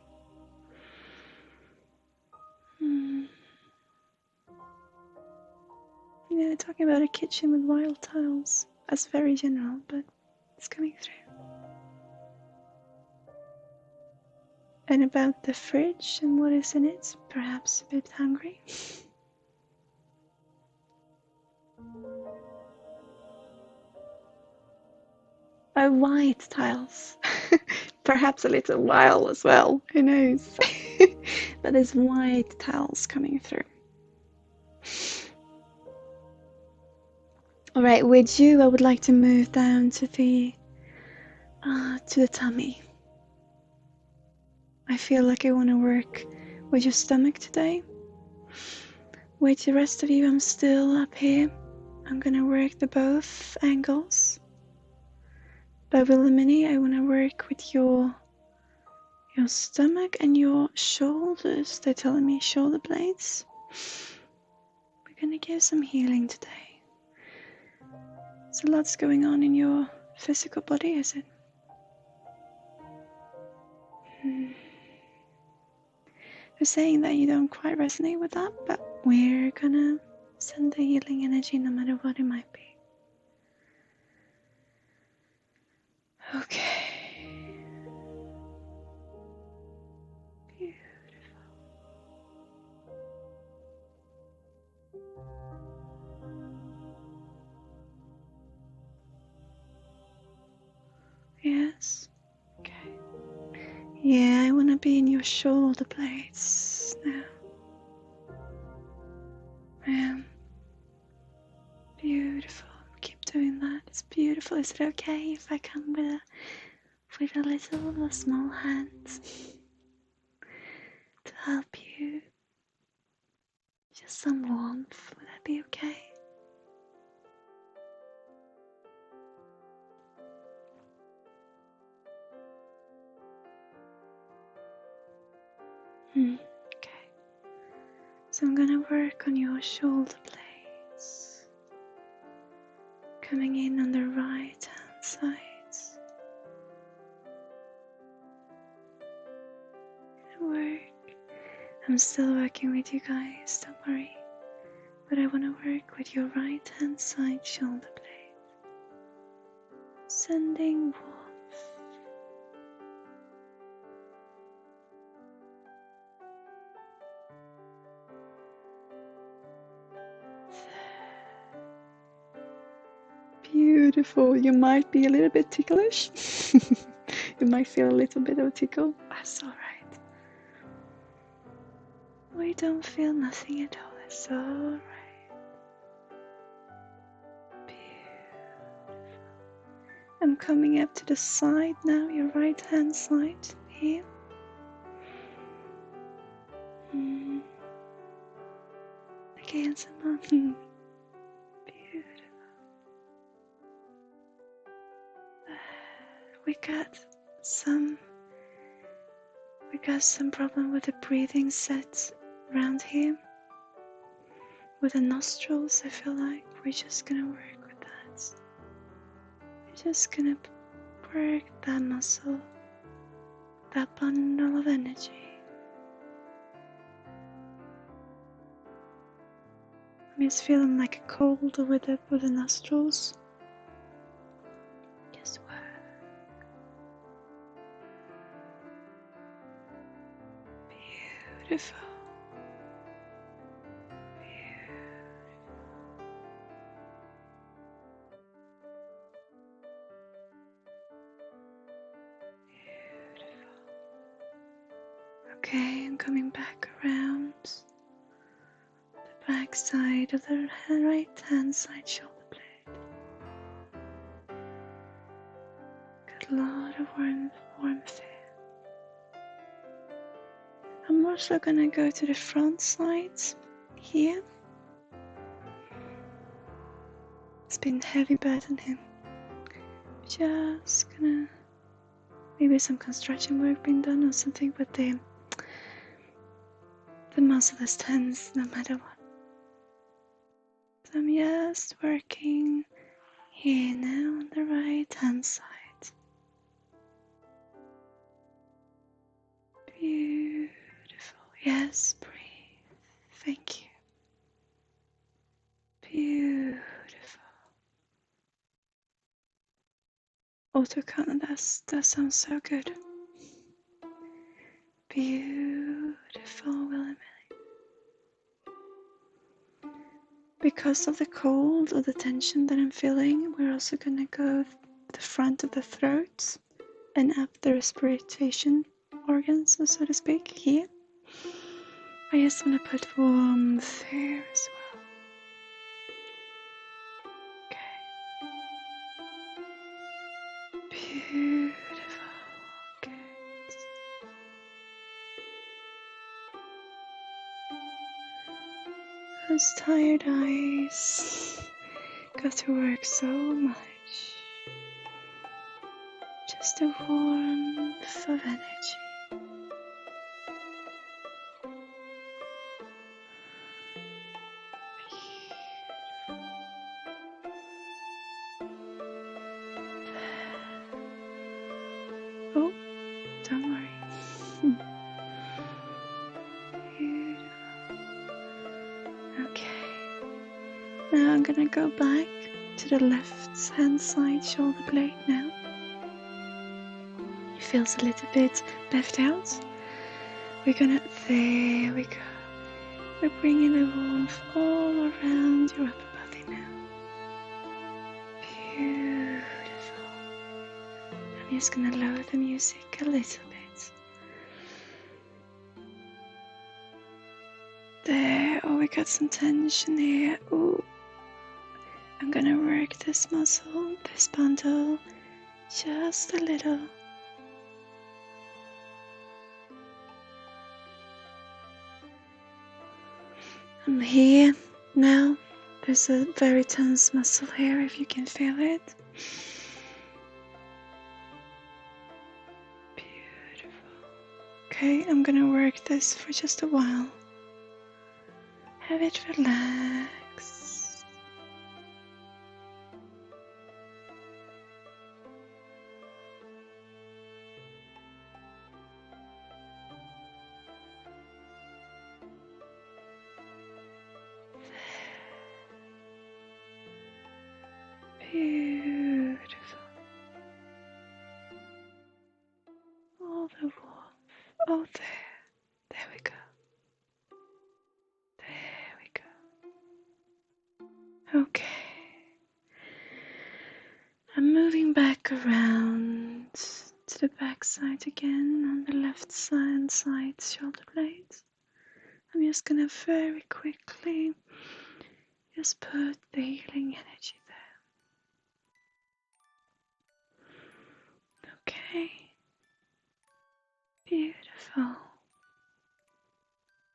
Yeah, talking about a kitchen with wild tiles. That's very general, but it's coming through. And about the fridge and what is in it, perhaps a bit hungry. Oh, white tiles. Perhaps a little wild as well, who knows. But there's white tiles coming through. Alright, with you I would like to move down to the tummy. I feel like I want to work with your stomach today. With the rest of you, I'm still up here. I'm gonna work the both angles. But with the mini, I want to work with your stomach and your shoulders. They're telling me shoulder blades. gonna give some healing today. So lots going on in your physical body, is it? They're saying that you don't quite resonate with that, but we're gonna send the healing energy no matter what it might be. Okay. Beautiful. Yes. Okay. Yeah, I want to be in your shoulder blades now. Yeah. Beautiful. Keep doing that. It's beautiful. Is it okay if I come with a little or small hands to help you? Just some warmth. Would that be okay? Okay. So I'm gonna work on your shoulder blades, coming in on the right hand side. Work. I'm still working with you guys, don't worry. But I want to work with your right hand side shoulder blade, sending warmth. Beautiful. You might be a little bit ticklish. You might feel a little bit of a tickle. That's alright. We don't feel nothing at all. It's alright. Beautiful. I'm coming up to the side now, your right hand side here. Again, some beautiful. We got some problem with the breathing set around here. With the nostrils, I feel like we're just gonna work with that. We're just gonna work that muscle, that bundle of energy. I'm just feeling like a cold with the nostrils. Just work. Beautiful. Okay, I'm coming back around the back side of the right hand side shoulder blade. Got a lot of warmth here. I'm also gonna go to the front side here. It's been heavy burden here. Just gonna maybe some construction work being done or something, but the muscle is tense no matter what. So I'm just working here now on the right hand side. Beautiful. Yes, breathe. Thank you. Beautiful. Autocon, that sounds so good. Beautiful, William. Because of the cold or the tension that I'm feeling, we're also gonna go the front of the throat and up the respiration organs, so to speak, here. I just want to put warmth here as well. Okay. Beautiful. Good. Those tired eyes got to work so much. Just a warmth of energy. gonna go back to the left hand side shoulder blade now. It feels a little bit left out. There we go. We're bringing the warmth all around your upper body now. Beautiful. I'm just gonna lower the music a little bit. There, oh, we got some tension here. Ooh. I'm gonna work this muscle, this bundle, just a little. I'm here now. There's a very tense muscle here, if you can feel it. Beautiful. Okay, I'm gonna work this for just a while. Have it relax. Beautiful. All the warmth. Oh, there we go. There we go. Okay. I'm moving back around to the back side again on the left side shoulder blades. I'm just gonna very quickly just put the healing energy there. Okay. Beautiful.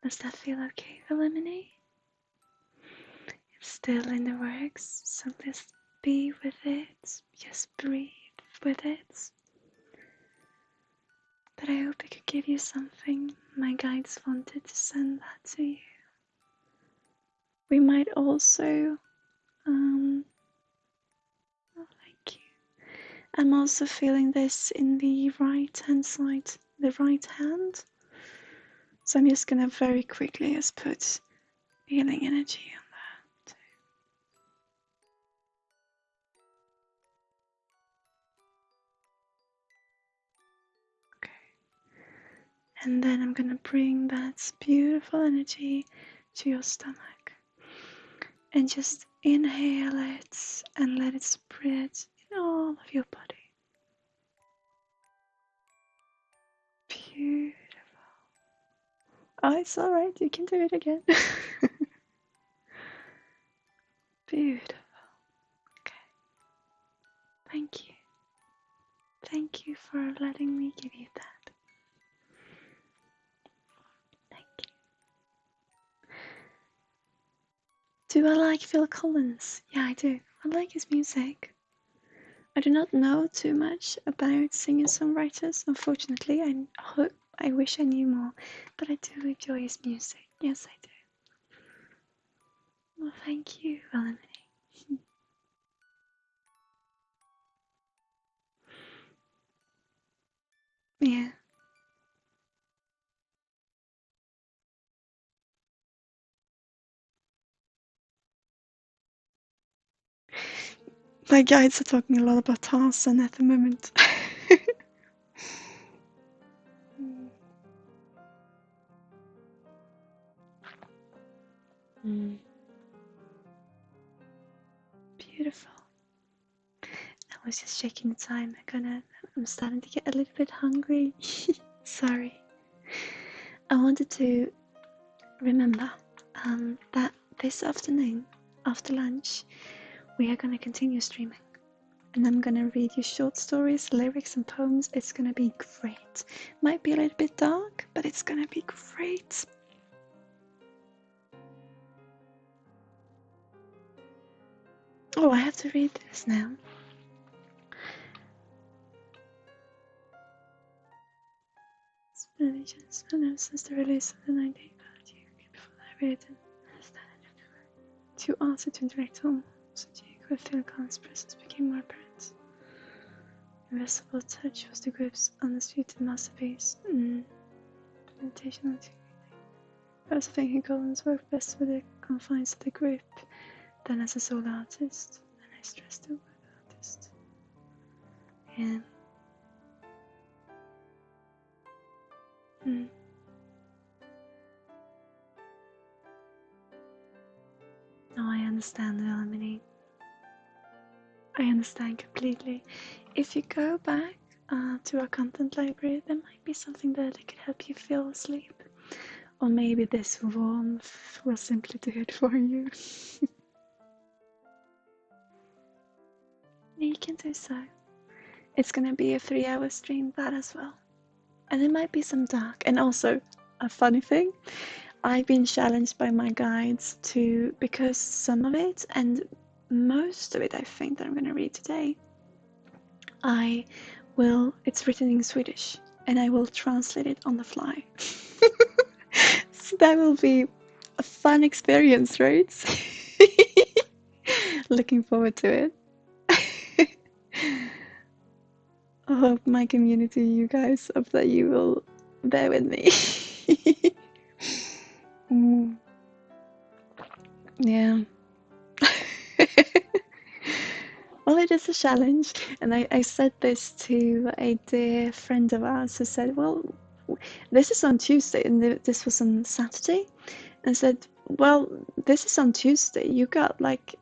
Does that feel okay, Lemonade? It's still in the works, so just be with it. Just breathe with it. But I hope I could give you something. My guides wanted to send that to you. We might also, oh, thank you. I'm also feeling this in the right hand side, the right hand. So I'm just gonna very quickly just put healing energy on that too. Okay. And then I'm gonna bring that beautiful energy to your stomach. And just inhale it and let it spread in all of your body. Beautiful. Oh, it's alright, you can do it again. Beautiful. Okay. Thank you. Thank you for letting me give you that. Thank you. Do I like Phil Collins? Yeah, I do. I like his music. I do not know too much about singer-songwriters. Unfortunately, I wish I knew more, but I do enjoy his music. Yes, I do. Well, thank you, Melanie. Yeah. My guides are talking a lot about Tarzan at the moment. Beautiful. I was just checking the time. I'm starting to get a little bit hungry. Sorry. I wanted to remember that this afternoon, after lunch, we are gonna continue streaming. And I'm gonna read you short stories, lyrics and poems. It's gonna be great. Might be a little bit dark, but it's gonna be great. Oh, I have to read this now. Since the release of the 19th before I read it, to answer to direct home, so with Phil Collins' presence became more apparent. Invisible Touch was the group's undisputed masterpiece. Meditation on I was thinking Collins worked best with the confines of the group, than as a solo artist, and I stress the word artist. Yeah. Mm. Oh, I understand, Melanie. I understand completely. If you go back to our content library, there might be something there that could help you fall asleep. Or maybe this warmth will simply do it for you. You can do so. It's gonna be a 3-hour stream, that as well. And it might be some dark. And also, a funny thing, I've been challenged by my guides to, because some of it, and most of it I think that I'm gonna read today, it's written in Swedish, and I will translate it on the fly. So that will be a fun experience, right? Looking forward to it. I hope my community, you guys, hope that you will bear with me. Yeah. Well, it is a challenge, and I said this to a dear friend of ours who said, well, this is on Tuesday, and this was on Saturday, and I said, well, this is on Tuesday, you got like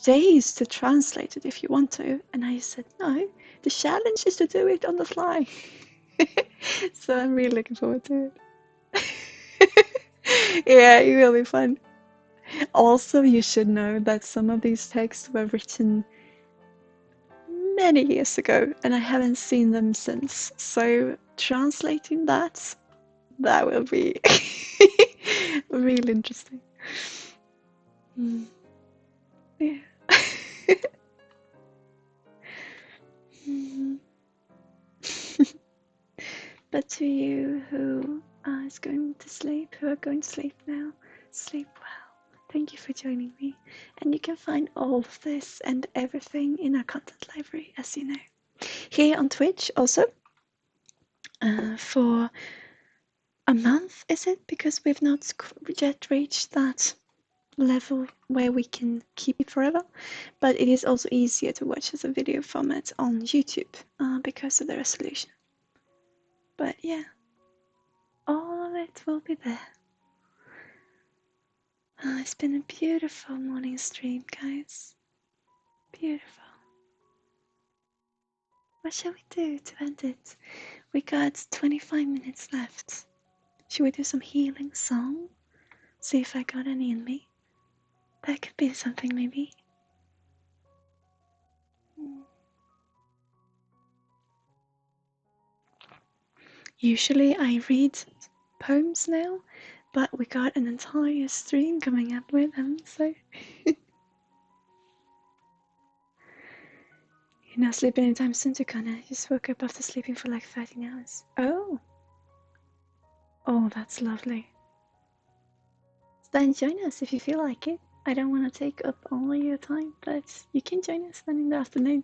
days to translate it if you want to, and I said, no, the challenge is to do it on the fly. So I'm really looking forward to it. Yeah, it will be fun. Also, you should know that some of these texts were written many years ago, and I haven't seen them since. So translating that will be really interesting. Yeah. But to you who are going to sleep now, sleep well. Thank you for joining me. And you can find all of this and everything in our content library, as you know. Here on Twitch also, for a month, is it? Because we've not yet reached that level where we can keep it forever, but it is also easier to watch as a video format on YouTube because of the resolution. But yeah, all of it will be there. It's been a beautiful morning stream, guys. Beautiful. What shall we do to end it? We got 25 minutes left. Should we do some healing song? See if I got any in me. That could be something, maybe. Usually I read poems now, but we got an entire stream coming up with them, so. You're not sleeping anytime soon, Tukana. You just woke up after sleeping for like 13 hours. Oh! Oh, that's lovely. Then join us if you feel like it. I don't want to take up all your time, but you can join us then in the afternoon.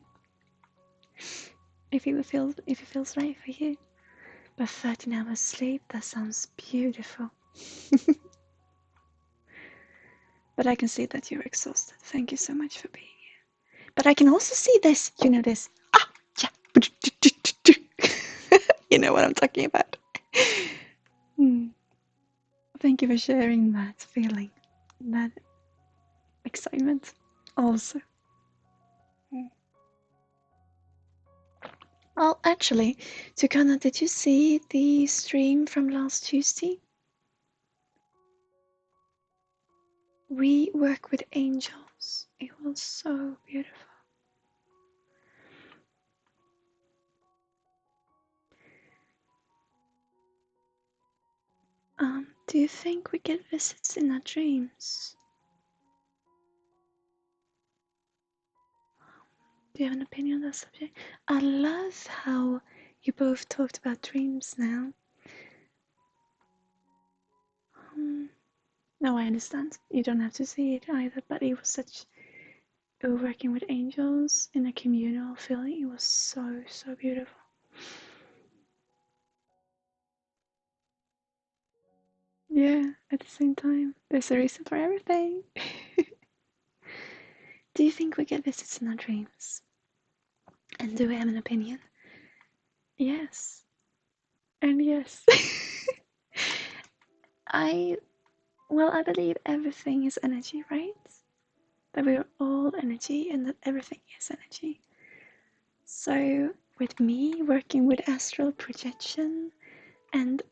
If it feels right for you. But 13 hours sleep, that sounds beautiful. But I can see that you're exhausted. Thank you so much for being here. But I can also see this. You know this. Ah, yeah. You know what I'm talking about. Thank you for sharing that feeling, that excitement also. Well, actually, Tukana, did you see the stream from last Tuesday? We work with angels. It was so beautiful. Do you think we get visits in our dreams? Do you have an opinion on that subject? I love how you both talked about dreams now. No, I understand. You don't have to see it either, but it was such. Working with angels in a communal feeling, it was so, so beautiful. Yeah, at the same time, there's a reason for everything. Do you think we get visits in our dreams? And do we have an opinion? Yes. And yes. I believe everything is energy, right? That we are all energy and that everything is energy. So with me working with astral projection and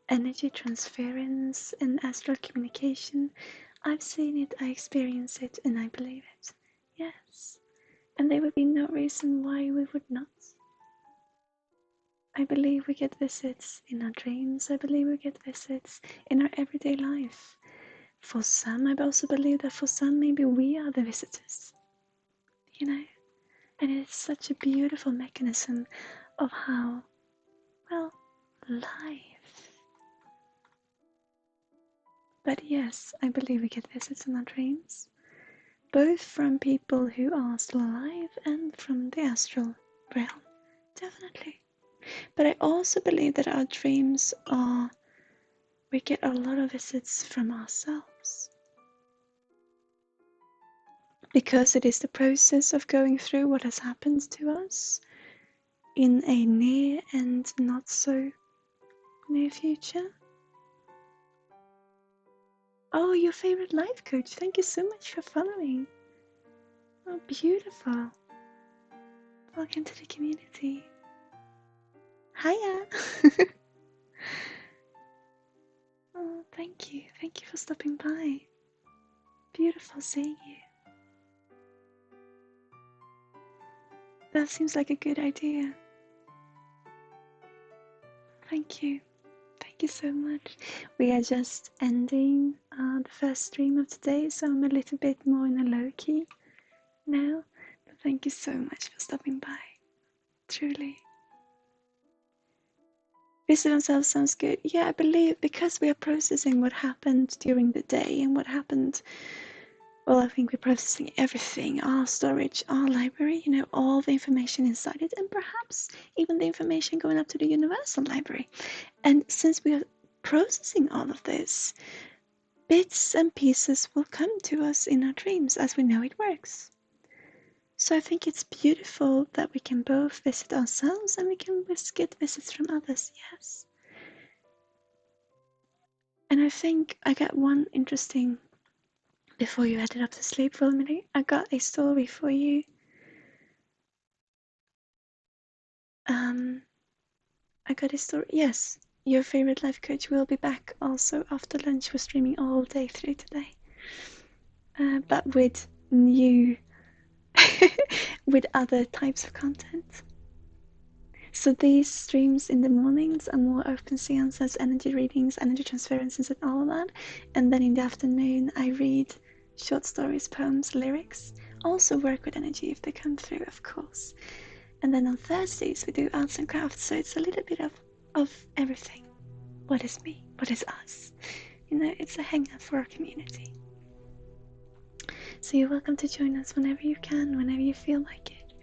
energy transference and astral communication, I've seen it, I experience it, and I believe it. Yes. And there would be no reason why we would not. I believe we get visits in our dreams. I believe we get visits in our everyday life. For some, I also believe that for some, maybe we are the visitors. You know? And it's such a beautiful mechanism of how, life. But yes, I believe we get visits in our dreams. Both from people who are still alive and from the astral realm. Definitely. But I also believe that our dreams we get a lot of visits from ourselves. Because it is the process of going through what has happened to us in a near and not so near future. Oh, your favorite life coach. Thank you so much for following. Oh, beautiful. Welcome to the community. Hiya. Oh, thank you. Thank you for stopping by. Beautiful seeing you. That seems like a good idea. Thank you. Thank you so much. We are just ending the first stream of today, so I'm a little bit more in a low key now. But thank you so much for stopping by. Truly. Visit themselves sounds good. Yeah, I believe because we are processing what happened during the day and what happened. Well, I think we're processing everything, our storage, our library, all the information inside it, and perhaps even the information going up to the universal library. And since we are processing all of this, bits and pieces will come to us in our dreams as we know it works. So I think it's beautiful that we can both visit ourselves and we can get visits from others, yes. And I think I got one interesting, before you headed up to sleep for a minute, I got a story for you. I got a story, yes. Your favorite life coach will be back also after lunch. We're streaming all day through today. But with new, with other types of content. So these streams in the mornings are more open seances, energy readings, energy transferences and all of that. And then in the afternoon I read short stories, poems, lyrics. Also work with energy if they come through, of course. And then on Thursdays we do arts and crafts, so it's a little bit of everything. What is me? What is us? It's a hangout for our community. So you're welcome to join us whenever you can, whenever you feel like it.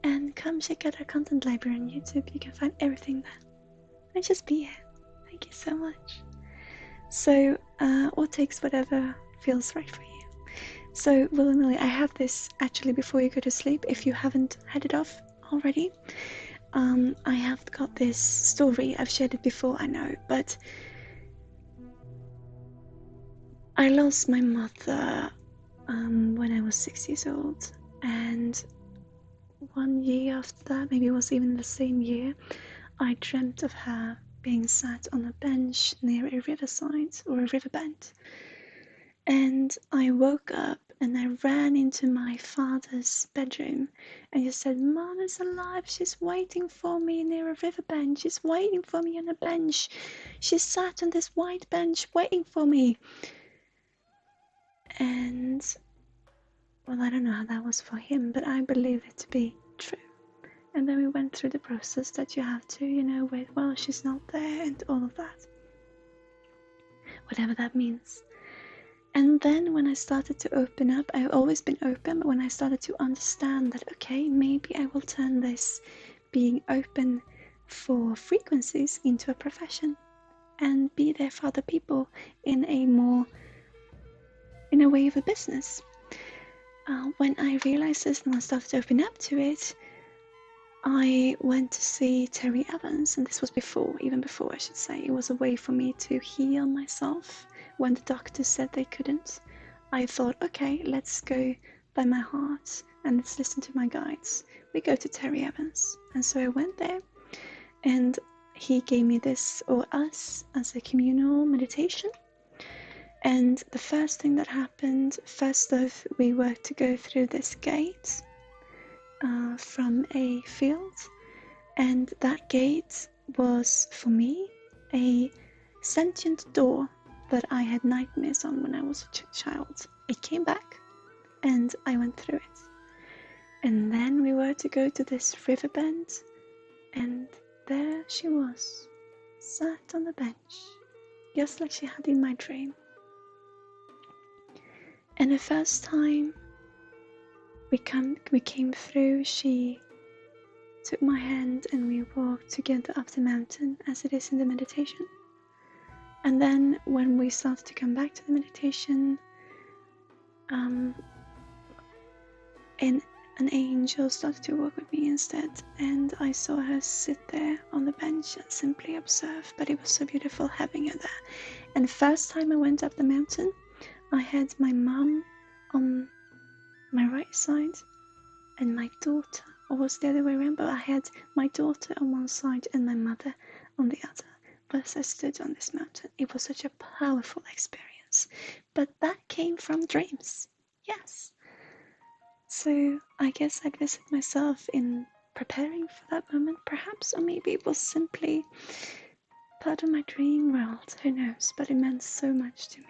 And come check out our content library on YouTube. You can find everything there. And just be here. Thank you so much. So, or takes whatever feels right for you. So, willy-nilly, I have this actually before you go to sleep, if you haven't had it off already. I have got this story. I've shared it before, I know, but I lost my mother when I was 6 years old, and 1 year after that, maybe it was even the same year, I dreamt of her being sat on a bench near a riverside or a riverbed. And I woke up and I ran into my father's bedroom and he said, "Mom is alive, she's waiting for me near a riverbank, she's waiting for me on a bench, she sat on this white bench waiting for me." And well, I don't know how that was for him, but I believe it to be true. And then we went through the process that you have to, with, well, she's not there and all of that. Whatever that means. And then when I started to open up, I've always been open, but when I started to understand that, okay, maybe I will turn this being open for frequencies into a profession and be there for other people in a way of a business. when I realized this and I started to open up to it, I went to see Terry Evans, and this was even before I should say. It was a way for me to heal myself when the doctors said they couldn't. I thought, okay, let's go by my heart and let's listen to my guides. We go to Terry Evans. And so I went there, and he gave me this, or us, as a communal meditation. And the first thing that happened, first off, we were to go through this gate from a field, and that gate was, for me, a sentient door that I had nightmares on when I was a child. It came back, and I went through it. And then we were to go to this river bend, and there she was, sat on the bench, just like she had in my dream. And the first time we came through, she took my hand and we walked together up the mountain, as it is in the meditation. And then when we started to come back to the meditation, and an angel started to walk with me instead, and I saw her sit there on the bench and simply observe. But it was so beautiful having her there. And the first time I went up the mountain, I had my mum on my right side and my daughter, or was the other way around, but I had my daughter on one side and my mother on the other, as I stood on this mountain. It was such a powerful experience, but that came from dreams, yes. So I guess I visited myself in preparing for that moment, perhaps, or maybe it was simply part of my dream world, who knows, but it meant so much to me.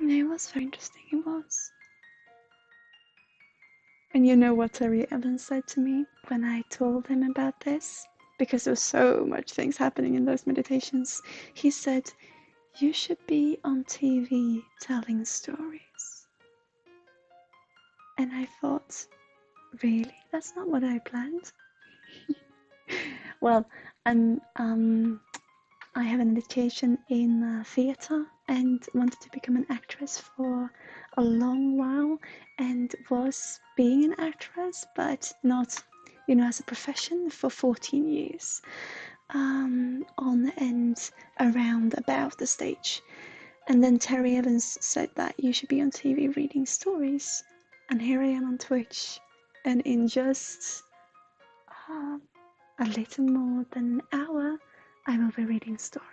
It was very interesting, it was. And you know what Terry Evans said to me when I told him about this? Because there was so much things happening in those meditations. He said, you should be on TV telling stories. And I thought, really? That's not what I planned. Well, I have an education in theatre and wanted to become an actress for a long while, and was being an actress, but not, as a profession, for 14 years, on and around about the stage. And then Terry Evans said that you should be on TV reading stories, and here I am on Twitch, and in just a little more than an hour, I will be reading stories.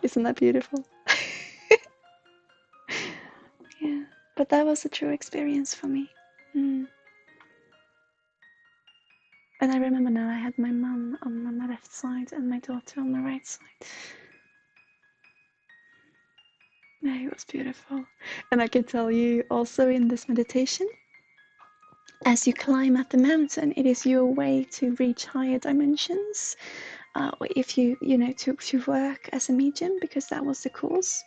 Isn't that beautiful? Yeah, but that was a true experience for me. And I remember now I had my mum on my left side and my daughter on my right side. Yeah, it was beautiful. And I can tell you also in this meditation, as you climb up the mountain, it is your way to reach higher dimensions. If you to work as a medium, because that was the course.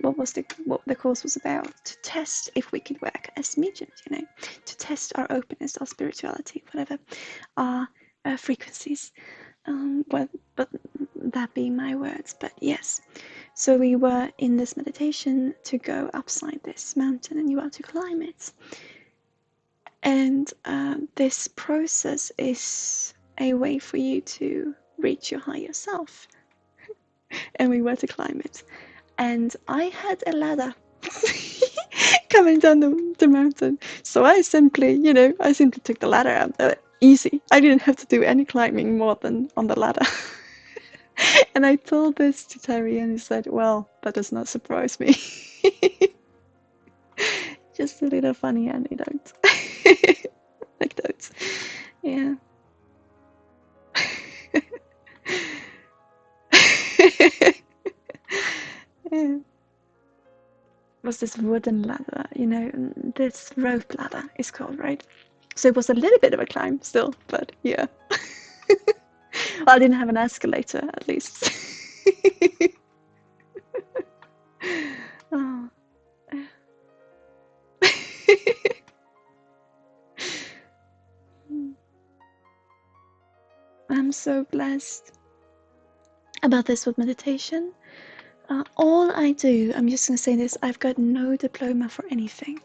What the course was about, to test if we could work as mediums, to test our openness, our spirituality, whatever, our frequencies. But that being my words, but yes. So we were in this meditation to go upside this mountain, and you are to climb it. And this process is a way for you to reach your higher self. And we were to climb it. And I had a ladder coming down the mountain. So I simply took the ladder out. Easy. I didn't have to do any climbing more than on the ladder. And I told this to Terry, and he said, well, that does not surprise me. Just a little funny anecdote. Anecdotes. Yeah. Yeah. Was this wooden ladder, this rope ladder is called, right? So it was a little bit of a climb still, but yeah. Well, I didn't have an escalator, at least. Oh. so blessed about this with meditation. All I do, I'm just going to say this, I've got no diploma for anything.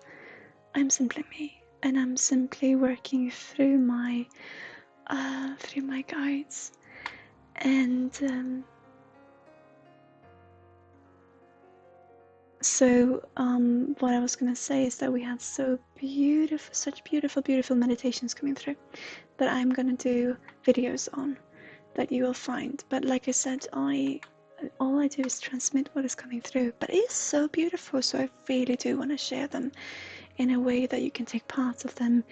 I'm simply me, and I'm simply working through my guides. And what I was going to say is that we had such beautiful meditations coming through that I'm going to do videos on that you will find. But like I said, all I do is transmit what is coming through, but it is so beautiful, so I really do want to share them in a way that you can take parts of them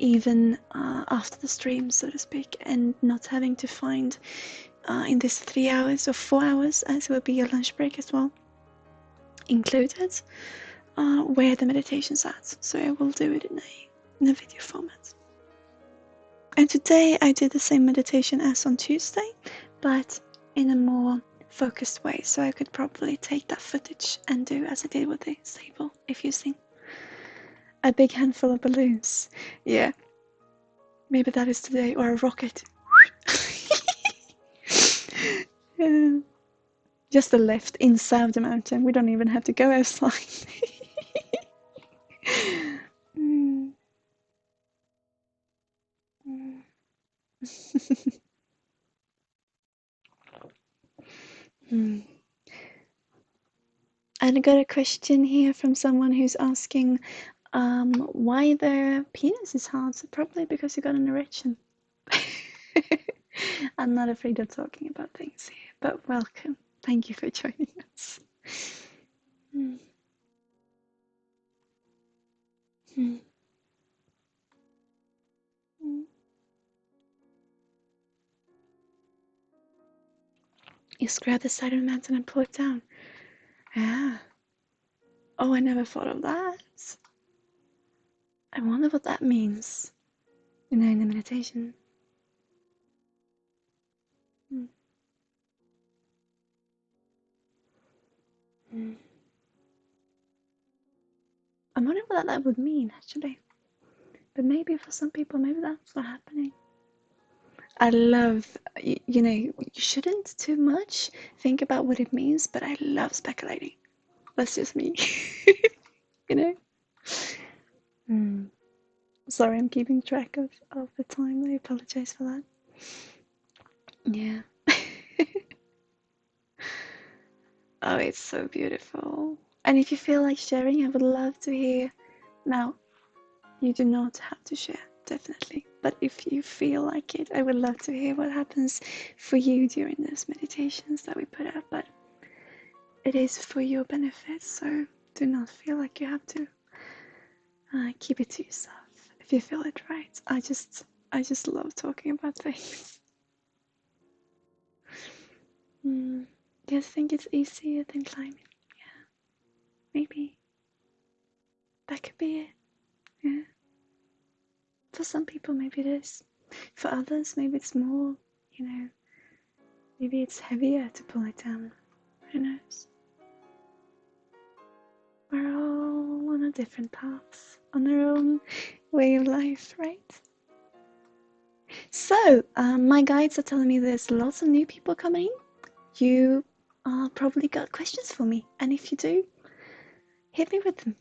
even after the stream, so to speak, and not having to find in this 3 hours or 4 hours, as it will be your lunch break as well included, where the meditation's at. So I will do it in a video format. And today I did the same meditation as on Tuesday, but in a more focused way, so I could probably take that footage and do as I did with the sable, if you see. A big handful of balloons. Yeah. Maybe that is today, or a rocket. Yeah. Just a lift inside the mountain. We don't even have to go outside. Mm. Mm. Mm. And I got a question here from someone who's asking why their penis is hard. So probably because you got an erection. I'm not afraid of talking about things here, but welcome. Thank you for joining us. Mm. Mm. Mm. Just grab the side of the mountain and pull it down. Yeah. Oh, I never thought of that. I wonder what that means, in the meditation. Mm. Mm. I'm wondering what that would mean, actually. But maybe for some people, maybe that's what's happening. I love, you know, you shouldn't too much think about what it means, but I love speculating. That's just me, you know? Mm. Sorry, I'm keeping track of the time. I apologize for that. Yeah. Oh, it's so beautiful. And if you feel like sharing, I would love to hear. Now, you do not have to share, definitely. But if you feel like it, I would love to hear what happens for you during those meditations that we put out. But it is for your benefit, so do not feel like you have to keep it to yourself if you feel it right. I just love talking about things. Do you think it's easier than climbing? Yeah, maybe that could be it. Yeah. For some people, maybe it is. For others, maybe it's more, you know, maybe it's heavier to pull it down. Who knows? We're all on a different path, on our own way of life, right? So, my guides are telling me there's lots of new people coming in. You probably got questions for me, and if you do, hit me with them.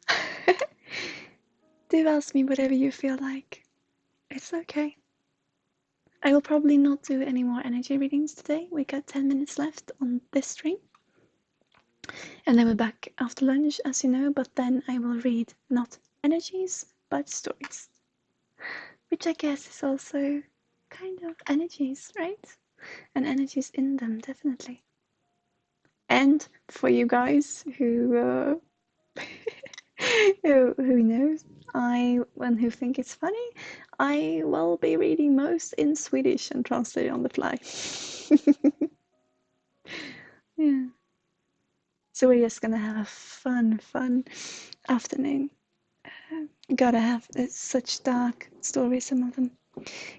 Do ask me whatever you feel like. It's okay. I will probably not do any more energy readings today. We got 10 minutes left on this stream. And then we're back after lunch, as you know, but then I will read not energies, but stories. Which I guess is also kind of energies, right? And energies in them, definitely. And for you guys who who knows, and who think it's funny, I will be reading most in Swedish and translate on the fly. Yeah. So we're just gonna have a fun afternoon. Gotta have, it's such dark stories, some of them.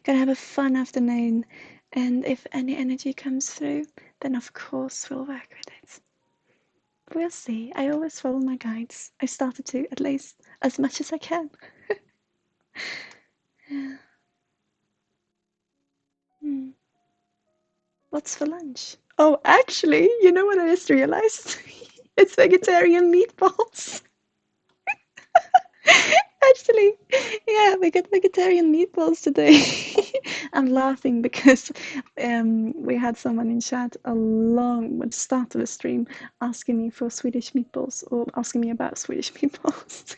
Gotta have a fun afternoon, and if any energy comes through, then of course we'll work with it. We'll see. I always follow my guides. I started to, at least, as much as I can. Yeah. What's for lunch? Oh, actually, you know what I just realized? It's vegetarian meatballs. Actually, yeah, we got vegetarian meatballs today. I'm laughing because we had someone in chat along with the start of the stream asking me for Swedish meatballs or asking me about Swedish meatballs.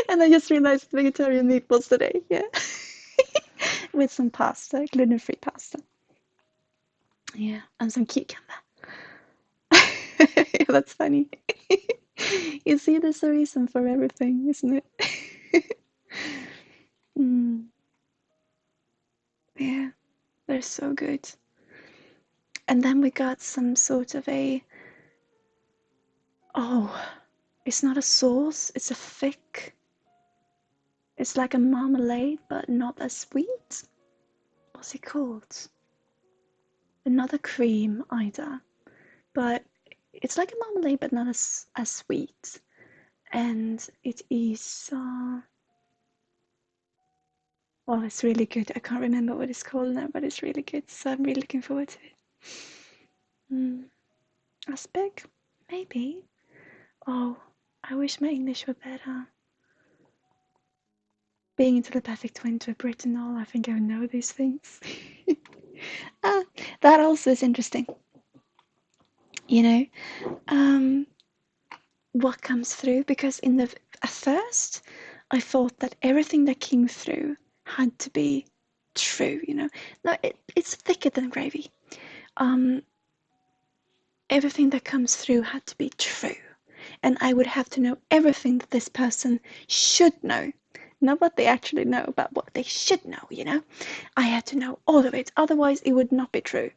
And I just realized vegetarian meatballs today, yeah. With some pasta, gluten-free pasta. Yeah, and some cucumber. Yeah, that's funny. You see, there's a reason for everything, isn't it? Mm, yeah, they're so good. And then we got some sort of it's not a sauce, it's a thick, it's like a marmalade, but not as sweet. What's it called? Another cream either, but it's like a marmalade, but not as sweet. And it is, well, it's really good. I can't remember what it's called now, but it's really good. So I'm really looking forward to it. Aspect? Maybe. Oh, I wish my English were better. Being a telepathic twin to a Britanol, I think I would know these things. That also is interesting. You know, what comes through, because at first I thought that everything that came through had to be true, you know. No, it's thicker than gravy. Everything that comes through had to be true. And I would have to know everything that this person should know. Not what they actually know, but what they should know, you know? I had to know all of it, otherwise it would not be true.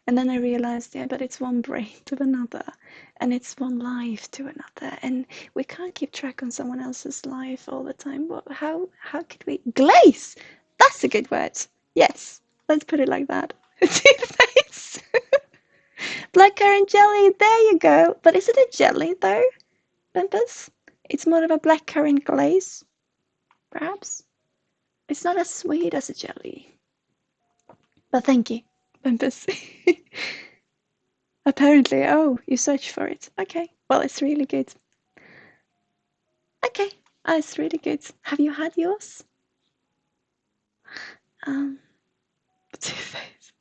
And then I realized, yeah, but it's one brain to another, and it's one life to another, and we can't keep track on someone else's life all the time. Well, how could we? Glaze! That's a good word. Yes, let's put it like that. Toothpaste! Blackcurrant jelly, there you go. But is it a jelly though, Bumpus? It's more of a blackcurrant glaze, perhaps? It's not as sweet as a jelly. But thank you, Bumpus. Apparently, oh, you searched for it. Okay, well, it's really good. Okay, it's really good. Have you had yours? Two-Face.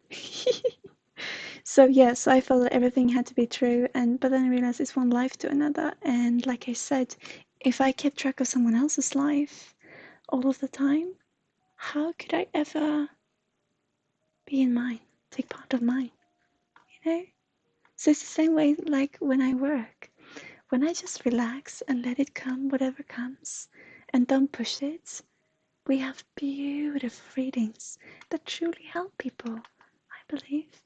So yes, I felt that everything had to be true, but then I realized it's one life to another, and like I said, if I kept track of someone else's life all of the time, how could I ever be in mine, take part of mine, you know? So it's the same way like when I work. When I just relax and let it come, whatever comes, and don't push it, we have beautiful readings that truly help people, I believe.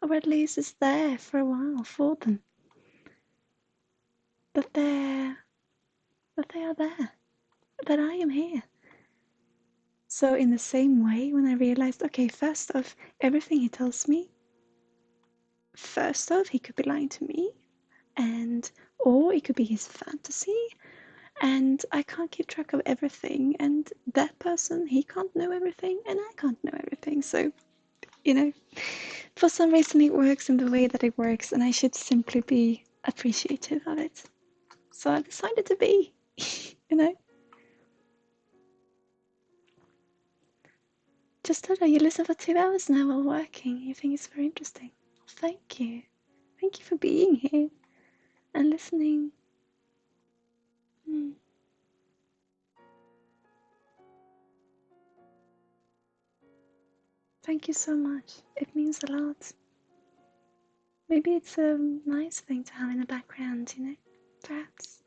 Or at least it's there for a while for them. That they are there. That I am here. So in the same way, when I realized, okay, first off, everything he tells me, first off, he could be lying to me, or it could be his fantasy, and I can't keep track of everything, and that person, he can't know everything, and I can't know everything. So, you know, for some reason it works in the way that it works, and I should simply be appreciative of it. So I decided to be, you know. Just told her you listen for 2 hours now while working. You think it's very interesting. Thank you. Thank you for being here and listening. Thank you so much. It means a lot. Maybe it's a nice thing to have in the background, you know? Perhaps.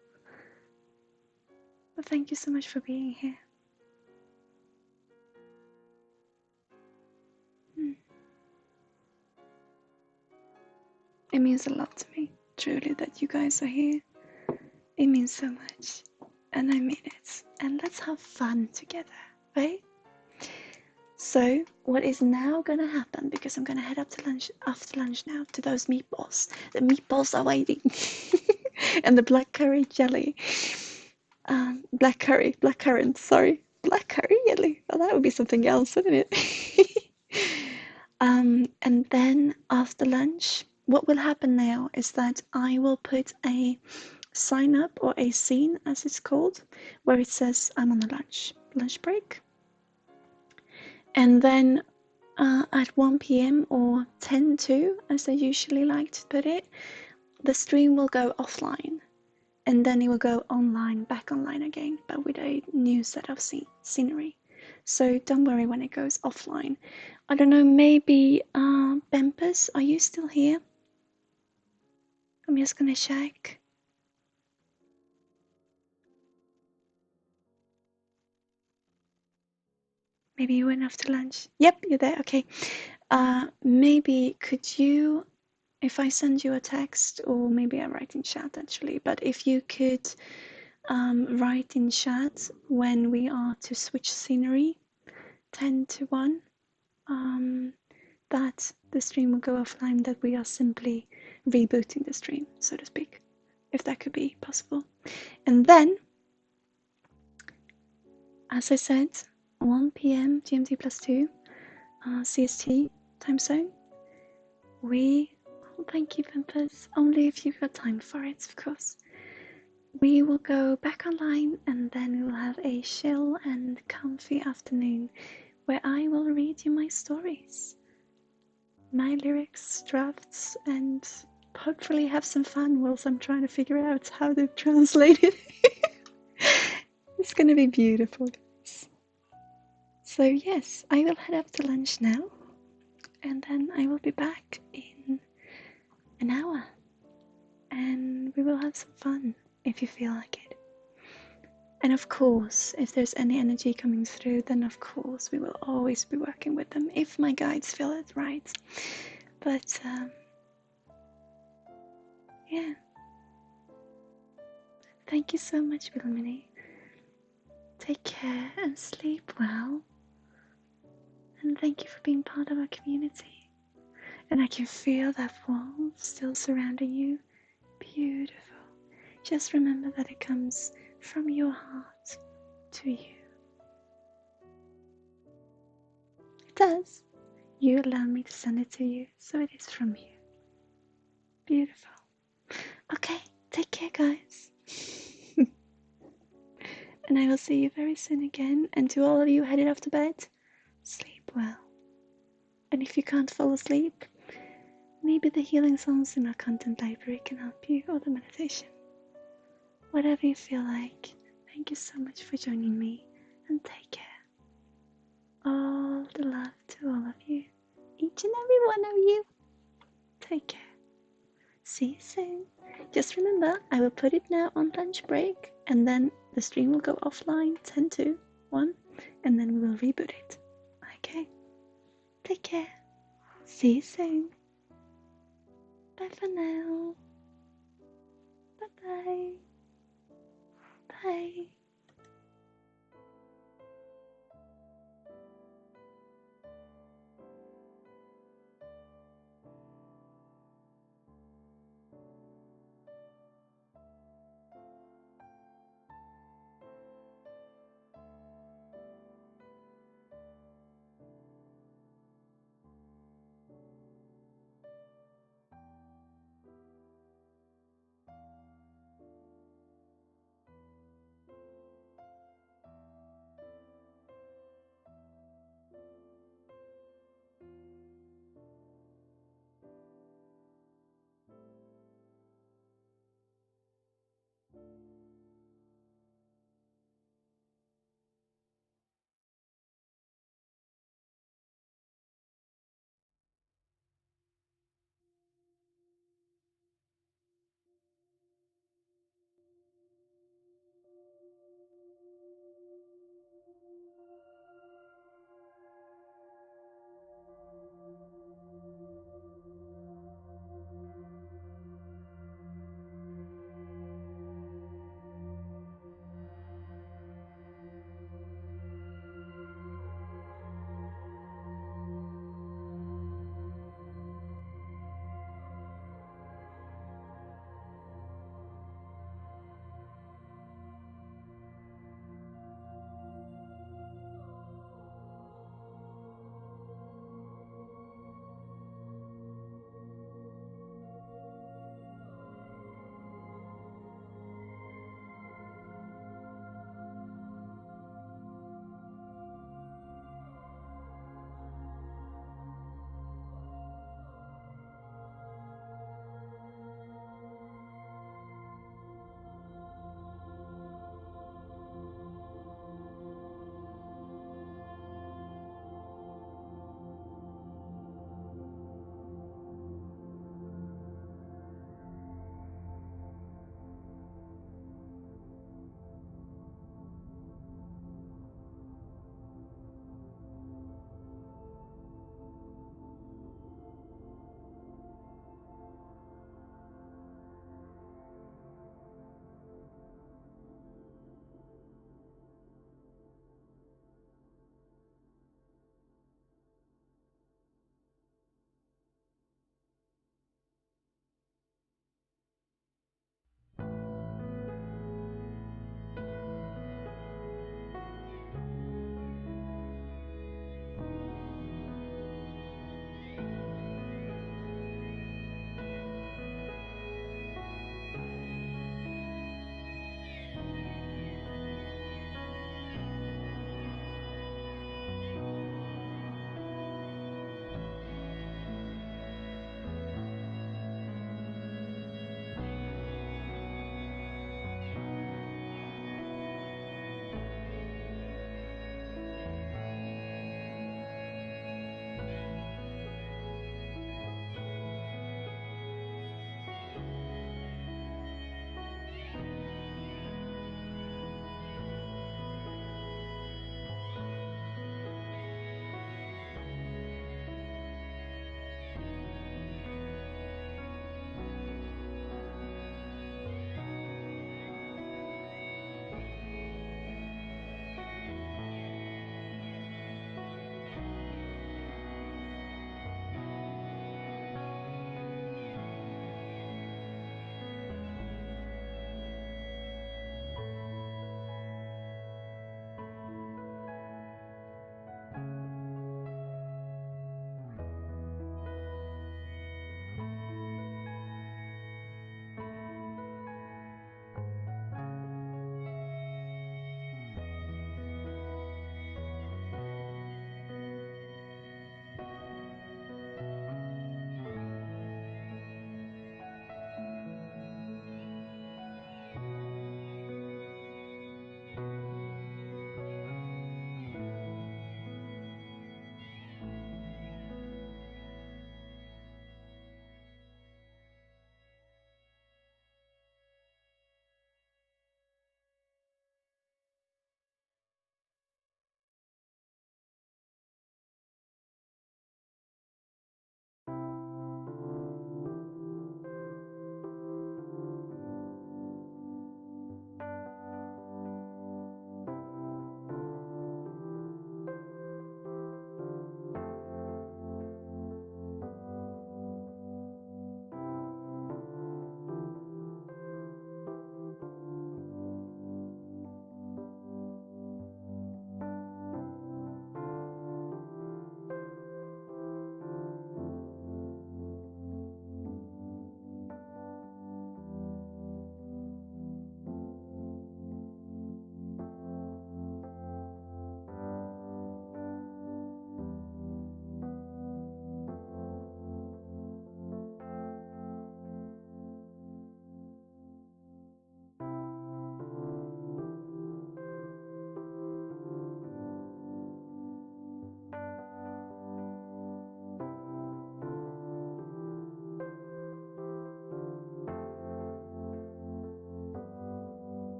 But thank you so much for being here. It means a lot to me, truly, that you guys are here. It means so much. And I mean it. And let's have fun together, right? So, what is now gonna happen, because I'm gonna head up to lunch, after lunch now, to those meatballs. The meatballs are waiting. And the black curry jelly. Black currant, sorry. Black curry jelly. Well, that would be something else, wouldn't it? And then after lunch, what will happen now is that I will put a sign up or a scene, as it's called, where it says I'm on a lunch break. And then at 1 p.m. or 10 to, as I usually like to put it, the stream will go offline. And then it will go online, back online again, but with a new set of scenery. So don't worry when it goes offline. I don't know, maybe Bempus, are you still here? I'm just gonna check. Maybe you went after lunch. Yep, you're there. Okay. Maybe could you, if I send you a text, or maybe I write in chat actually, but if you could write in chat when we are to switch scenery, 10 to 1, that the stream will go offline, that we are simply rebooting the stream, so to speak, if that could be possible. And then, as I said, 1 p.m. GMT plus 2 CST time zone, we, oh, thank you Pimpers, only if you've got time for it, of course. We will go back online, and then we will have a chill and comfy afternoon where I will read you my stories, my lyrics, drafts, and hopefully have some fun whilst I'm trying to figure out how to translate it. It's gonna be beautiful, guys. So yes, I will head up to lunch now, and then I will be back in an hour, and we will have some fun if you feel like it. And of course, if there's any energy coming through, then of course we will always be working with them if my guides feel it right. But yeah, thank you so much, Wilmini. Take care and sleep well. And thank you for being part of our community. And I can feel that warmth still surrounding you. Beautiful. Just remember that it comes from your heart to you. It does. You allow me to send it to you, so it is from you. Beautiful. Okay, take care, guys. And I will see you very soon again. And to all of you headed off to bed, sleep well. And if you can't fall asleep, maybe the healing songs in our content library can help you, or the meditation. Whatever you feel like. Thank you so much for joining me, and take care. All the love to all of you, each and every one of you. Take care. See you soon. Just remember, I will put it now on lunch break, and then the stream will go offline 10 to 1, and then we will reboot it. Okay? Take care. See you soon. Bye for now. Bye-bye. Bye.